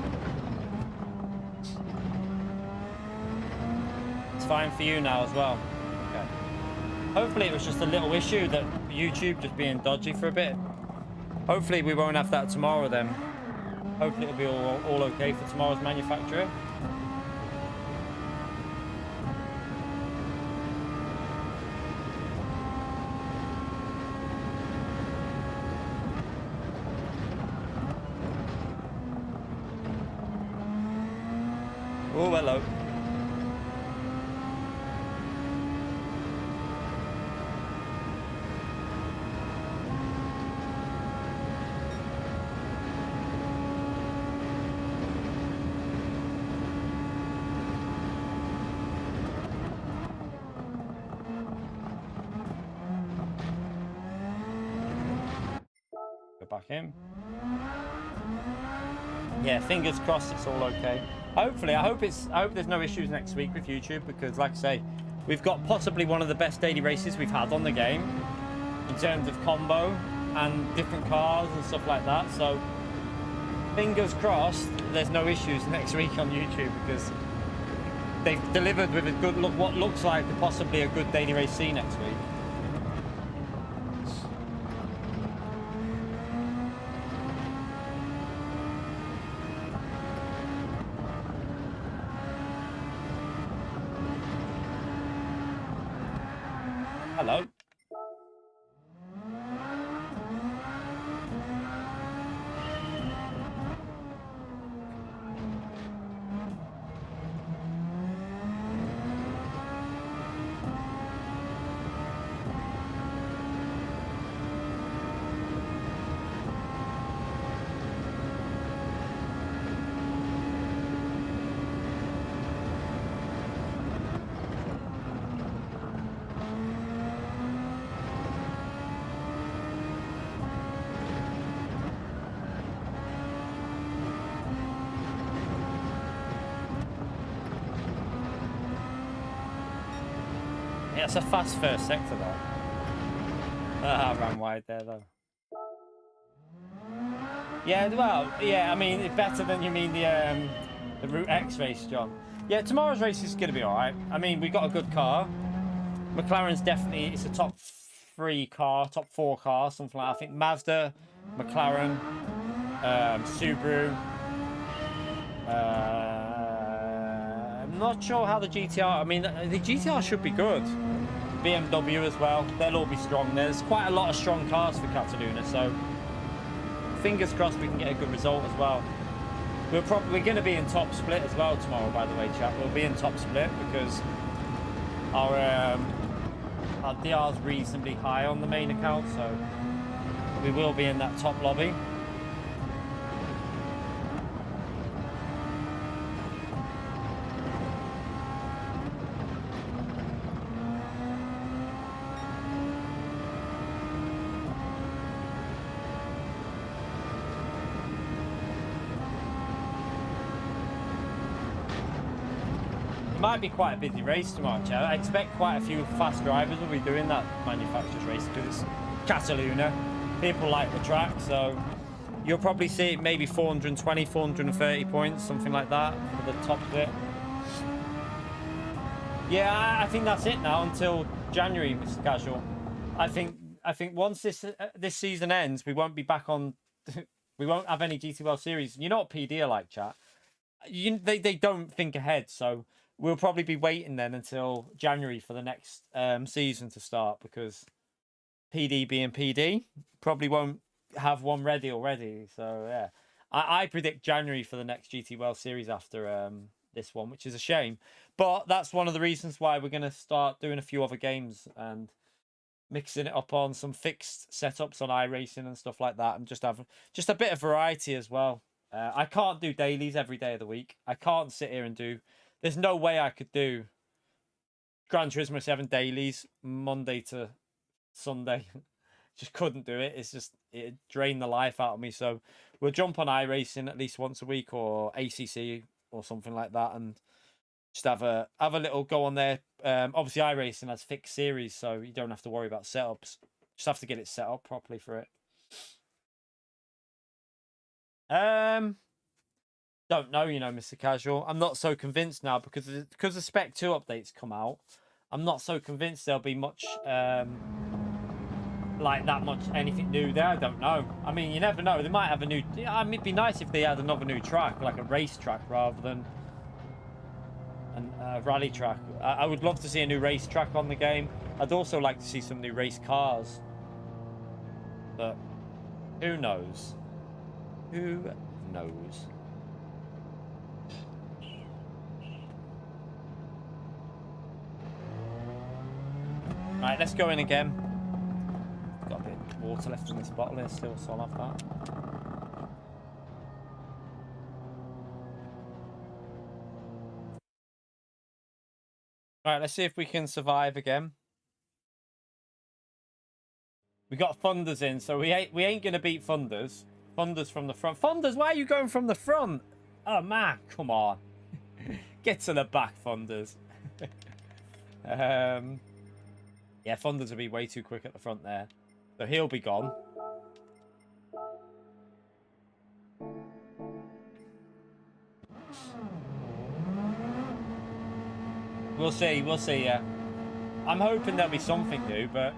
It's fine for you now as well. Okay. Hopefully it was just a little issue that YouTube just being dodgy for a bit. Hopefully we won't have that tomorrow then. Hopefully it'll be all okay for tomorrow's manufacturer. Oh, hello. Go back in. Yeah, fingers crossed it's all okay. Hopefully, I hope there's no issues next week with YouTube, because like I say, we've got possibly one of the best daily races we've had on the game in terms of combo and different cars and stuff like that. So fingers crossed there's no issues next week on YouTube, because they've delivered with a good look, what looks like possibly a good daily race C next week. Hello. Yeah, it's a fast first sector though. I ran wide there though. Yeah, well, yeah, I mean, it's better than you mean the Route X race, John. Yeah, tomorrow's race is going to be all right. I mean, we got a good car. McLaren's definitely, it's a top 3 car, top 4 car, something like that. I think Mazda, McLaren, Subaru. I'm not sure how the GTR, I mean, the GTR should be good. BMW as well, they'll all be strong. There's quite a lot of strong cars for Cataluna, so fingers crossed we can get a good result as well. We're going to be in top split as well tomorrow, by the way, chat. We'll be in top split because our DR is reasonably high on the main account, so we will be in that top lobby. Might be quite a busy race tomorrow, Chad. I expect quite a few fast drivers will be doing that manufacturer's race because it's Cataluna. People like the track, so you'll probably see maybe 420, 430 points, something like that for the top bit. Yeah, I think that's it now until January, Mr. Casual. I think once this season ends, we won't be back on. We won't have any GT World Series. You know what PD are like, chat. They don't think ahead, so we'll probably be waiting then until January for the next season to start because PD being PD probably won't have one ready already. So yeah, I predict January for the next GT World Series after this one, which is a shame. But that's one of the reasons why we're going to start doing a few other games and mixing it up on some fixed setups on iRacing and stuff like that, and just have just a bit of variety as well. I can't do dailies every day of the week. I can't sit here and do. There's no way I could do Gran Turismo 7 dailies Monday to Sunday. Just couldn't do it. It's just, it drained the life out of me. So we'll jump on iRacing at least once a week or ACC or something like that and just have a little go on there. Obviously iRacing has fixed series, so you don't have to worry about setups. Just have to get it set up properly for it. Don't know, you know, Mr. Casual. I'm not so convinced now because the Spec 2 updates come out. I'm not so convinced there'll be much, like that much anything new there. I don't know. I mean, you never know. They might have a new. I mean, it'd be nice if they had another new track, like a race track, rather than a rally track. I would love to see a new race track on the game. I'd also like to see some new race cars. But who knows? Who knows? Right, let's go in again. Got a bit of water left in this bottle here still, so I'll have that. Alright, let's see if we can survive again. We got Thunders in, so we ain't gonna beat Thunders. Thunders from the front. Thunders, why are you going from the front? Oh man, come on. Get to the back, Thunders. Yeah, Thunders will be way too quick at the front there. So he'll be gone. We'll see, yeah. I'm hoping there'll be something new, but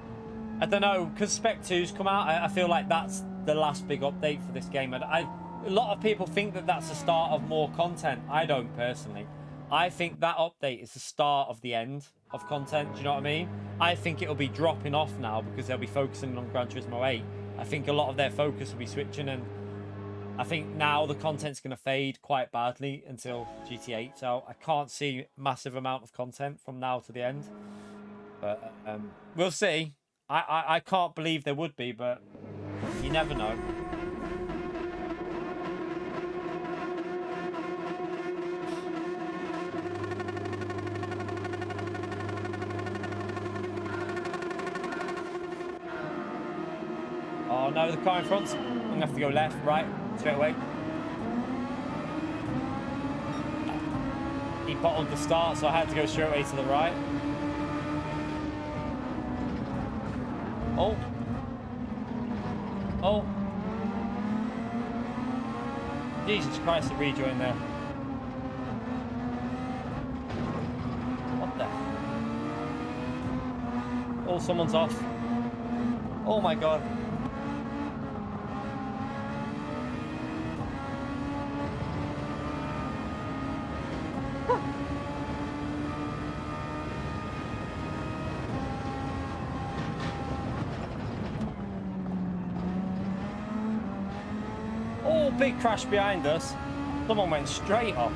I don't know, because Spec 2's come out, I feel like that's the last big update for this game. And a lot of people think that that's the start of more content. I don't, personally. I think that update is the start of the end of content, do you know what I mean? I think it'll be dropping off now because they'll be focusing on Gran Turismo 8. I think a lot of their focus will be switching, and I think now the content's going to fade quite badly until GT8. So I can't see massive amount of content from now to the end. But we'll see. I can't believe there would be, but you never know. Oh no, the car in front's... I'm going to have to go left, right, straight away. He bottled the start, so I had to go straight away to the right. Oh. Oh. Jesus Christ, the rejoin there. What the? Oh, someone's off. Oh my God. Oh, big crash behind us. Someone went straight up.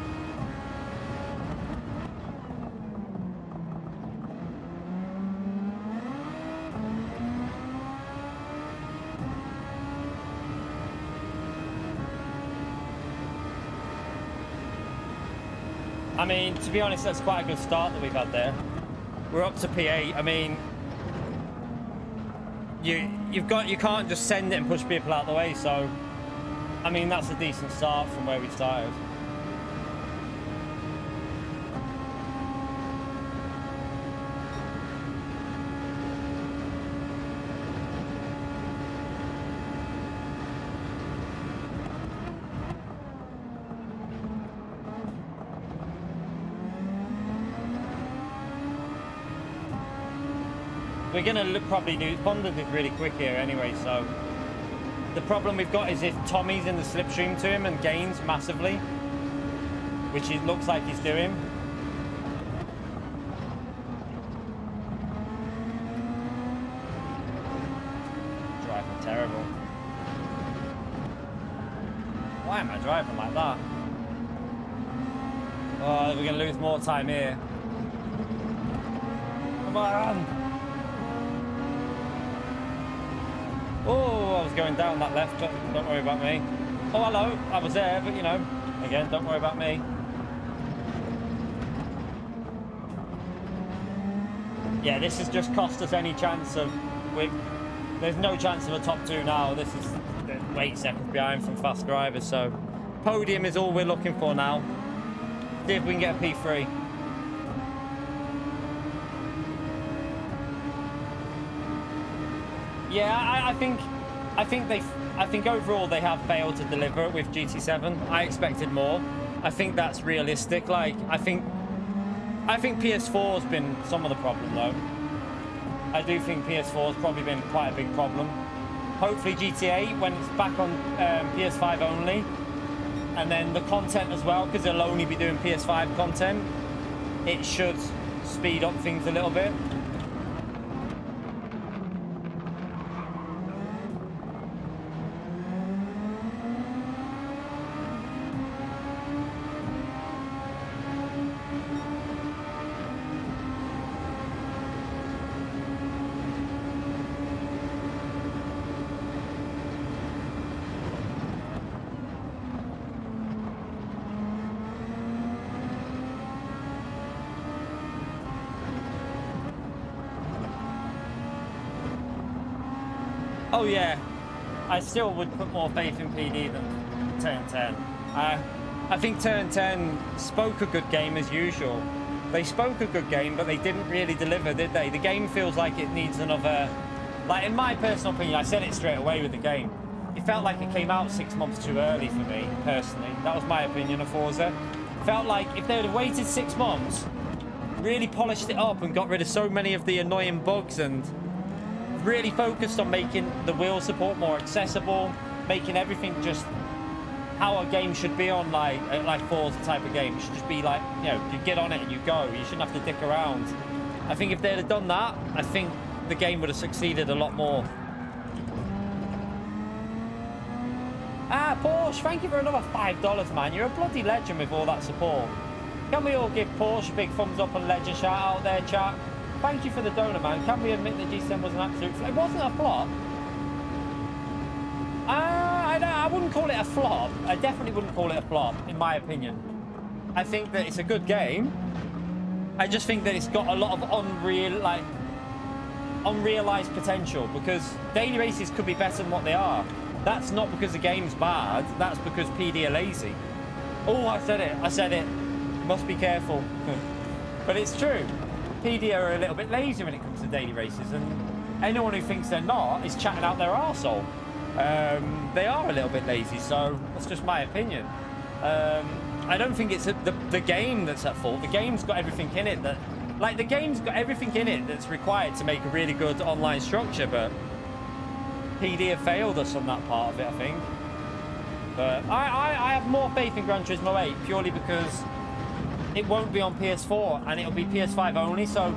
I mean, to be honest, that's quite a good start that we've had there. We're up to P8. I mean, you can't just send it and push people out of the way. So, I mean, that's a decent start from where we started. We're going to probably do Honda did really quick here anyway, so the problem we've got is if Tommy's in the slipstream to him and gains massively, which it looks like he's doing. Driving terrible. Why am I driving like that? Oh, we're going to lose more time here. Come on! Oh, I was going down that left, but don't worry about me. Oh, hello, I was there, but you know, again, don't worry about me. Yeah, this has just cost us any chance of... There's no chance of a top two now. This is 8 seconds behind from fast drivers, so... Podium is all we're looking for now. See if we can get a P3. Yeah, I think overall they have failed to deliver with GT7. I expected more. I think that's realistic. Like I think PS4 has been some of the problem though. I do think PS4 has probably been quite a big problem. Hopefully GTA when it's back on PS5 only, and then the content as well, because they'll only be doing PS5 content. It should speed up things a little bit. Oh yeah, I still would put more faith in PD than Turn 10. I think Turn 10 spoke a good game as usual. They spoke a good game, but they didn't really deliver, did they? The game feels like it needs another... Like, in my personal opinion, I said it straight away with the game. It felt like it came out 6 months too early for me, personally. That was my opinion of Forza. It felt like if they had waited 6 months, really polished it up and got rid of so many of the annoying bugs and... really focused on making the wheel support more accessible, making everything just how a game should be on like Forza type of game. It should just be like, you know, you get on it and you go. You shouldn't have to dick around. I think if they'd have done that, I think the game would have succeeded a lot more. Ah, Porsche, thank you for another $5, man. You're a bloody legend with all that support. Can we all give Porsche a big thumbs up and legend shout out there, chat? Thank you for the donor, man. Can we admit that G7 was an absolute flop? It wasn't a flop. I wouldn't call it a flop. I definitely wouldn't call it a flop, in my opinion. I think that it's a good game. I just think that it's got a lot of unrealized potential, because daily races could be better than what they are. That's not because the game's bad. That's because PD are lazy. Oh, I said it. I said it. Must be careful. But it's true. PD are a little bit lazy when it comes to daily races, and anyone who thinks they're not is chatting out their arsehole. They are a little bit lazy, so that's just my opinion. I don't think it's the game that's at fault. The game's got everything in it that, like, the game's got everything in it that's required to make a really good online structure, but PD have failed us on that part of it, I think. But I have more faith in Gran Turismo 8 purely because it won't be on PS4 and it'll be PS5 only, so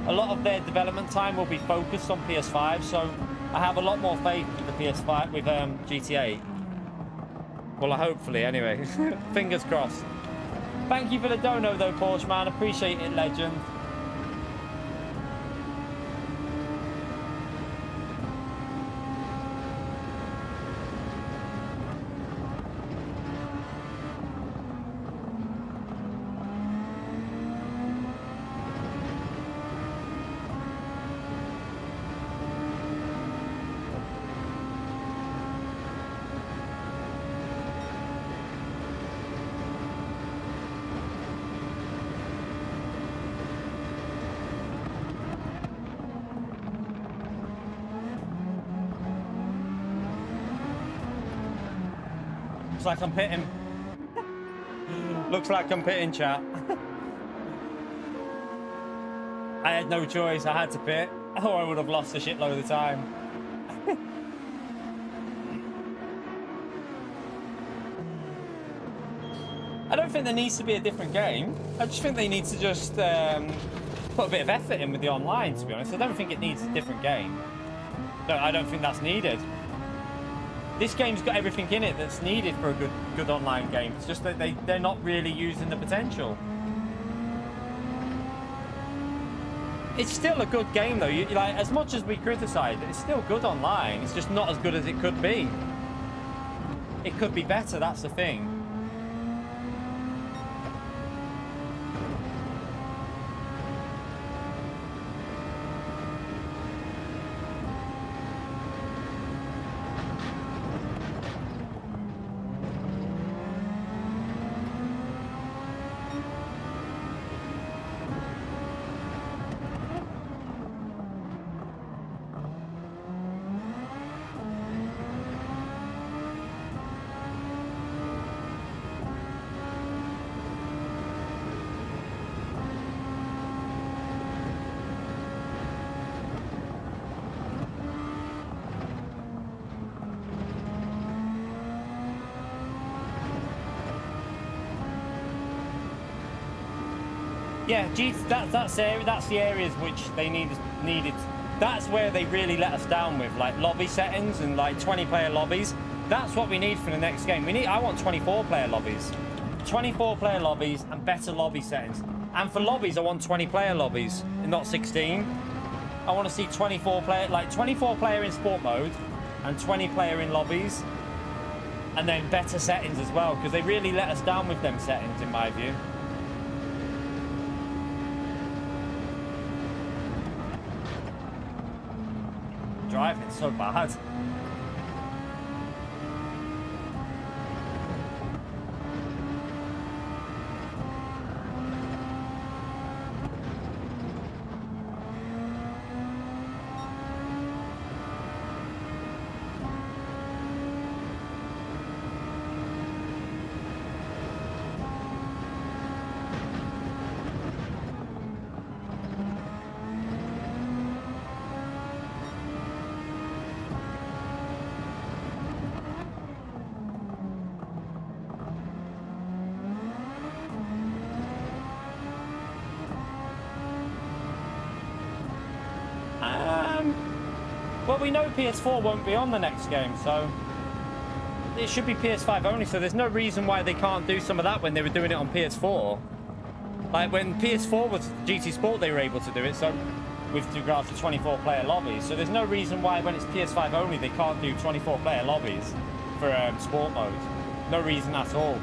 a lot of their development time will be focused on PS5, so I have a lot more faith with the PS5, with GTA. Well, hopefully, anyway. Fingers crossed. Thank you for the dono, though, Porsche man. Appreciate it, legend. Looks like I'm pitting. Looks like I'm pitting, chat. I had no choice. I had to pit, or I would have lost a shitload of time. I don't think there needs to be a different game. I just think they need to just put a bit of effort in with the online, to be honest. I don't think it needs a different game. No, I don't think that's needed. This game's got everything in it that's needed for a good online game. It's just that they're not really using the potential. It's still a good game, though. Like, as much as we criticise it, it's still good online. It's just not as good as it could be. It could be better, that's the thing. Yeah, that's the areas which they needed. That's where they really let us down with, like, lobby settings and like 20-player lobbies. That's what we need for the next game. I want 24-player lobbies, 24-player lobbies, and better lobby settings. And for lobbies, I want 20-player lobbies and not 16. I want to see 24-player, like 24-player in sport mode and 20-player in lobbies, and then better settings as well, because they really let us down with them settings, in my view. Driving so bad. Well, we know PS4 won't be on the next game, so it should be PS5 only, so there's no reason why they can't do some of that when they were doing it on PS4. Like, when PS4 was GT Sport, they were able to do it, so with regards to 24-player lobbies. So there's no reason why, when it's PS5 only, they can't do 24-player lobbies for sport mode. No reason at all.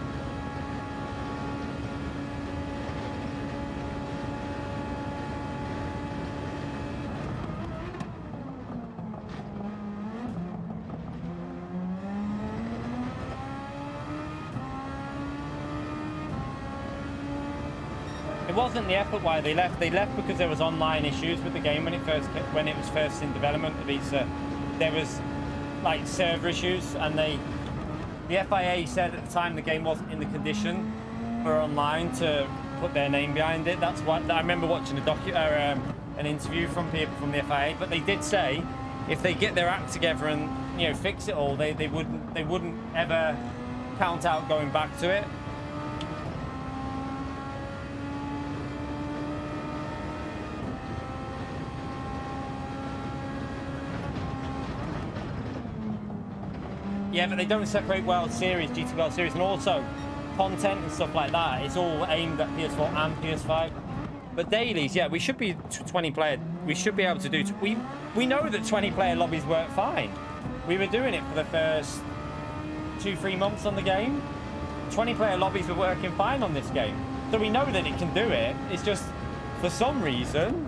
It wasn't the effort why they left. They left because there was online issues with the game when it was first in development. There was like server issues, and the FIA said at the time the game wasn't in the condition for online to put their name behind it. That's what I remember watching an interview from people from the FIA. But they did say if they get their act together and fix it all, they wouldn't ever count out going back to it. Yeah, but they don't separate World Series, GT World Series, and also content and stuff like that. It's all aimed at PS4 and PS5. But dailies, yeah, we should be 20 player. We should be able to do. We know that 20 player lobbies work fine. We were doing it for the first 2-3 months on the game. 20 player lobbies were working fine on this game, so we know that it can do it. It's just for some reason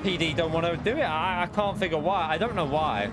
PD don't want to do it. I can't figure why. I don't know why.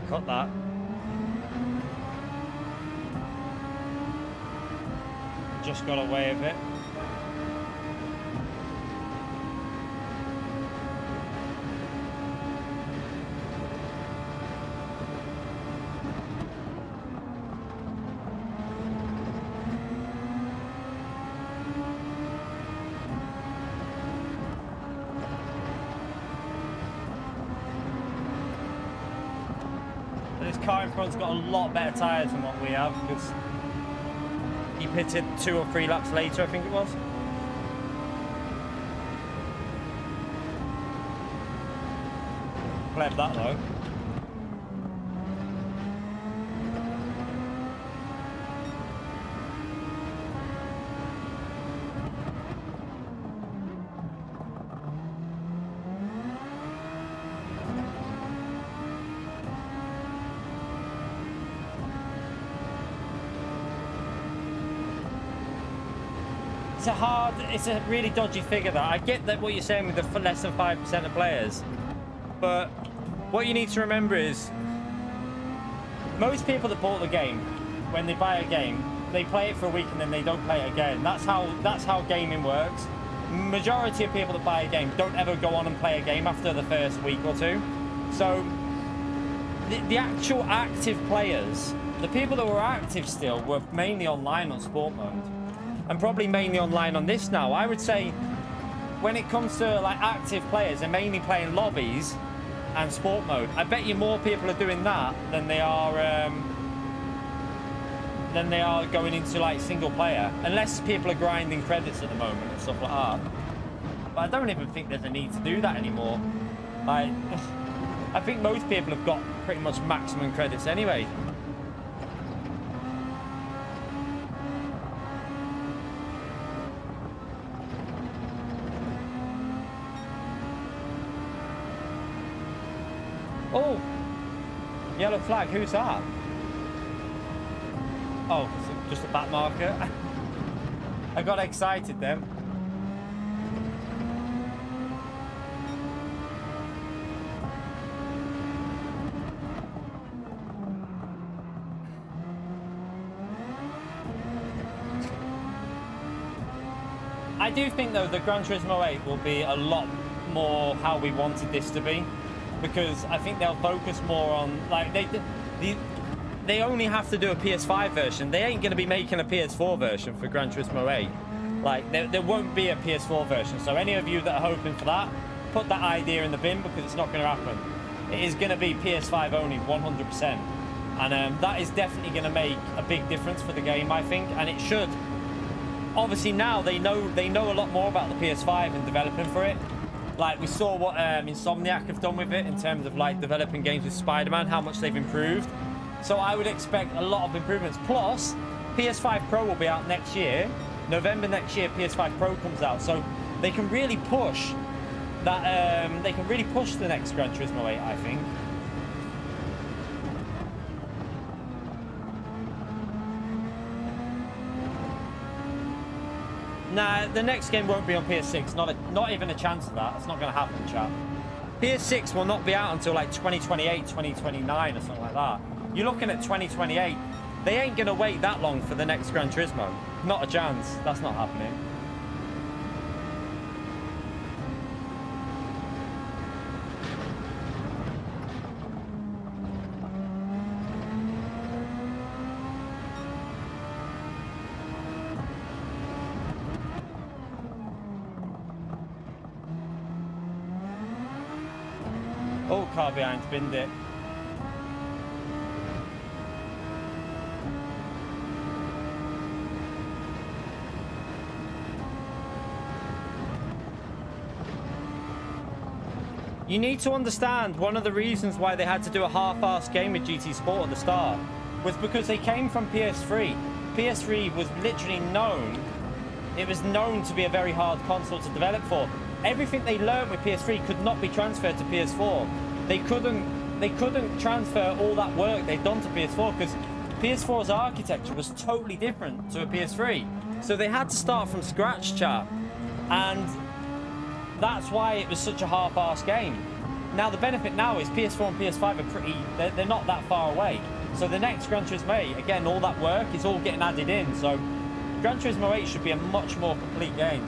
Cut that. Just got away with it. This car in front's got a lot better tyres than what we have, because he pitted 2 or 3 laps later, I think it was. Pleb that though. It's a really dodgy figure that. I get that what you're saying with the less than 5% of players, but what you need to remember is most people that bought the game, when they buy a game, they play it for a week and then they don't play it again. That's how gaming works. Majority of people that buy a game don't ever go on and play a game after the first week or two. So the actual active players, the people that were active still, were mainly online on sport mode. And probably mainly online on this now. I would say when it comes to like active players, they're mainly playing lobbies and sport mode. I bet you more people are doing that than they are going into like single player, unless people are grinding credits at the moment and stuff like that. But I don't even think there's a need to do that anymore. Like, I think most people have got pretty much maximum credits anyway. Oh, yellow flag, who's that? Oh, just a back marker. I got excited then. I do think though the Gran Turismo 8 will be a lot more how we wanted this to be, because I think they'll focus more on, like, they only have to do a PS5 version. They ain't going to be making a PS4 version for Gran Turismo 8. Like, there won't be a PS4 version. So any of you that are hoping for that, put that idea in the bin, because it's not going to happen. It is going to be PS5 only, 100%. And that is definitely going to make a big difference for the game, I think. And it should. Obviously now they know a lot more about the PS5 and developing for it. Like, we saw what Insomniac have done with it in terms of, like, developing games with Spider-Man, how much they've improved. So I would expect a lot of improvements. Plus, PS5 Pro will be out next year. November next year, PS5 Pro comes out. So they can really push that. They can really push the next Gran Turismo 8, I think. Nah, the next game won't be on PS6. Not even a chance of that. It's not going to happen, chat. PS6 will not be out until like 2028, 2029 or something like that. You're looking at 2028. They ain't going to wait that long for the next Gran Turismo. Not a chance. That's not happening. Oh, car behind, binned it. You need to understand, one of the reasons why they had to do a half-assed game with GT Sport at the start was because they came from PS3. PS3 was literally known, it was known to be a very hard console to develop for. Everything they learned with PS3 could not be transferred to PS4. They couldn't transfer all that work they've done to PS4 because PS4's architecture was totally different to a PS3. So they had to start from scratch, chat. And that's why it was such a half-assed game. Now the benefit now is PS4 and PS5 are they're not that far away. So the next Gran Turismo 8, again, all that work is all getting added in. So Gran Turismo 8 should be a much more complete game.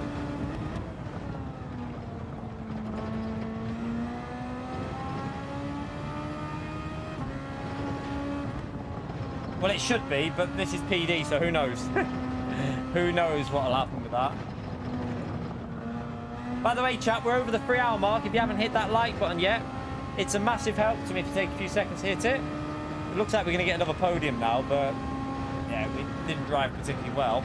Well, it should be, but this is PD, so who knows? Who knows what'll happen with that? By the way, chat, we're over the 3-hour mark. If you haven't hit that like button yet, it's a massive help to me if you take a few seconds to hit it. It looks like we're going to get another podium now, but yeah, we didn't drive particularly well.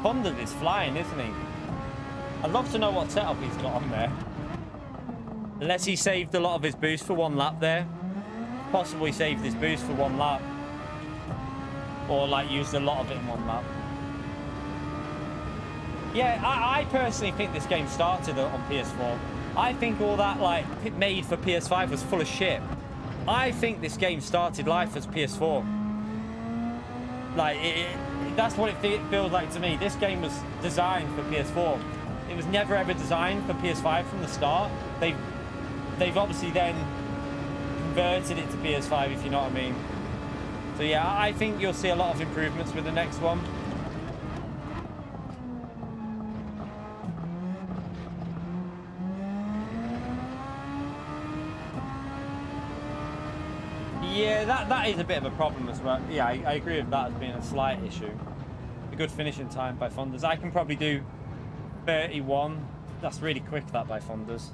Honda is flying, isn't he? I'd love to know what setup he's got on there. Unless he saved a lot of his boost for one lap there. Possibly saved his boost for one lap. Or like used a lot of it in one lap. Yeah, I personally think this game started on PS4. I think all that like made for PS5 was full of shit. I think this game started life as PS4. Like, that's what it feels like to me. This game was designed for PS4. It was never ever designed for PS5 from the start. They've obviously then converted it to PS5, if you know what I mean. So yeah, I think you'll see a lot of improvements with the next one. Yeah, that is a bit of a problem as well. Yeah, I agree with that as being a slight issue. A good finishing time by Fondas. I can probably do 31. That's really quick, that, by Fondas.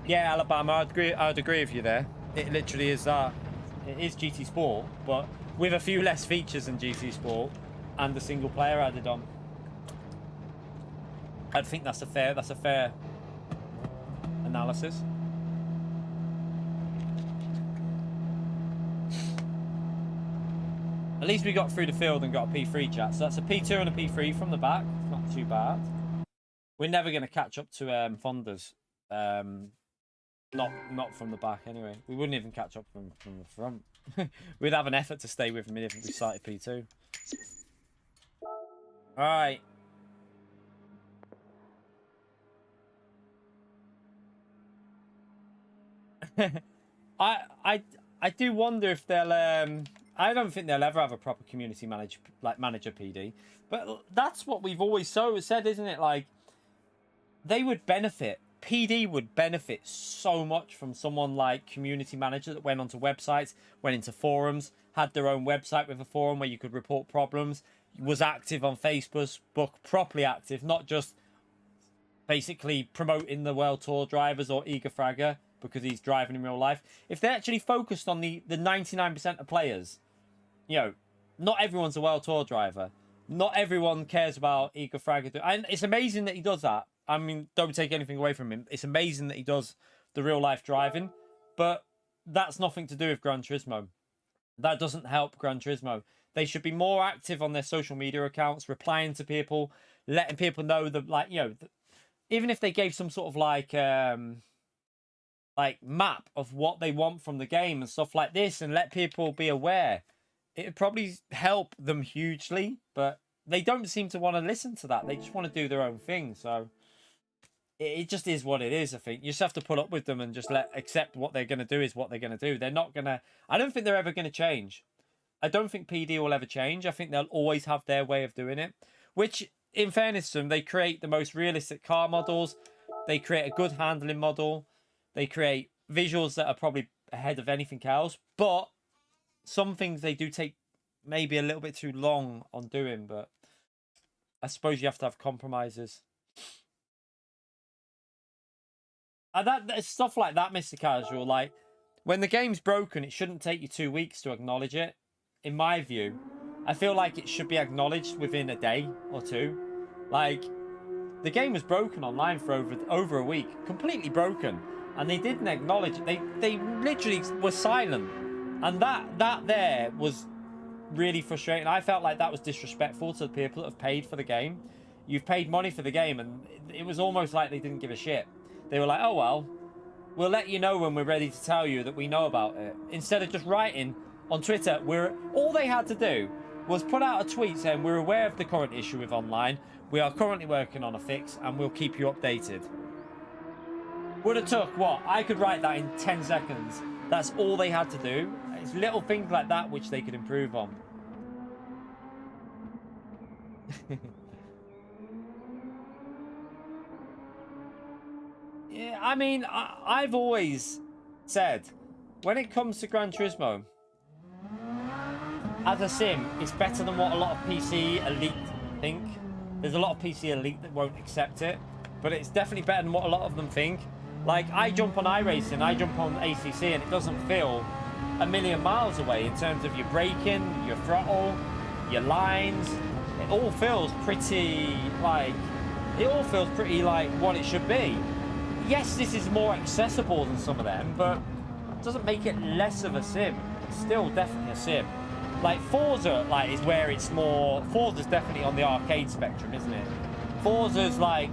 Yeah, Alabama, I'd agree with you there. It literally is that. It is GT Sport, but with a few less features than GT Sport and the single player added on. I think that's a fair analysis. At least we got through the field and got a P3 chat. So that's a P2 and a P3 from the back. It's not too bad. We're never going to catch up to Fondas. Not from the back anyway. We wouldn't even catch up from the front. We'd have an effort to stay with him if we started P2. All right. I do wonder if they'll I don't think they'll ever have a proper community manager PD, but that's what we've always said, isn't it? Like, they would benefit. PD would benefit so much from someone like community manager that went onto websites, went into forums, had their own website with a forum where you could report problems, was active on Facebook, properly active, not just basically promoting the World Tour drivers or Eager Fragger because he's driving in real life. If they actually focused on the 99% of players, you know, not everyone's a World Tour driver. Not everyone cares about Eager Fragger. And it's amazing that he does that. I mean, don't take anything away from him. It's amazing that he does the real life driving, but that's nothing to do with Gran Turismo. That doesn't help Gran Turismo. They should be more active on their social media accounts, replying to people, letting people know that, like, you know, even if they gave some sort of like map of what they want from the game and stuff like this, and let people be aware, it would probably help them hugely. But they don't seem to want to listen to that. They just want to do their own thing. So it just is what it is. I think you just have to put up with them and just accept what they're going to do is what they're going to do. They're not going to, I don't think they're ever going to change. I don't think PD will ever change. I think they'll always have their way of doing it, which, in fairness to them, they create the most realistic car models. They create a good handling model. They create visuals that are probably ahead of anything else. But some things they do take maybe a little bit too long on doing. But I suppose you have to have compromises. That stuff like that, Mr. Casual, like, when the game's broken, it shouldn't take you 2 weeks to acknowledge it. In my view, I feel like it should be acknowledged within a day or two. Like, the game was broken online for over a week, completely broken, and they didn't acknowledge it. They literally were silent, and that there was really frustrating. I felt like that was disrespectful to the people that have paid for the game. You've paid money for the game, and it was almost like they didn't give a shit. They were like, oh well, we'll let you know when we're ready to tell you that we know about it. Instead of just writing on Twitter, all they had to do was put out a tweet saying, we're aware of the current issue with online. We are currently working on a fix and we'll keep you updated. Would have took, what? I could write that in 10 seconds. That's all they had to do. It's little things like that which they could improve on. Yeah, I mean, I've always said, when it comes to Gran Turismo, as a sim, it's better than what a lot of PC elite think. There's a lot of PC elite that won't accept it, but it's definitely better than what a lot of them think. Like, I jump on iRacing, I jump on ACC, and it doesn't feel a million miles away in terms of your braking, your throttle, your lines. It all feels pretty like what it should be. Yes, this is more accessible than some of them, but it doesn't make it less of a sim. It's still definitely a sim. Like, Forza, like, is where it's more... Forza's definitely on the arcade spectrum, isn't it? Forza's, like,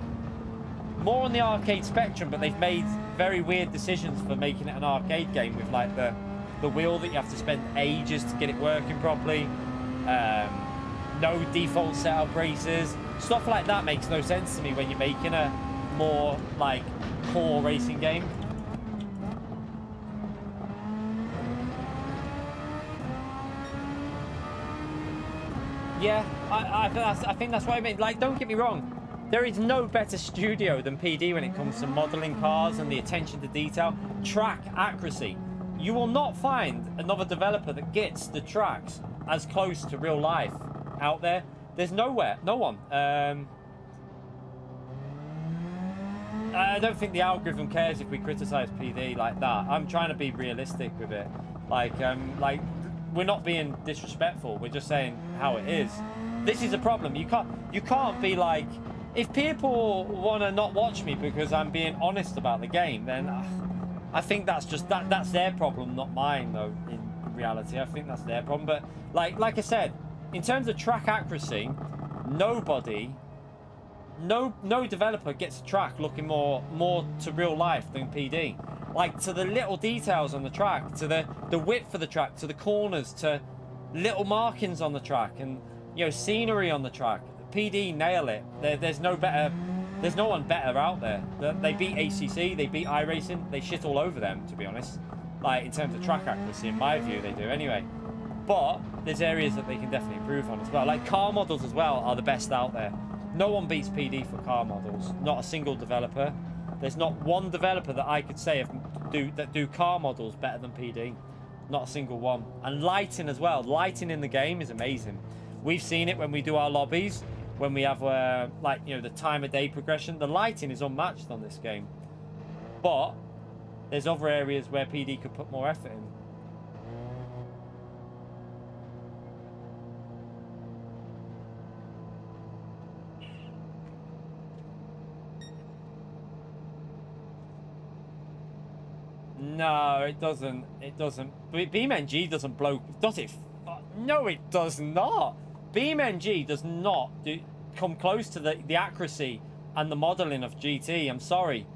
more on the arcade spectrum, but they've made very weird decisions for making it an arcade game with, like, the wheel that you have to spend ages to get it working properly. No default setup races. Stuff like that makes no sense to me when you're making a more, like, core racing game. Yeah, I think that's what I mean. Like, don't get me wrong. There is no better studio than PD when it comes to modeling cars and the attention to detail. Track accuracy. You will not find another developer that gets the tracks as close to real life out there. There's nowhere. No one. I don't think the algorithm cares if we criticize PD like that. I'm trying to be realistic with it. Like we're not being disrespectful. We're just saying how it is. This is a problem. You can't be like, if people want to not watch me because I'm being honest about the game, then I think that's just that's their problem, not mine. Though in reality, I think that's their problem. But like I said, in terms of track accuracy, no developer gets a track looking more to real life than PD. Like, to the little details on the track, to the width of the track, to the corners, to little markings on the track, and scenery on the track. PD nail it. There's no one better out there. They beat ACC, they beat iRacing, they shit all over them, to be honest. Like, in terms of track accuracy, in my view, they do anyway. But there's areas that they can definitely improve on as well. Like, car models as well are the best out there. No one beats PD for car models. Not a single developer. There's not one developer that I could say that do car models better than PD. Not a single one. And lighting as well. Lighting in the game is amazing. We've seen it when we do our lobbies, when we have the time of day progression. The lighting is unmatched on this game. But there's other areas where PD could put more effort in. No, it doesn't. It doesn't. BeamNG doesn't blow. Does it? No, it does not. BeamNG does not come close to the accuracy and the modeling of GT. I'm sorry.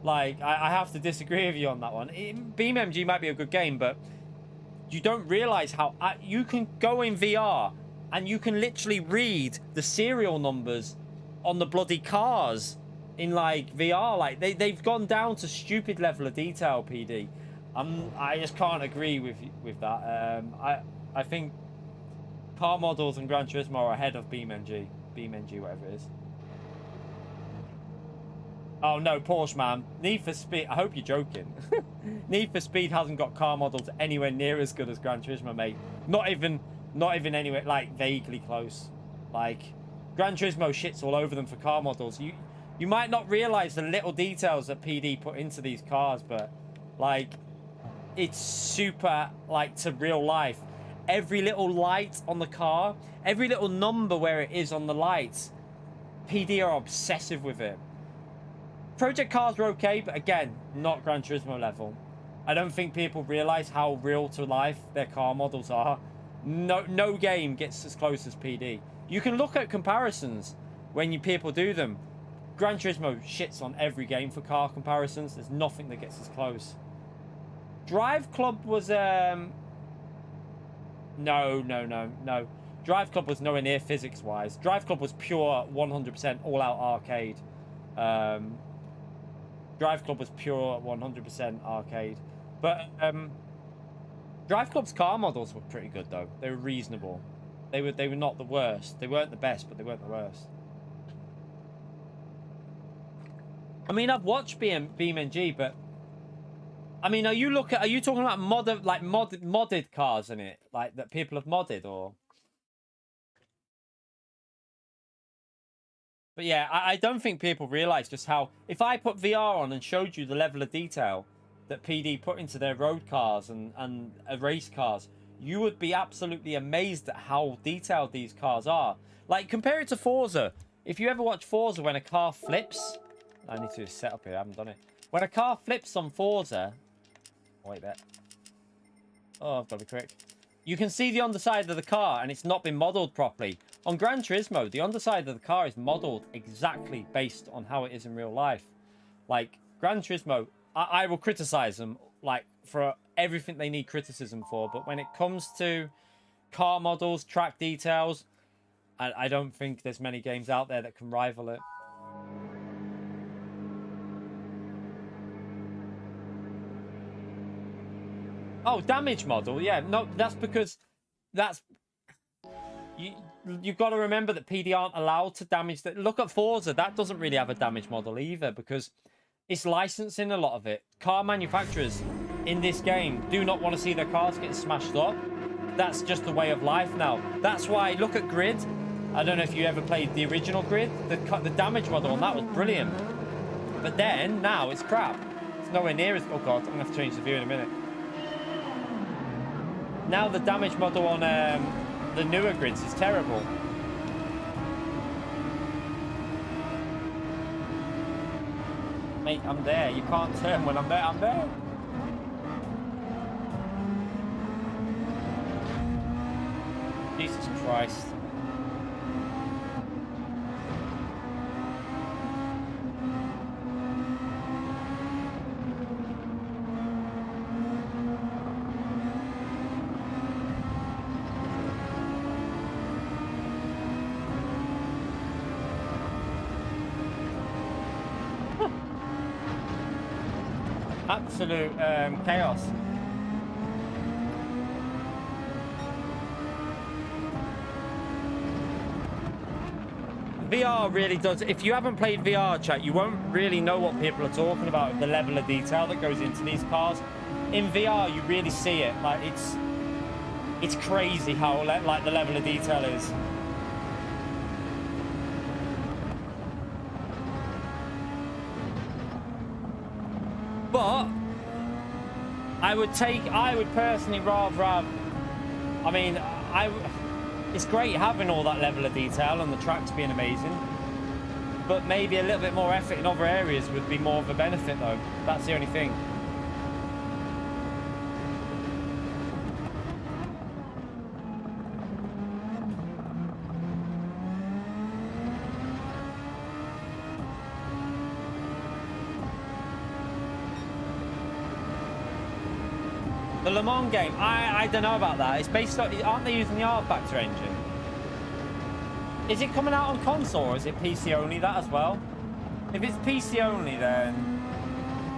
Like, I have to disagree with you on that one. BeamNG might be a good game, but you don't realize how you can go in VR and you can literally read the serial numbers on the bloody cars in like VR. Like they've gone down to stupid level of detail, PD. I just can't agree with that. I think car models and Gran Turismo are ahead of BeamNG, whatever it is. Oh no, Porsche man, Need for Speed. I hope you're joking. Need for Speed hasn't got car models anywhere near as good as Gran Turismo, mate. Not even anywhere, like vaguely close. Like Gran Turismo shits all over them for car models. You might not realize the little details that PD put into these cars, but like it's super like to real life. Every little light on the car, every little number where it is on the lights, PD are obsessive with it. Project cars were okay, but again, not Gran Turismo level. I don't think people realize how real to life their car models are. No game gets as close as PD. You can look at comparisons when people do them. Gran Turismo shits on every game for car comparisons. There's nothing that gets as close. Drive Club was no. Drive Club was nowhere near physics wise. Drive Club was pure 100% all out arcade. Drive Club was pure 100% arcade. But Drive Club's car models were pretty good though. They were reasonable. They were not the worst. They weren't the best, but they weren't the worst. I mean, I've watched BeamNG, but I mean, are you talking about modded cars in it, like that people have modded, or? But yeah, I don't think people realize just how, if I put VR on and showed you the level of detail that PD put into their road cars and race cars, you would be absolutely amazed at how detailed these cars are. Like, compare it to Forza. If you ever watch Forza, when a car flips, I need to set up here, I haven't done it. When a car flips on Forza, wait there. Oh, I've got to be quick. You can see the underside of the car and it's not been modeled properly. On Gran Turismo, the underside of the car is modeled exactly based on how it is in real life. Like, Gran Turismo, I will criticize them like for everything they need criticism for, but when it comes to car models, track details, I don't think there's many games out there that can rival it. Oh, damage model, yeah. No, that's because you've got to remember that PD aren't allowed to damage that. Look at Forza, that doesn't really have a damage model either because it's licensing a lot of it. Car manufacturers in this game do not want to see their cars get smashed up. That's just the way of life now. That's why, look at Grid. I don't know if you ever played the original Grid. The damage model on that was brilliant. But then, now it's crap. It's nowhere near as... Oh god, I'm going to have to change the view in a minute. Now the damage model on the newer grids is terrible. Mate, I'm there. You can't turn when I'm there. I'm there. Jesus Christ. Absolute chaos. VR really does. If you haven't played VR, chat, you won't really know what people are talking about with the level of detail that goes into these cars. In VR, you really see it. Like it's crazy how like the level of detail is. But I would personally rather have, I mean, it's great having all that level of detail and the tracks being amazing, but maybe a little bit more effort in other areas would be more of a benefit though. That's the only thing. The Le Mans game, I don't know about that. It's based on, aren't they using the R-Factor engine? Is it coming out on console or is it PC only, that as well? If it's PC only, then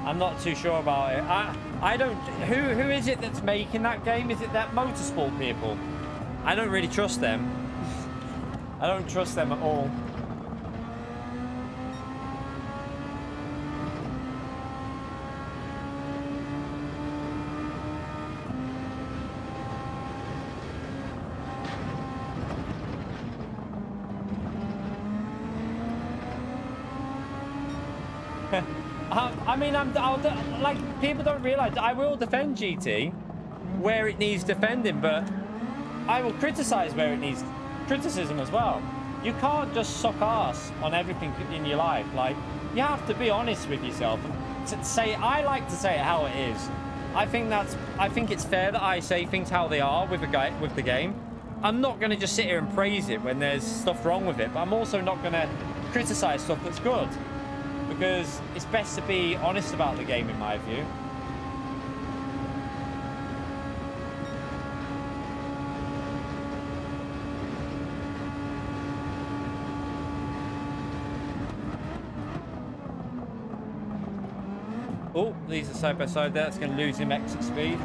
I'm not too sure about it. I don't, who is it that's making that game? Is it that Motorsport people? I don't really trust them. I don't trust them at all. I mean, like, people don't realize I will defend GT where it needs defending, but I will criticize where it needs criticism as well. You can't just suck ass on everything in your life. Like, you have to be honest with yourself and say, I like to say it how it is. I think it's fair that I say things how they are with the game. I'm not going to just sit here and praise it when there's stuff wrong with it, but I'm also not going to criticize stuff that's good. Because it's best to be honest about the game, in my view. Oh, these are side by side there. That's going to lose him exit speed.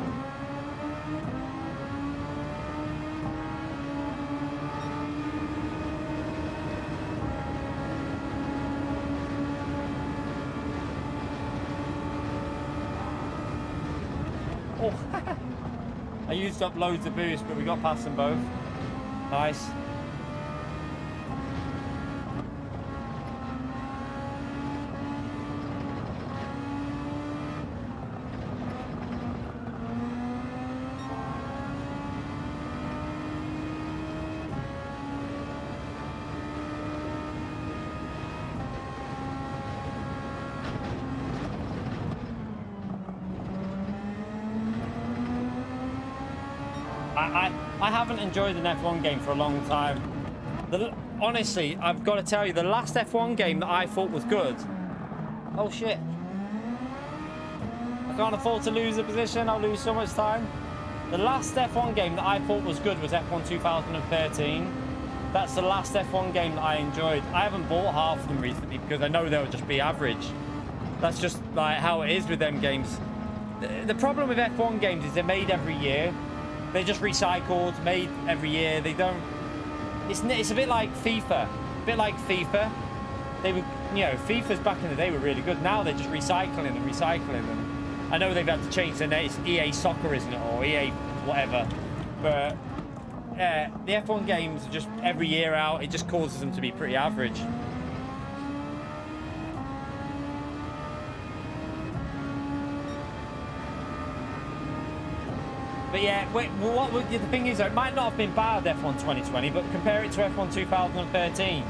I used up loads of boost, but we got past them both. Nice. I haven't enjoyed an F1 game for a long time. Honestly, I've got to tell you, the last F1 game that I thought was good... Oh shit. I can't afford to lose a position, I'll lose so much time. The last F1 game that I thought was good was F1 2013. That's the last F1 game that I enjoyed. I haven't bought half of them recently because I know they'll just be average. That's just like how it is with them games. The problem with F1 games is they're made every year. They're just recycled, made every year. They don't... It's a bit like FIFA. A bit like FIFA. They were, you know, FIFA's back in the day were really good. Now they're just recycling and recycling. And I know they've had to change their name. It's EA Soccer, isn't it? Or EA whatever. But the F1 games are just every year out. It just causes them to be pretty average. But yeah, wait, the thing is, though, it might not have been bad F1 2020, but compare it to F1 2013.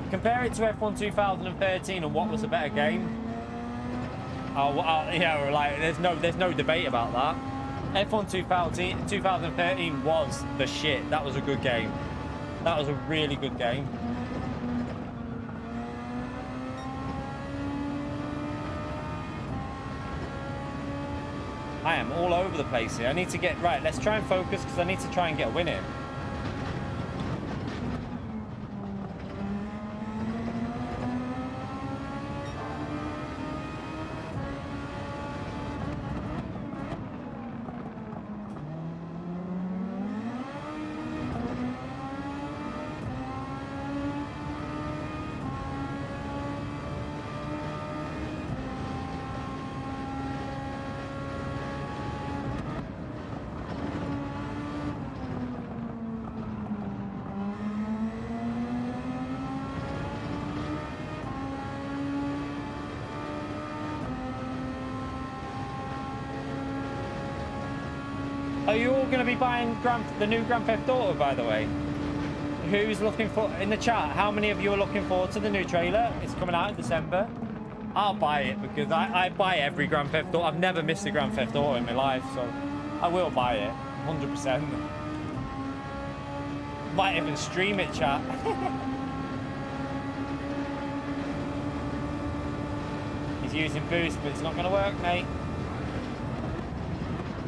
Compare it to F1 2013, and what was a better game? Yeah, like there's no debate about that. F1 2013 was the shit. That was a good game. That was a really good game. I am all over the place here. I need to get right. Let's try and focus because I need to try and get a win in. Are you all going to be buying the new Grand Theft Auto, by the way? Who's looking for, in the chat, how many of you are looking forward to the new trailer? It's coming out in December. I'll buy it because I buy every Grand Theft Auto. I've never missed a Grand Theft Auto in my life, so I will buy it, 100%. Might even stream it, chat. He's using boost, but it's not going to work, mate.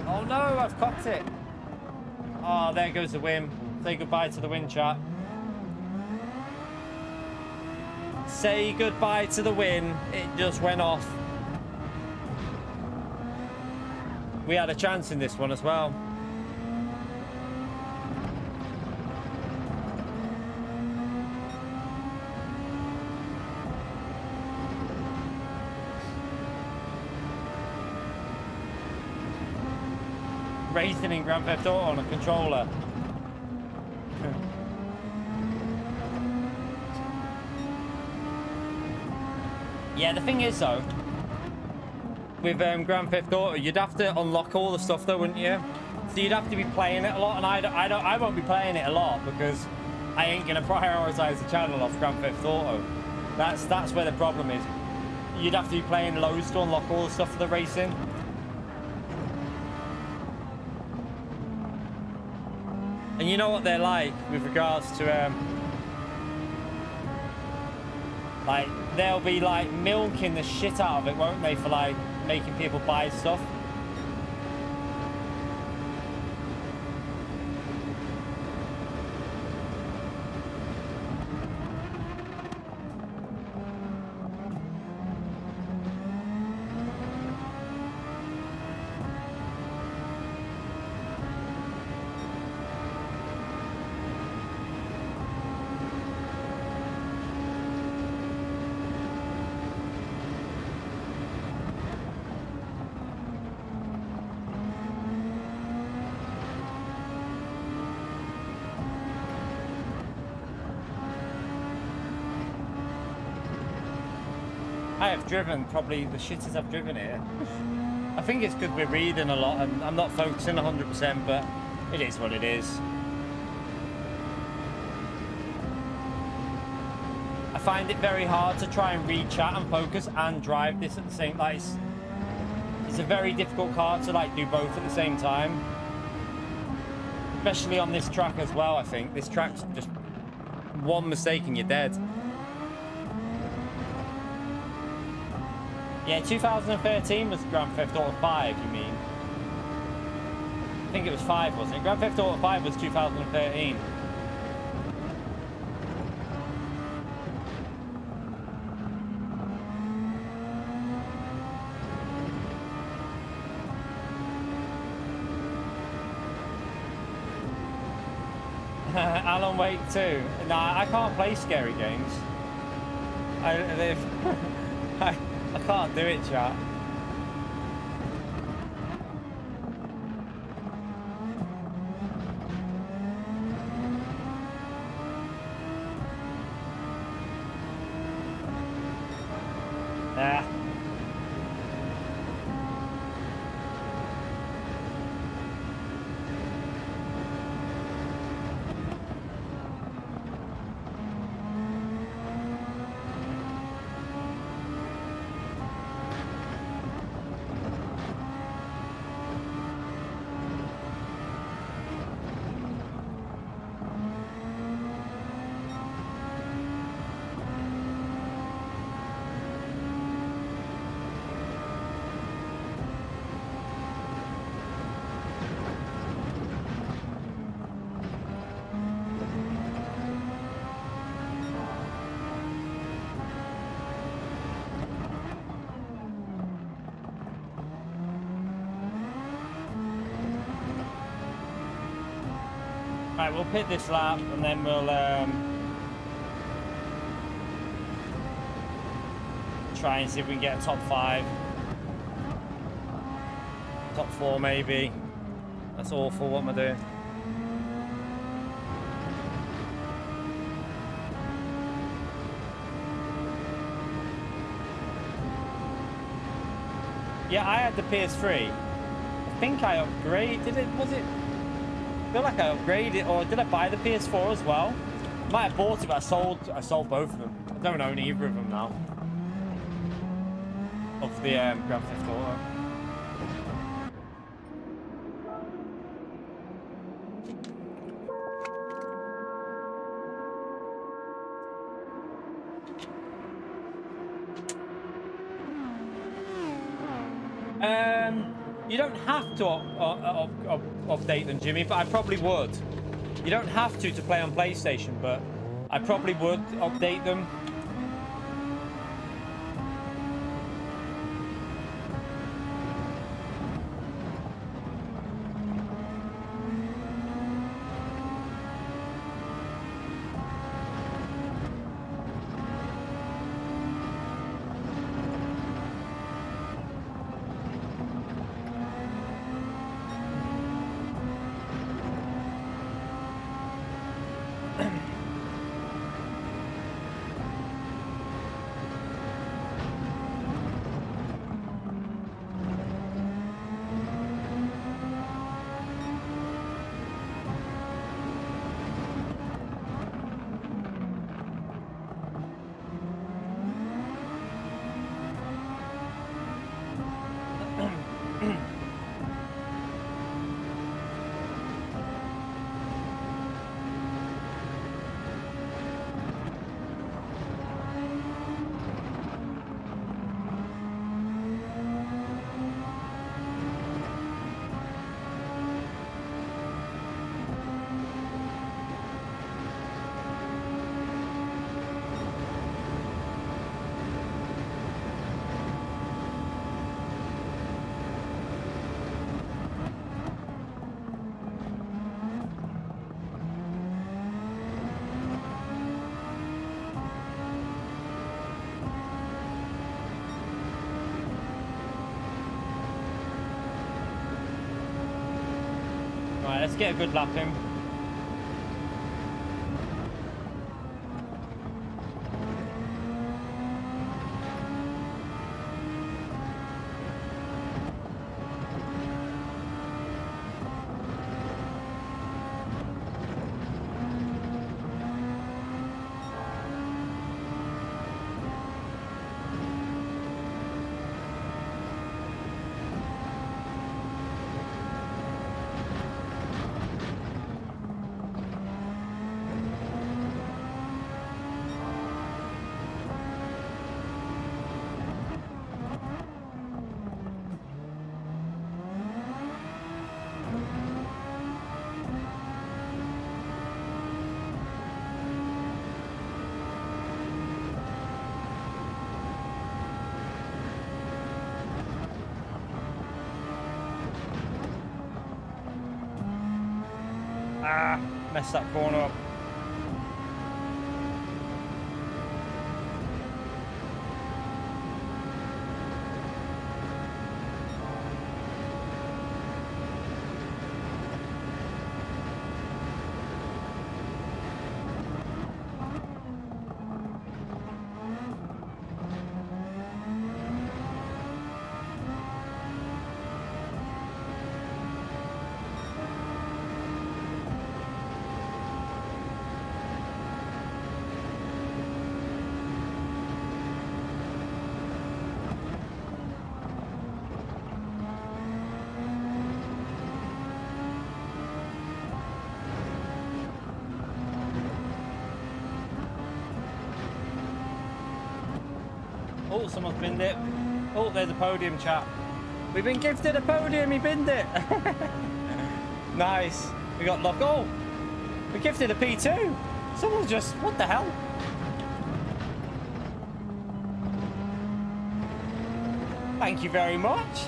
Oh no, I've cocked it. Oh, there goes the win. Say goodbye to the win, chat. Say goodbye to the win. It just went off. We had a chance in this one as well. Racing in Grand Theft Auto on a controller. Yeah, the thing is though, with Grand Theft Auto, you'd have to unlock all the stuff though, wouldn't you? So you'd have to be playing it a lot, and I won't be playing it a lot because I ain't gonna prioritize the channel off Grand Theft Auto. That's where the problem is. You'd have to be playing loads to unlock all the stuff for the racing. And you know what they're like with regards to, like, they'll be, like, milking the shit out of it, won't they, for, like, making people buy stuff. I have driven probably the shittest I've driven here. I think it's because we're reading a lot and I'm not focusing 100%, but it is what it is. I find it very hard to try and read chat and focus and drive this at the same time. It's a very difficult car to like do both at the same time. Especially on this track as well, I think. This track's just one mistake and you're dead. Yeah, 2013 was Grand Theft Auto 5, you mean? I think it was 5, wasn't it? Grand Theft Auto 5 was 2013. Alan Wake 2. Nah, I can't play scary games. I can't do it, chat. Right, we'll pit this lap and then we'll try and see if we can get a top 5. Top 4 maybe. That's awful, what am I doing? Yeah, I had the PS3. I think I upgraded. Was it? I feel like I upgraded, or did I buy the PS4 as well? I might have bought it, but I sold both of them. I don't own either of them now. Of the Grand Theft Auto. You don't have to update them, Jimmy, but I probably would. You don't have to play on PlayStation, but I probably would update them. Right, let's get a good lap in. Ah, messed that corner up. Oh, someone's binned it. Oh, there's a podium, chap. We've been gifted a podium, he binned it. Nice. We got lock. Oh, we gifted a P2. Someone just, what the hell? Thank you very much.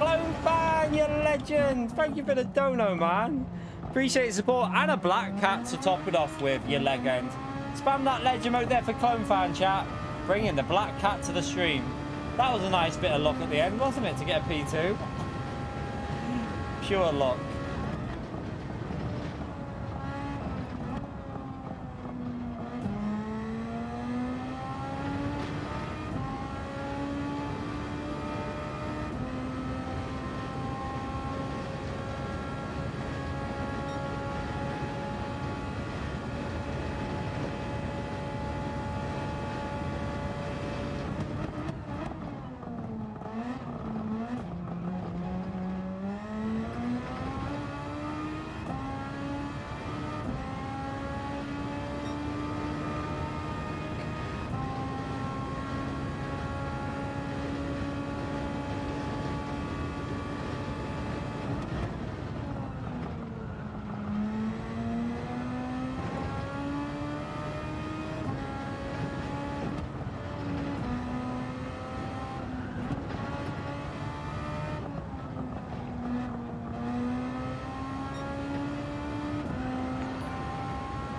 Clone Fan, you legend. Thank you for the dono, man. Appreciate the support. And a black cat to top it off with, you legend. Spam that legend mode there for Clone Fan, chat. Bringing the black cat to the stream. That was a nice bit of luck at the end, wasn't it, to get a P2? Pure luck.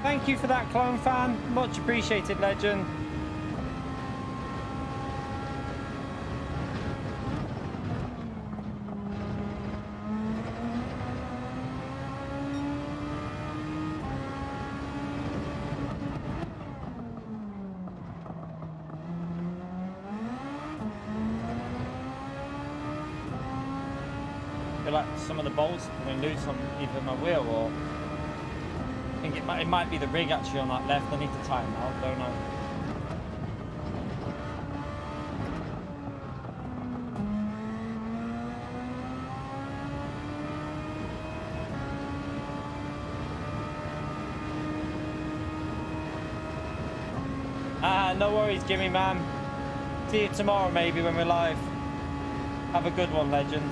Thank you for that, Clone Fan. Much appreciated, legend. I feel like some of the bolts are going loose on either my wheel or... I think it might be the rig actually on that left. I need to tighten out, don't I? No worries, Jimmy, man. See you tomorrow maybe when we're live. Have a good one, legend.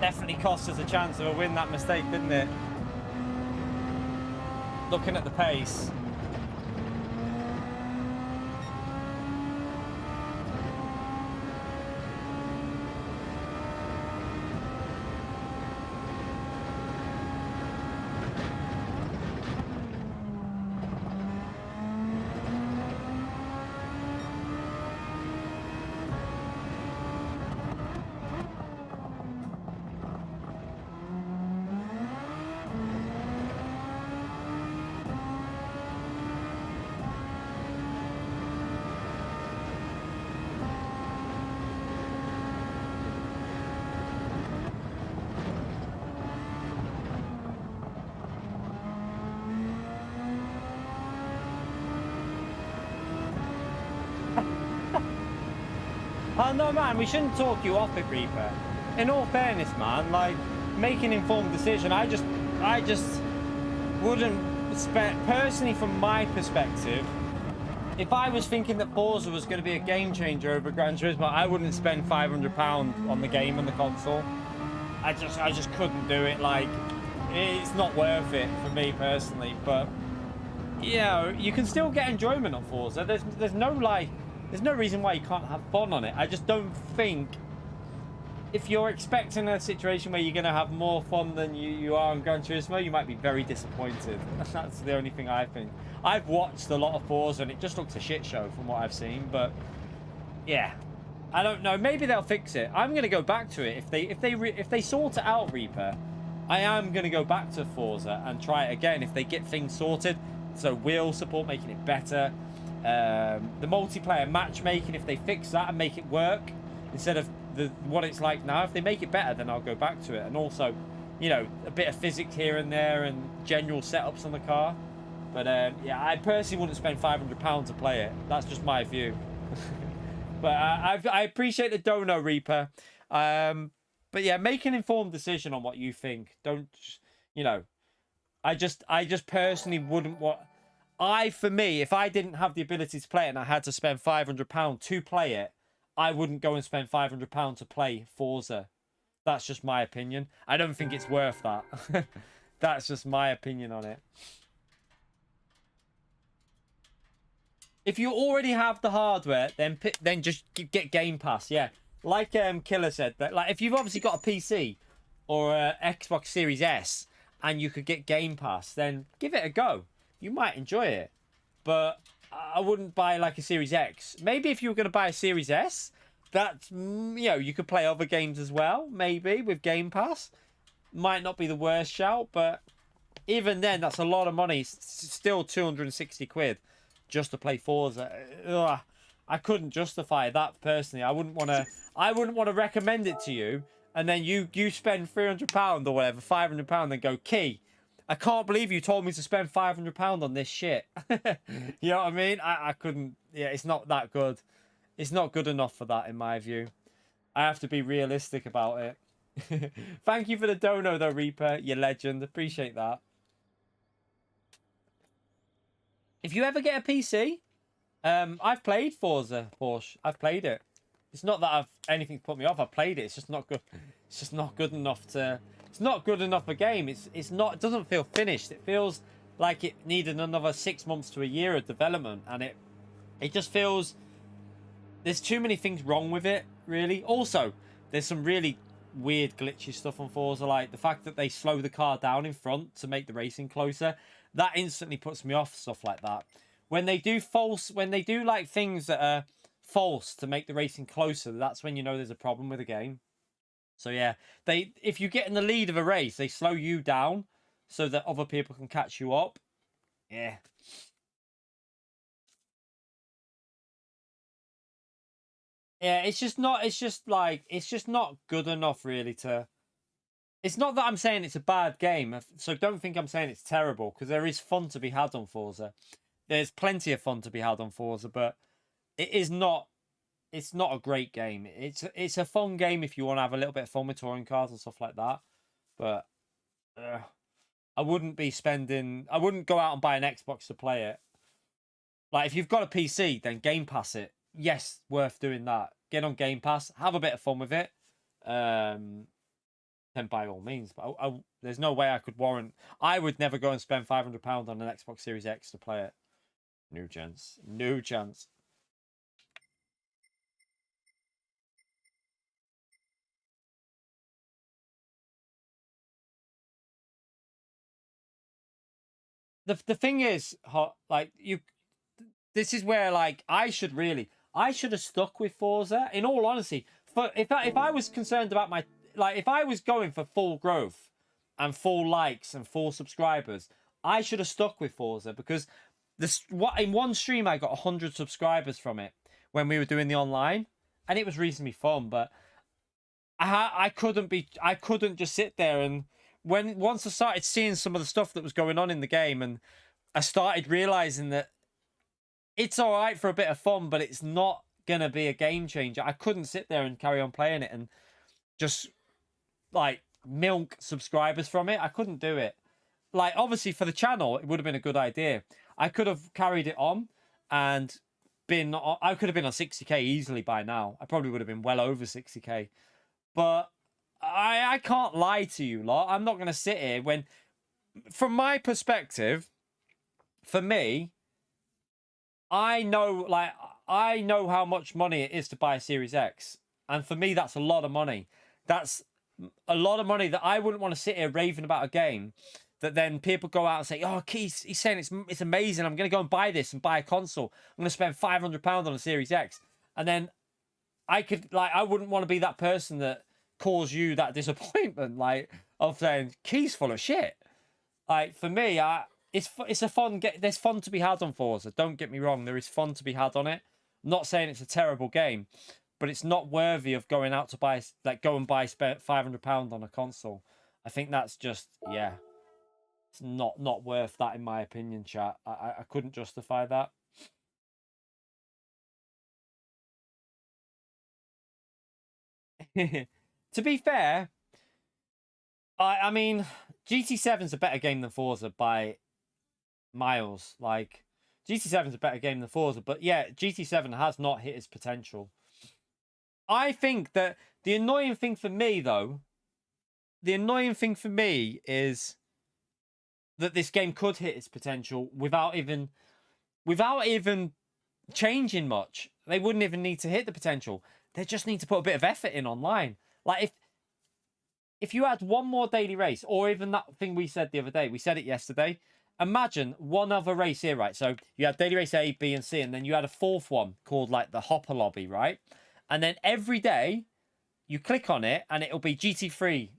Definitely cost us a chance of a win, that mistake, didn't it? Looking at the pace. Oh no, man, we shouldn't talk you off it, Reaper. In all fairness, man, like, make an informed decision. I just wouldn't spend, personally from my perspective, if I was thinking that Forza was going to be a game changer over Gran Turismo, I wouldn't spend £500 on the game and the console. I just couldn't do it. Like, it's not worth it for me personally. But yeah, you can still get enjoyment on Forza. There's no reason why you can't have fun on it. I just don't think, if you're expecting a situation where you're going to have more fun than you are on Gran Turismo, you might be very disappointed. That's the only thing I think. I've watched a lot of Forza and it just looks a shit show from what I've seen. But yeah, I don't know. Maybe they'll fix it. I'm going to go back to it if they sort it out, Reaper. I am going to go back to Forza and try it again if they get things sorted. So wheel support, making it better. The multiplayer matchmaking, if they fix that and make it work instead of what it's like now, if they make it better, then I'll go back to it. And also, you know, a bit of physics here and there and general setups on the car. But yeah, I personally wouldn't spend £500 to play it. That's just my view. But I appreciate the dono, Reaper. But yeah, make an informed decision on what you think. Don't, you know, I just personally wouldn't want. For me, if I didn't have the ability to play it and I had to spend £500 to play it, I wouldn't go and spend £500 to play Forza. That's just my opinion. I don't think it's worth that. That's just my opinion on it. If you already have the hardware, then just get Game Pass. Yeah, like Killer said, that like if you've obviously got a PC or a Xbox Series S and you could get Game Pass, then give it a go. You might enjoy it, but I wouldn't buy like a Series X. Maybe if you were going to buy a Series S, that's you could play other games as well. Maybe with Game Pass, might not be the worst shout, but even then, that's a lot of money. Still 260 quid just to play Forza. Ugh, I couldn't justify that personally. I wouldn't want to. I wouldn't want to recommend it to you, and then you spend £300 or whatever, £500, and go, Key, I can't believe you told me to spend £500 on this shit. You know what I mean? I couldn't. Yeah, it's not that good. It's not good enough for that, in my view. I have to be realistic about it. Thank you for the dono, though, Reaper. You legend. Appreciate that. If you ever get a PC, I've played Forza, Porsche. I've played it. It's not that I've anything to put me off. I've played it. It's just not good. It's just not good enough to. It's not good enough a game. It's not. It doesn't feel finished. It feels like it needed another 6 months to a year of development, and it just feels. There's too many things wrong with it, really. Also, there's some really weird glitchy stuff on Forza, like the fact that they slow the car down in front to make the racing closer. That instantly puts me off stuff like that. When they do like things that are false to make the racing closer, that's when you know there's a problem with the game. So yeah, if you get in the lead of a race, they slow you down so that other people can catch you up. Yeah. Yeah, it's just not good enough really to. It's not that I'm saying it's a bad game, so don't think I'm saying it's terrible, because there is fun to be had on Forza. There's plenty of fun to be had on Forza, but it is not. It's not a great game. It's a fun game if you want to have a little bit of fun with touring cars and stuff like that. But I wouldn't be spending. I wouldn't go out and buy an Xbox to play it. Like if you've got a PC, then Game Pass it. Yes, worth doing that. Get on Game Pass, have a bit of fun with it. Then by all means, but there's no way I could warrant. I would never go and spend £500 on an Xbox Series X to play it. No chance. No chance. The thing is, like you, this is where like I should have stuck with Forza. In all honesty, if I was concerned about if I was going for full growth and full likes and full subscribers, I should have stuck with Forza, because in one stream I got 100 subscribers from it when we were doing the online, and it was reasonably fun. But I couldn't just sit there, and once I started seeing some of the stuff that was going on in the game, and I started realizing that it's all right for a bit of fun, but it's not gonna be a game changer. I couldn't sit there and carry on playing it and just like milk subscribers from it. I couldn't do it. Like obviously for the channel, it would have been a good idea. I could have carried it on and I could have been on 60k easily by now. I probably would have been well over 60k. But I can't lie to you lot. I'm not going to sit here when, from my perspective, for me, I know how much money it is to buy a Series X. And for me, that's a lot of money. That's a lot of money that I wouldn't want to sit here raving about a game that then people go out and say, oh, Keith, he's saying it's amazing. I'm going to go and buy this and buy a console. I'm going to spend £500 on a Series X. And then I wouldn't want to be that person that cause you that disappointment, like, of saying, Key's full of shit. Like, for me, it's a fun get. There's fun to be had on Forza. Don't get me wrong. There is fun to be had on it. I'm not saying it's a terrible game, but it's not worthy of going out to buy, like, go and buy £500 on a console. I think that's just, yeah, it's not worth that in my opinion, chat. I couldn't justify that. To be fair, I mean, GT7's a better game than Forza by miles. Like, GT7's a better game than Forza, but yeah, GT7 has not hit its potential. I think that the annoying thing for me, though, is that this game could hit its potential without even changing much. They wouldn't even need to hit the potential. They just need to put a bit of effort in online. Like, if you had one more daily race, or even that thing we said the other day, we said it yesterday, imagine one other race here, right? So you had daily race A, B, and C, and then you had a fourth one called like the Hopper Lobby, right? And then every day you click on it and it'll be GT3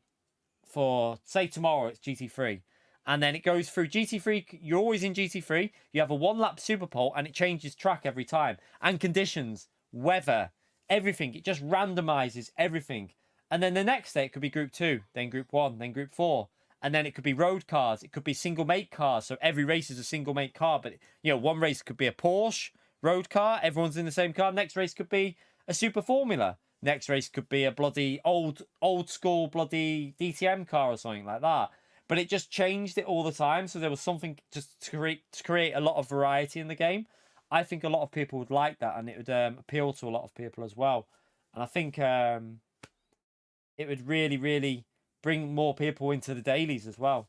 for, say tomorrow it's GT3. And then it goes through GT3. You're always in GT3. You have a one-lap Super Pole and it changes track every time. And conditions, weather, everything. It just randomizes everything. And then the next day it could be Group 2, then Group 1, then Group 4. And then it could be road cars. It could be single make cars. So every race is a single make car. But, you know, one race could be a Porsche road car. Everyone's in the same car. Next race could be a Super Formula. Next race could be a bloody old school bloody DTM car or something like that. But it just changed it all the time. So there was something just to create a lot of variety in the game. I think a lot of people would like that. And it would appeal to a lot of people as well. And I think it would really, really bring more people into the dailies as well.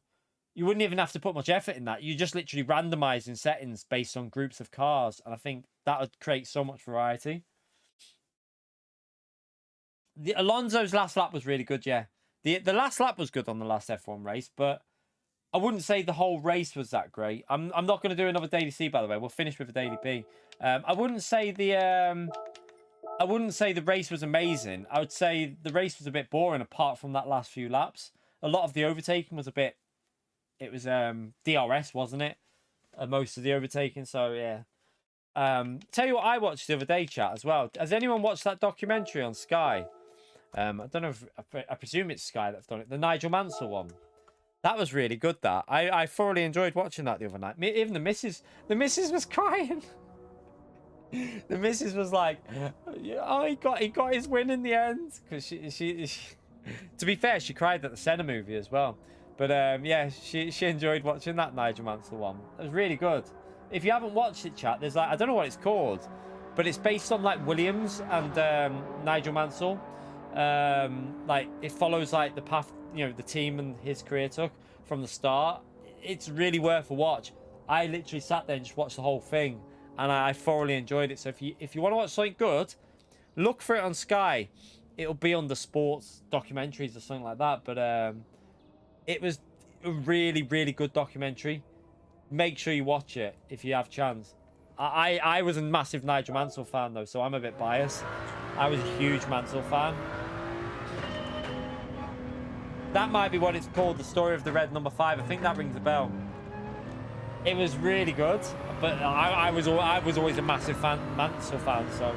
You wouldn't even have to put much effort in that. You just literally randomizing settings based on groups of cars. And I think that would create so much variety. The Alonso's last lap was really good, yeah. The last lap was good on the last F1 race, but I wouldn't say the whole race was that great. I'm not going to do another daily C, by the way. We'll finish with a daily B. I wouldn't say the race was amazing. I would say the race was a bit boring apart from that last few laps. A lot of the overtaking was it was DRS, wasn't it? Most of the overtaking, so yeah. Tell you what I watched the other day, chat, as well. Has anyone watched that documentary on Sky? I don't know if I presume it's Sky that's done it. The Nigel Mansell one. That was really good. That I thoroughly enjoyed watching that the other night. Even the missus was crying. The missus was like, "Oh, he got his win in the end." Because she to be fair, she cried at the Senna movie as well. But yeah, she enjoyed watching that Nigel Mansell one. It was really good. If you haven't watched it, chat, there's like, I don't know what it's called, but it's based on like Williams and Nigel Mansell. Like it follows like the path, you know, the team and his career took from the start. It's really worth a watch. I literally sat there and just watched the whole thing, and I thoroughly enjoyed it. So if you want to watch something good, look for it on Sky. It'll be on the sports documentaries or something like that. But it was a really, really good documentary. Make sure you watch it if you have chance. I was a massive Nigel Mansell fan though, so I'm a bit biased. I was a huge Mansell fan. That might be what it's called, the story of the red number 5. I think that rings a bell. It was really good, but I was always a massive Mansell fan, so.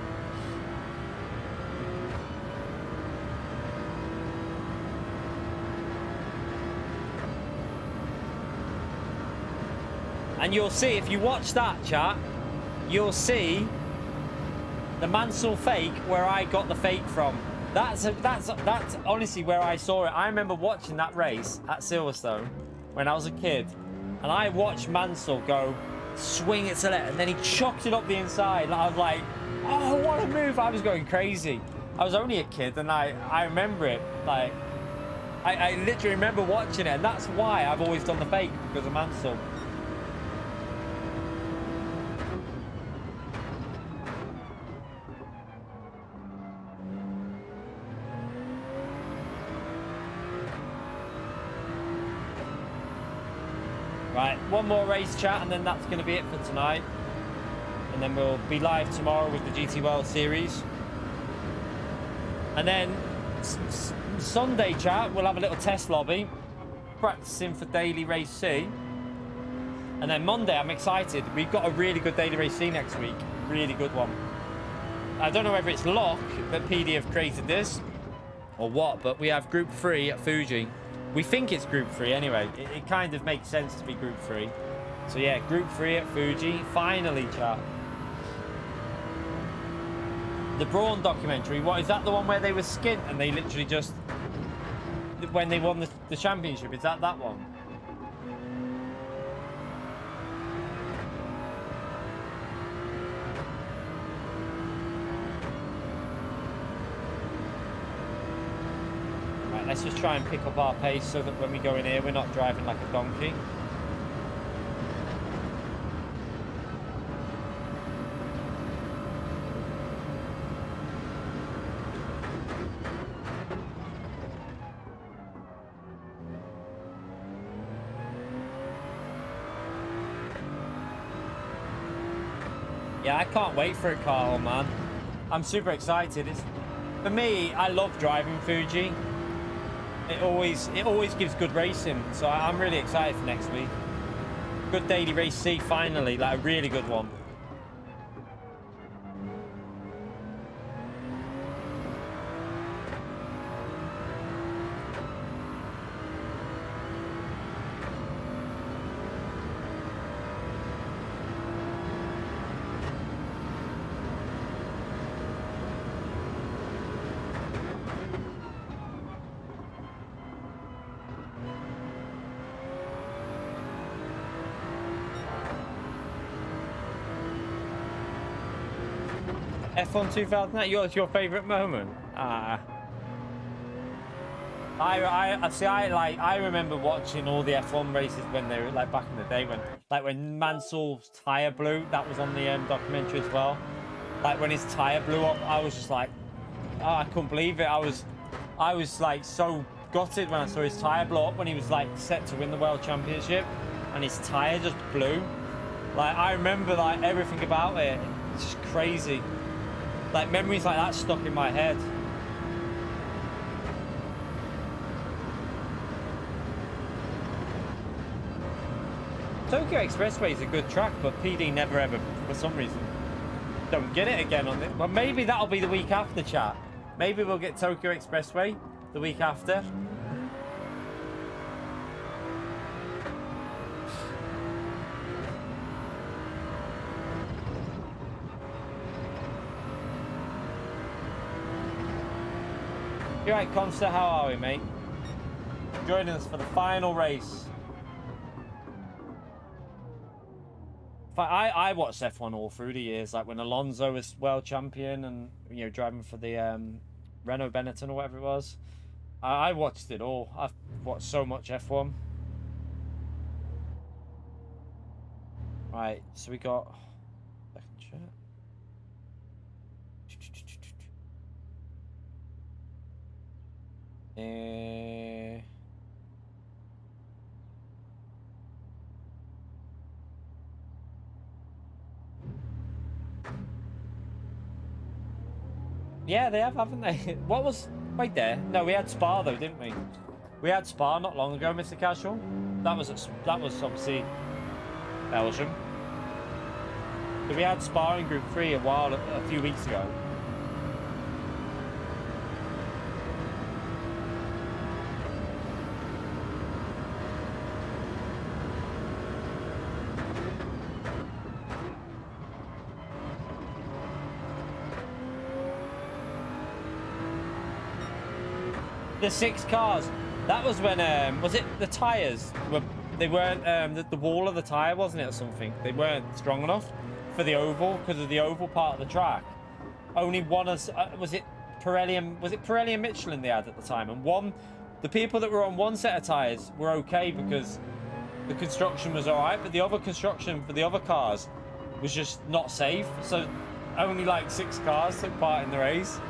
And you'll see, if you watch that, chat, you'll see the Mansell fake where I got the fake from. That's honestly where I saw it. I remember watching that race at Silverstone when I was a kid, and I watched Mansell go swing it to left, and then he chucked it up the inside. And I was like, oh, what a move. I was going crazy. I was only a kid, and I remember it. Like, I literally remember watching it, and that's why I've always done the fake, because of Mansell. Right, one more race, chat, and then that's going to be it for tonight. And then we'll be live tomorrow with the GT World Series. And then Sunday, chat, we'll have a little test lobby, practicing for daily race C. And then Monday, I'm excited. We've got a really good daily race C next week. Really good one. I don't know whether it's luck that PD have created this or what, but we have Group 3 at Fuji. We think it's Group 3 anyway. It kind of makes sense to be Group 3. So yeah, Group 3 at Fuji. Finally, chat. The Brawn documentary. What, is that the one where they were skint and they literally just when they won the championship? Is that one? Right, let's just try and pick up our pace so that when we go in here, we're not driving like a donkey. Yeah, I can't wait for it, Carl, man. I'm super excited. For me, I love driving Fuji. It always gives good racing, so I'm really excited for next week. Good daily race C, finally, like a really good one. F1 2008, your favourite moment? I remember watching all the F1 races when they were like back in the day when Mansell's tyre blew. That was on the documentary as well. Like when his tyre blew up, I was just like, oh, I couldn't believe it. I was like so gutted when I saw his tyre blow up when he was like set to win the world championship, and his tyre just blew. Like I remember like everything about it. It's just crazy. Like memories like that stuck in my head. Tokyo Expressway is a good track, but PD never ever, for some reason, don't get it again on it. Well, maybe that'll be the week after, chat. Maybe we'll get Tokyo Expressway the week after. You're right, Consta, how are we, mate? Joining us for the final race. I watched F1 all through the years, like when Alonso was world champion and, you know, driving for the Renault Benetton or whatever it was. I watched it all. I've watched so much F1. Right, so we got... Second chat. Yeah, they have, haven't they? What was... Wait there. No, we had Spa, though, didn't we? We had Spa not long ago, Mr. Casual. That was obviously Belgium. So we had Spa in Group 3 a few weeks ago. The 6 cars. That was when was it the tires were the wall of the tire, wasn't it, or something? They weren't strong enough for the oval because of the oval part of the track. Only one was it Pirelli and Michelin they had at the time, and the people that were on one set of tires were okay because the construction was all right, but the other construction for the other cars was just not safe. So only like 6 cars took part in the race.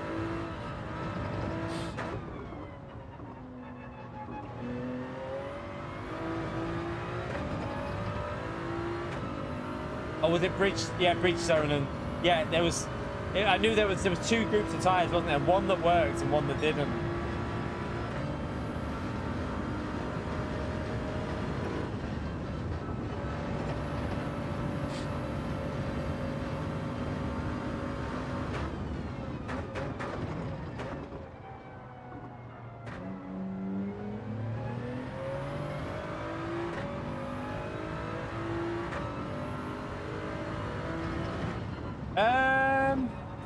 Oh, was it Bridgestone? And yeah, there was. I knew there was 2 groups of tires, wasn't there? One that worked and one that didn't.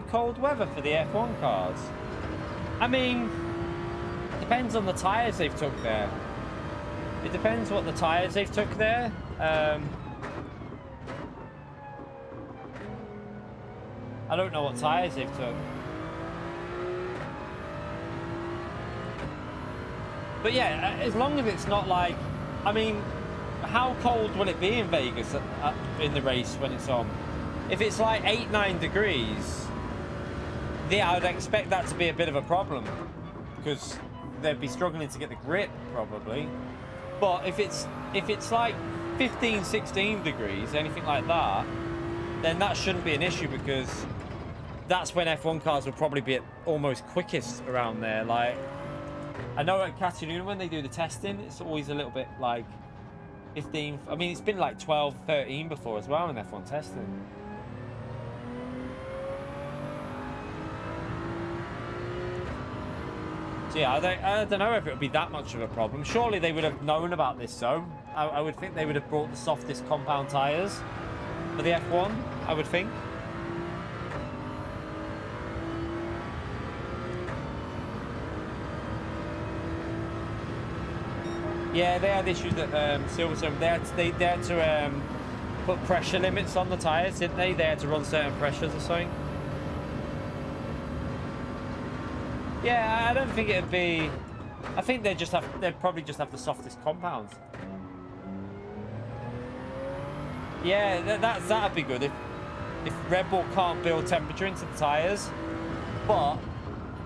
Cold weather for the F1 cars. I mean, Depends on the tyres they've took there. It depends what the tyres they've took there. I don't know what tyres they've took. But yeah, as long as it's not like... I mean, how cold will it be in Vegas in the race when it's on? If it's like 8-9 degrees, yeah, I'd expect that to be a bit of a problem. Because they'd be struggling to get the grip, probably. But if it's like 15-16 degrees, anything like that, then that shouldn't be an issue, because that's when F1 cars will probably be at almost quickest around there. Like, I know at Catalunya when they do the testing, it's always a little bit like 15. I mean, it's been like 12, 13 before as well in F1 testing. So yeah, I don't know if it would be that much of a problem. Surely they would have known about this, though. I would think they would have brought the softest compound tyres for the F1, I would think. Yeah, they had issues at Silverstone. They had to put pressure limits on the tyres, didn't they? They had to run certain pressures or something. Yeah, I don't think it'd be... I think they'd probably just have the softest compounds. Yeah, that'd be good if Red Bull can't build temperature into the tyres, but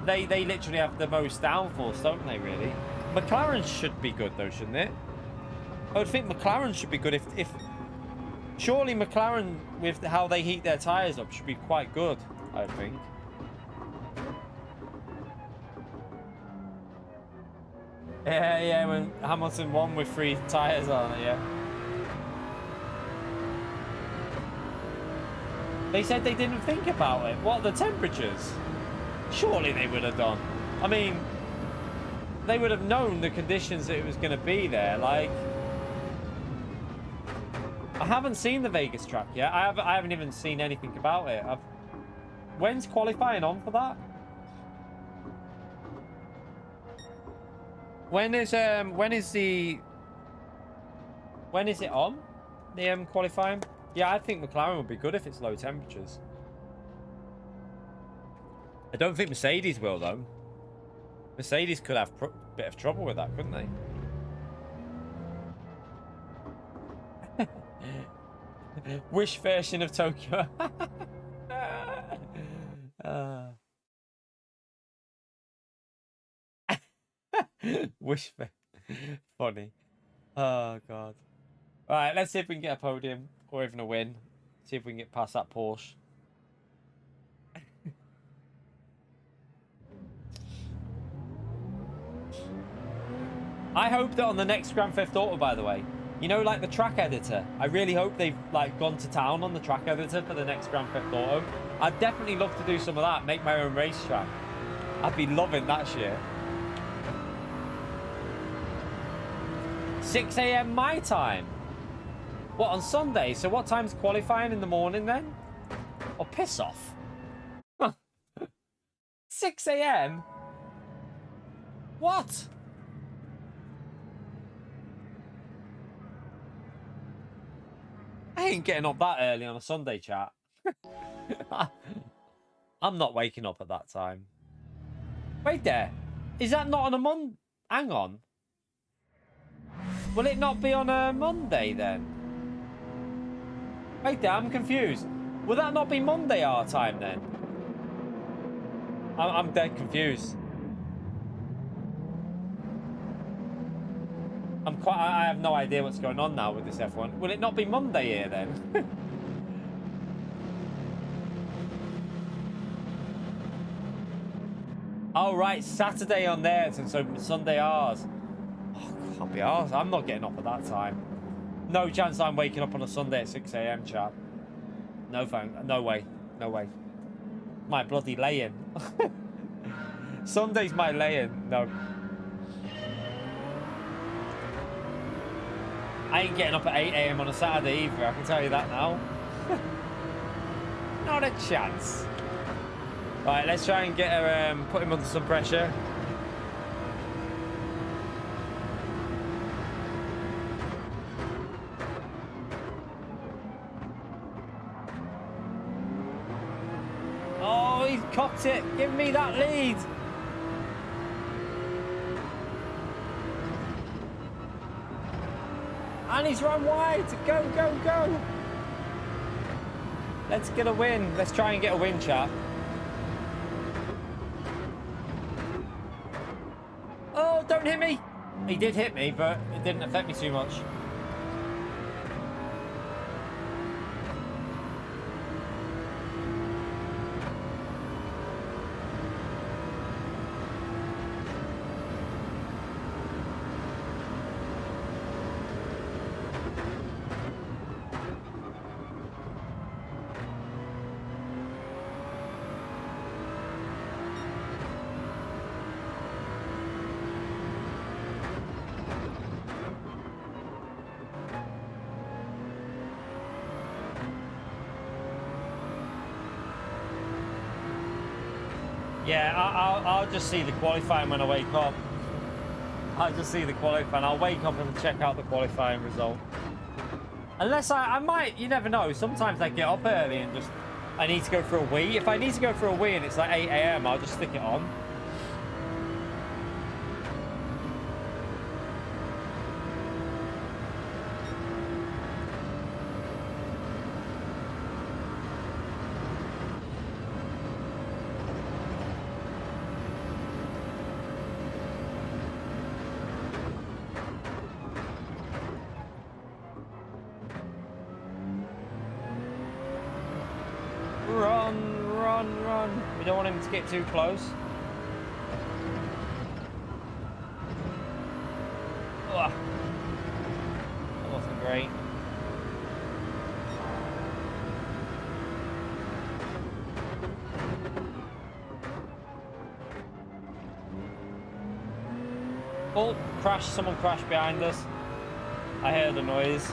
they literally have the most downforce, don't they, really? McLaren should be good, though, shouldn't it? I would think McLaren should be good if... Surely McLaren, with how they heat their tyres up, should be quite good, I would think. Yeah, when Hamilton won with 3 tyres on it, yeah. They said they didn't think about it. What, the temperatures? Surely they would have done. I mean, they would have known the conditions that it was going to be there. Like, I haven't seen the Vegas track yet. I haven't even seen anything about it. When's qualifying on for that? When is it on? The qualifying? Yeah, I think McLaren would be good if it's low temperatures. I don't think Mercedes will, though. Mercedes could have a bit of trouble with that, couldn't they? Wish version of Tokyo. Wish funny. Oh god. Alright, let's see if we can get a podium or even a win. See if we can get past that Porsche. I hope that on the next Grand Theft Auto, by the way, you know, like the track editor, I really hope they've like gone to town on the track editor for the next Grand Theft Auto. I'd definitely love to do some of that, make my own racetrack. I'd be loving that shit. 6 AM my time. What, on Sunday? So what time's qualifying in the morning then? Oh, piss off. Huh. 6 AM? What? I ain't getting up that early on a Sunday, chat. I'm not waking up at that time. Wait there. Is that not on a Monday? Hang on. Will it not be on a Monday then? Wait there, I'm confused. Will that not be Monday our time then? I'm dead confused. I have no idea what's going on now with this F1. Will it not be Monday here then? Oh right, Saturday on theirs and so Sunday ours. Oh, can't be ours. I'm not getting up at that time. No chance I'm waking up on a Sunday at 6 AM, chat. No thanks. No way. No way. My bloody lay-in. Sunday's my lay-in. No. I ain't getting up at 8 AM on a Saturday either, I can tell you that now. Not a chance. Right, let's try and get her, put him under some pressure. cocked it. Give me that lead. And he's run wide. Go, go, go. Let's get a win. Let's try and get a win, chat. Oh, don't hit me. He did hit me, but it didn't affect me too much. Yeah, I'll just see the qualifying when I wake up. I'll just see the qualifying. I'll wake up and check out the qualifying result. Unless I might, you never know. Sometimes I get up early and just, I need to go for a wee. If I need to go for a wee and it's like 8 AM, I'll just stick it on. Run. We don't want him to get too close. Ugh. That wasn't great. Oh, crash. Someone crashed behind us. I heard the noise.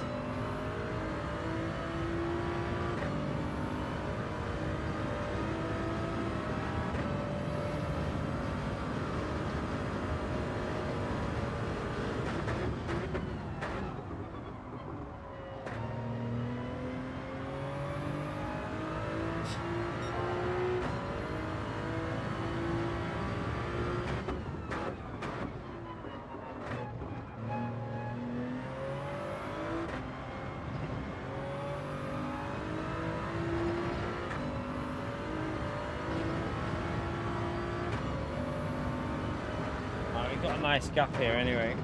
Got a nice gap here anyway.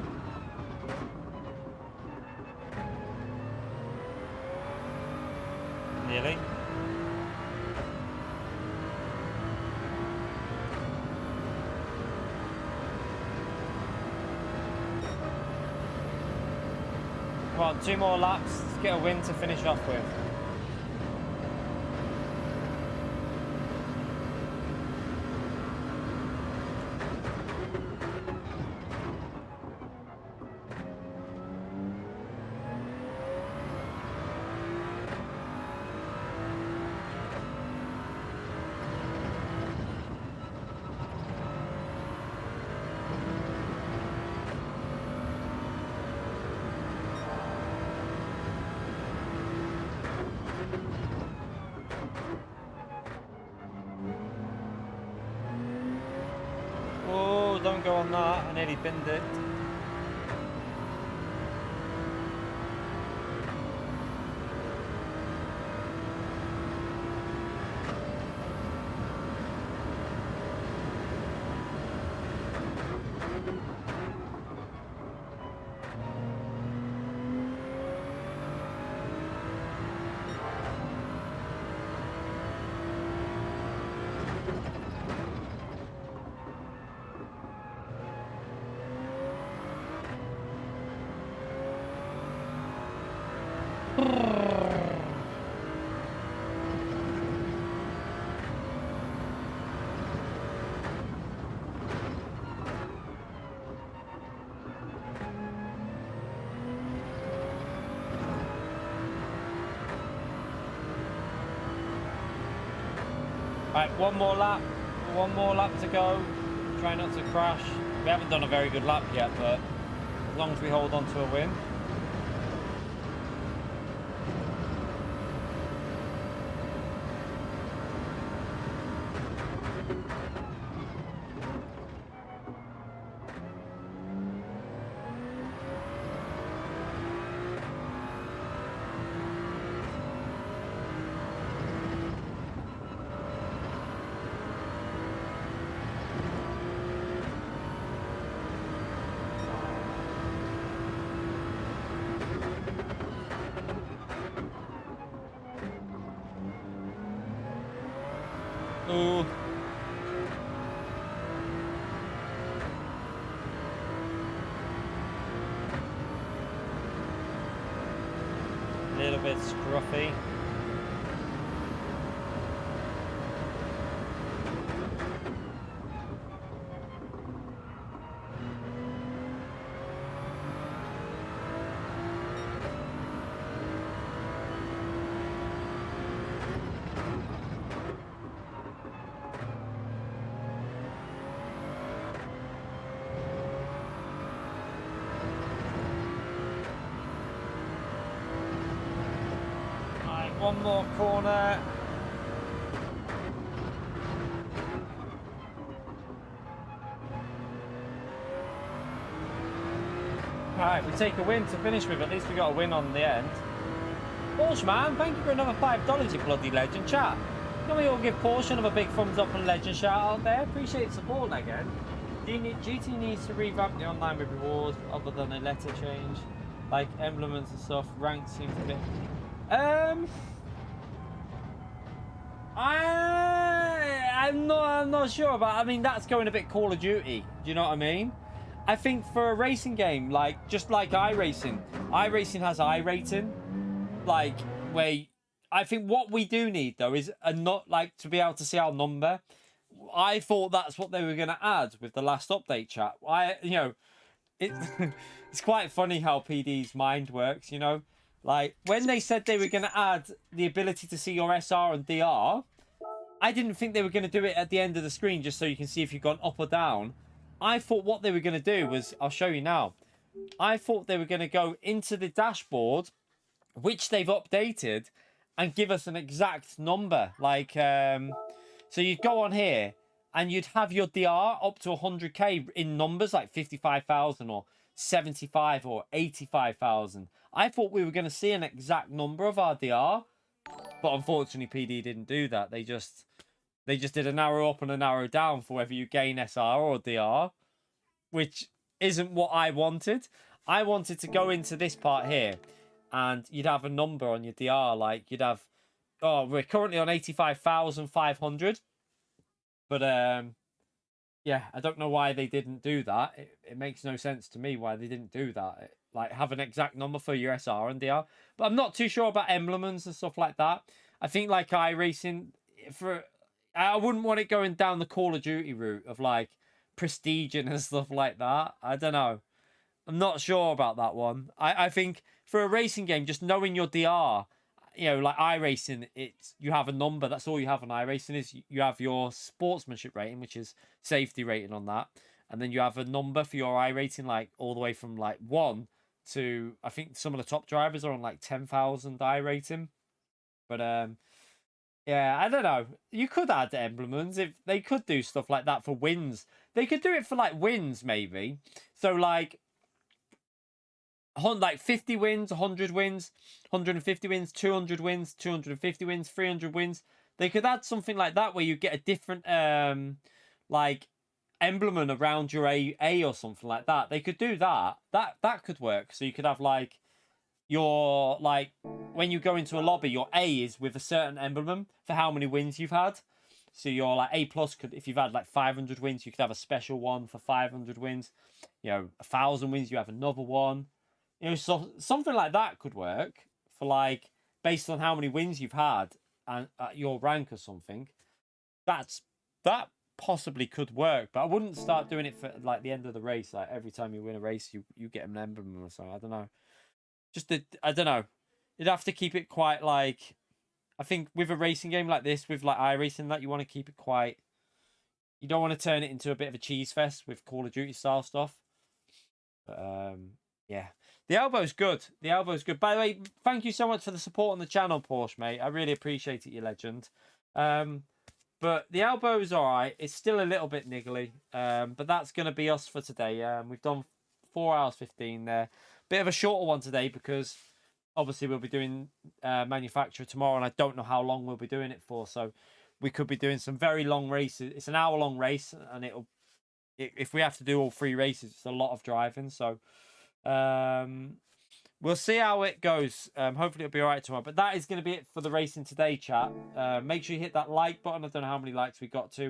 Nearly. Come on, 2 more laps. Let's get a win to finish off with. Don't go on that, I nearly binned it. Right, one more lap to go. Try not to crash. We haven't done a very good lap yet, but as long as we hold on to a win. Ooh. A little bit scruffy. One more corner. Alright, we take a win to finish with. At least we got a win on the end. Porsche man, thank you for another $5, you bloody legend. Chat, can we all give Porsche another big thumbs up and legend shout out there? Appreciate support again. GT needs to revamp the online with rewards other than a letter change. Like emblems and stuff. Ranks seems a bit... I'm not sure about. I mean, that's going a bit Call of Duty. Do you know what I mean? I think for a racing game, like just like iRacing has iRating, like where I think what we do need though is a not like to be able to see our number. I thought that's what they were going to add with the last update, chat. It's quite funny how PD's mind works, you know. Like, when they said they were going to add the ability to see your SR and DR, I didn't think they were going to do it at the end of the screen just so you can see if you've gone up or down. I thought what they were going to do was, I'll show you now. I thought they were going to go into the dashboard, which they've updated, and give us an exact number. Like, so you'd go on here, and you'd have your DR up to 100k in numbers, like 55,000 or 75 or 85,000. I thought we were going to see an exact number of our DR, but unfortunately PD didn't do that. They just did a narrow up and a narrow down for whether you gain SR or DR, which isn't what I wanted. I wanted to go into this part here and you'd have a number on your DR, like you'd have, oh, we're currently on 85,500, but yeah, I don't know why they didn't do that. It makes no sense to me why they didn't do that. Like, have an exact number for your SR and DR. But I'm not too sure about emblems and stuff like that. I think, like, iRacing, I wouldn't want it going down the Call of Duty route of, like, prestige and stuff like that. I don't know. I'm not sure about that one. I think for a racing game, just knowing your DR, you know, like iRacing, you have a number. That's all you have on iRacing is you have your sportsmanship rating, which is safety rating on that. And then you have a number for your iRating, like all the way from like 1 to, I think some of the top drivers are on like 10,000 iRating. But yeah, I don't know. You could add emblems if they could do stuff like that for wins. They could do it for like wins maybe. So like 50 wins, 100 wins, 150 wins, 200 wins, 250 wins, 300 wins. They could add something like that where you get a different like emblem around your A or something like that. They could do that. That could work. So you could have like your, like when you go into a lobby, your A is with a certain emblem for how many wins you've had. So your like A plus could, if you've had like 500 wins, you could have a special one for 500 wins. You know, 1,000 wins, you have another one. You know, so something like that could work for like based on how many wins you've had and your rank or something. That possibly could work, but I wouldn't start doing it for like the end of the race. Like every time you win a race, you get an emblem or something. I don't know. I don't know. You'd have to keep it quite like. I think with a racing game like this, with like iRacing, that you want to keep it quite. You don't want to turn it into a bit of a cheese fest with Call of Duty style stuff. But yeah. The elbow's good. The elbow's good. By the way, thank you so much for the support on the channel, Porsche, mate. I really appreciate it, you legend. But the elbow's all right. It's still a little bit niggly. But that's going to be us for today. We've done 4 hours 15 there. Bit of a shorter one today because obviously we'll be doing manufacturer tomorrow, and I don't know how long we'll be doing it for. So we could be doing some very long races. It's an hour-long race, and if we have to do all 3 races, it's a lot of driving. So we'll see how it goes. Hopefully it'll be all right tomorrow. But that is going to be it for the racing today, chat. Make sure you hit that like button. I don't know how many likes we got to.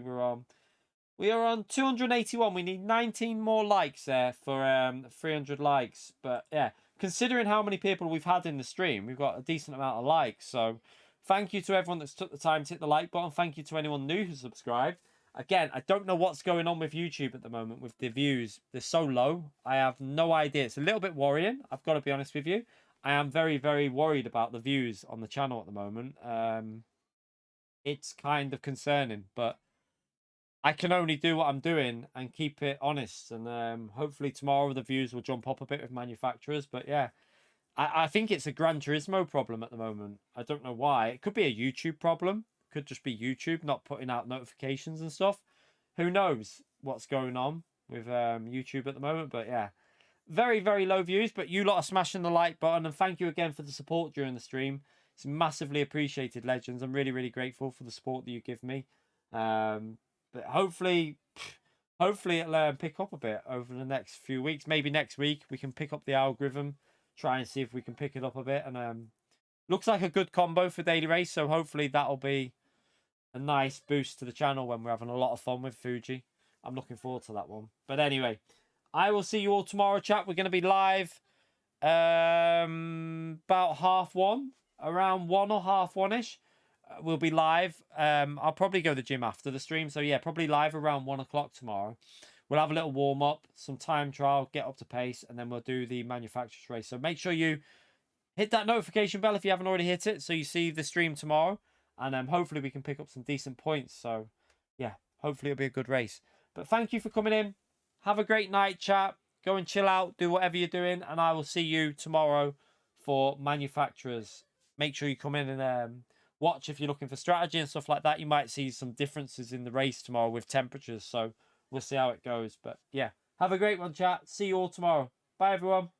We are on 281. We need 19 more likes there for 300 likes. But yeah, considering how many people we've had in the stream, we've got a decent amount of likes. So thank you to everyone that's took the time to hit the like button. Thank you to anyone new who subscribed. Again, I don't know what's going on with YouTube at the moment with the views. They're so low. I have no idea. It's a little bit worrying. I've got to be honest with you. I am very, very worried about the views on the channel at the moment. It's kind of concerning, but I can only do what I'm doing and keep it honest. And hopefully tomorrow the views will jump up a bit with manufacturers. But yeah, I think it's a Gran Turismo problem at the moment. I don't know why. It could be a YouTube problem. Could just be YouTube not putting out notifications and stuff. Who knows what's going on with YouTube at the moment. But yeah, very, very low views. But you lot are smashing the like button. And thank you again for the support during the stream. It's massively appreciated, legends. I'm really, really grateful for the support that you give me. But hopefully it'll pick up a bit over the next few weeks. Maybe next week we can pick up the algorithm. Try and see if we can pick it up a bit. And looks like a good combo for Daily Race. So hopefully that'll be a nice boost to the channel when we're having a lot of fun with Fuji. I'm looking forward to that one. But anyway, I will see you all tomorrow, chat. We're going to be live about 1:30, around 1 or 1:30-ish. We'll be live. I'll probably go to the gym after the stream. So yeah, probably live around 1 o'clock tomorrow. We'll have a little warm up, some time trial, get up to pace, and then we'll do the manufacturer's race. So make sure you hit that notification bell if you haven't already hit it, so you see the stream tomorrow. And hopefully we can pick up some decent points. So, yeah, hopefully it'll be a good race. But thank you for coming in. Have a great night, chat. Go and chill out. Do whatever you're doing. And I will see you tomorrow for manufacturers. Make sure you come in and watch if you're looking for strategy and stuff like that. You might see some differences in the race tomorrow with temperatures. So, we'll see how it goes. But, yeah, have a great one, chat. See you all tomorrow. Bye, everyone.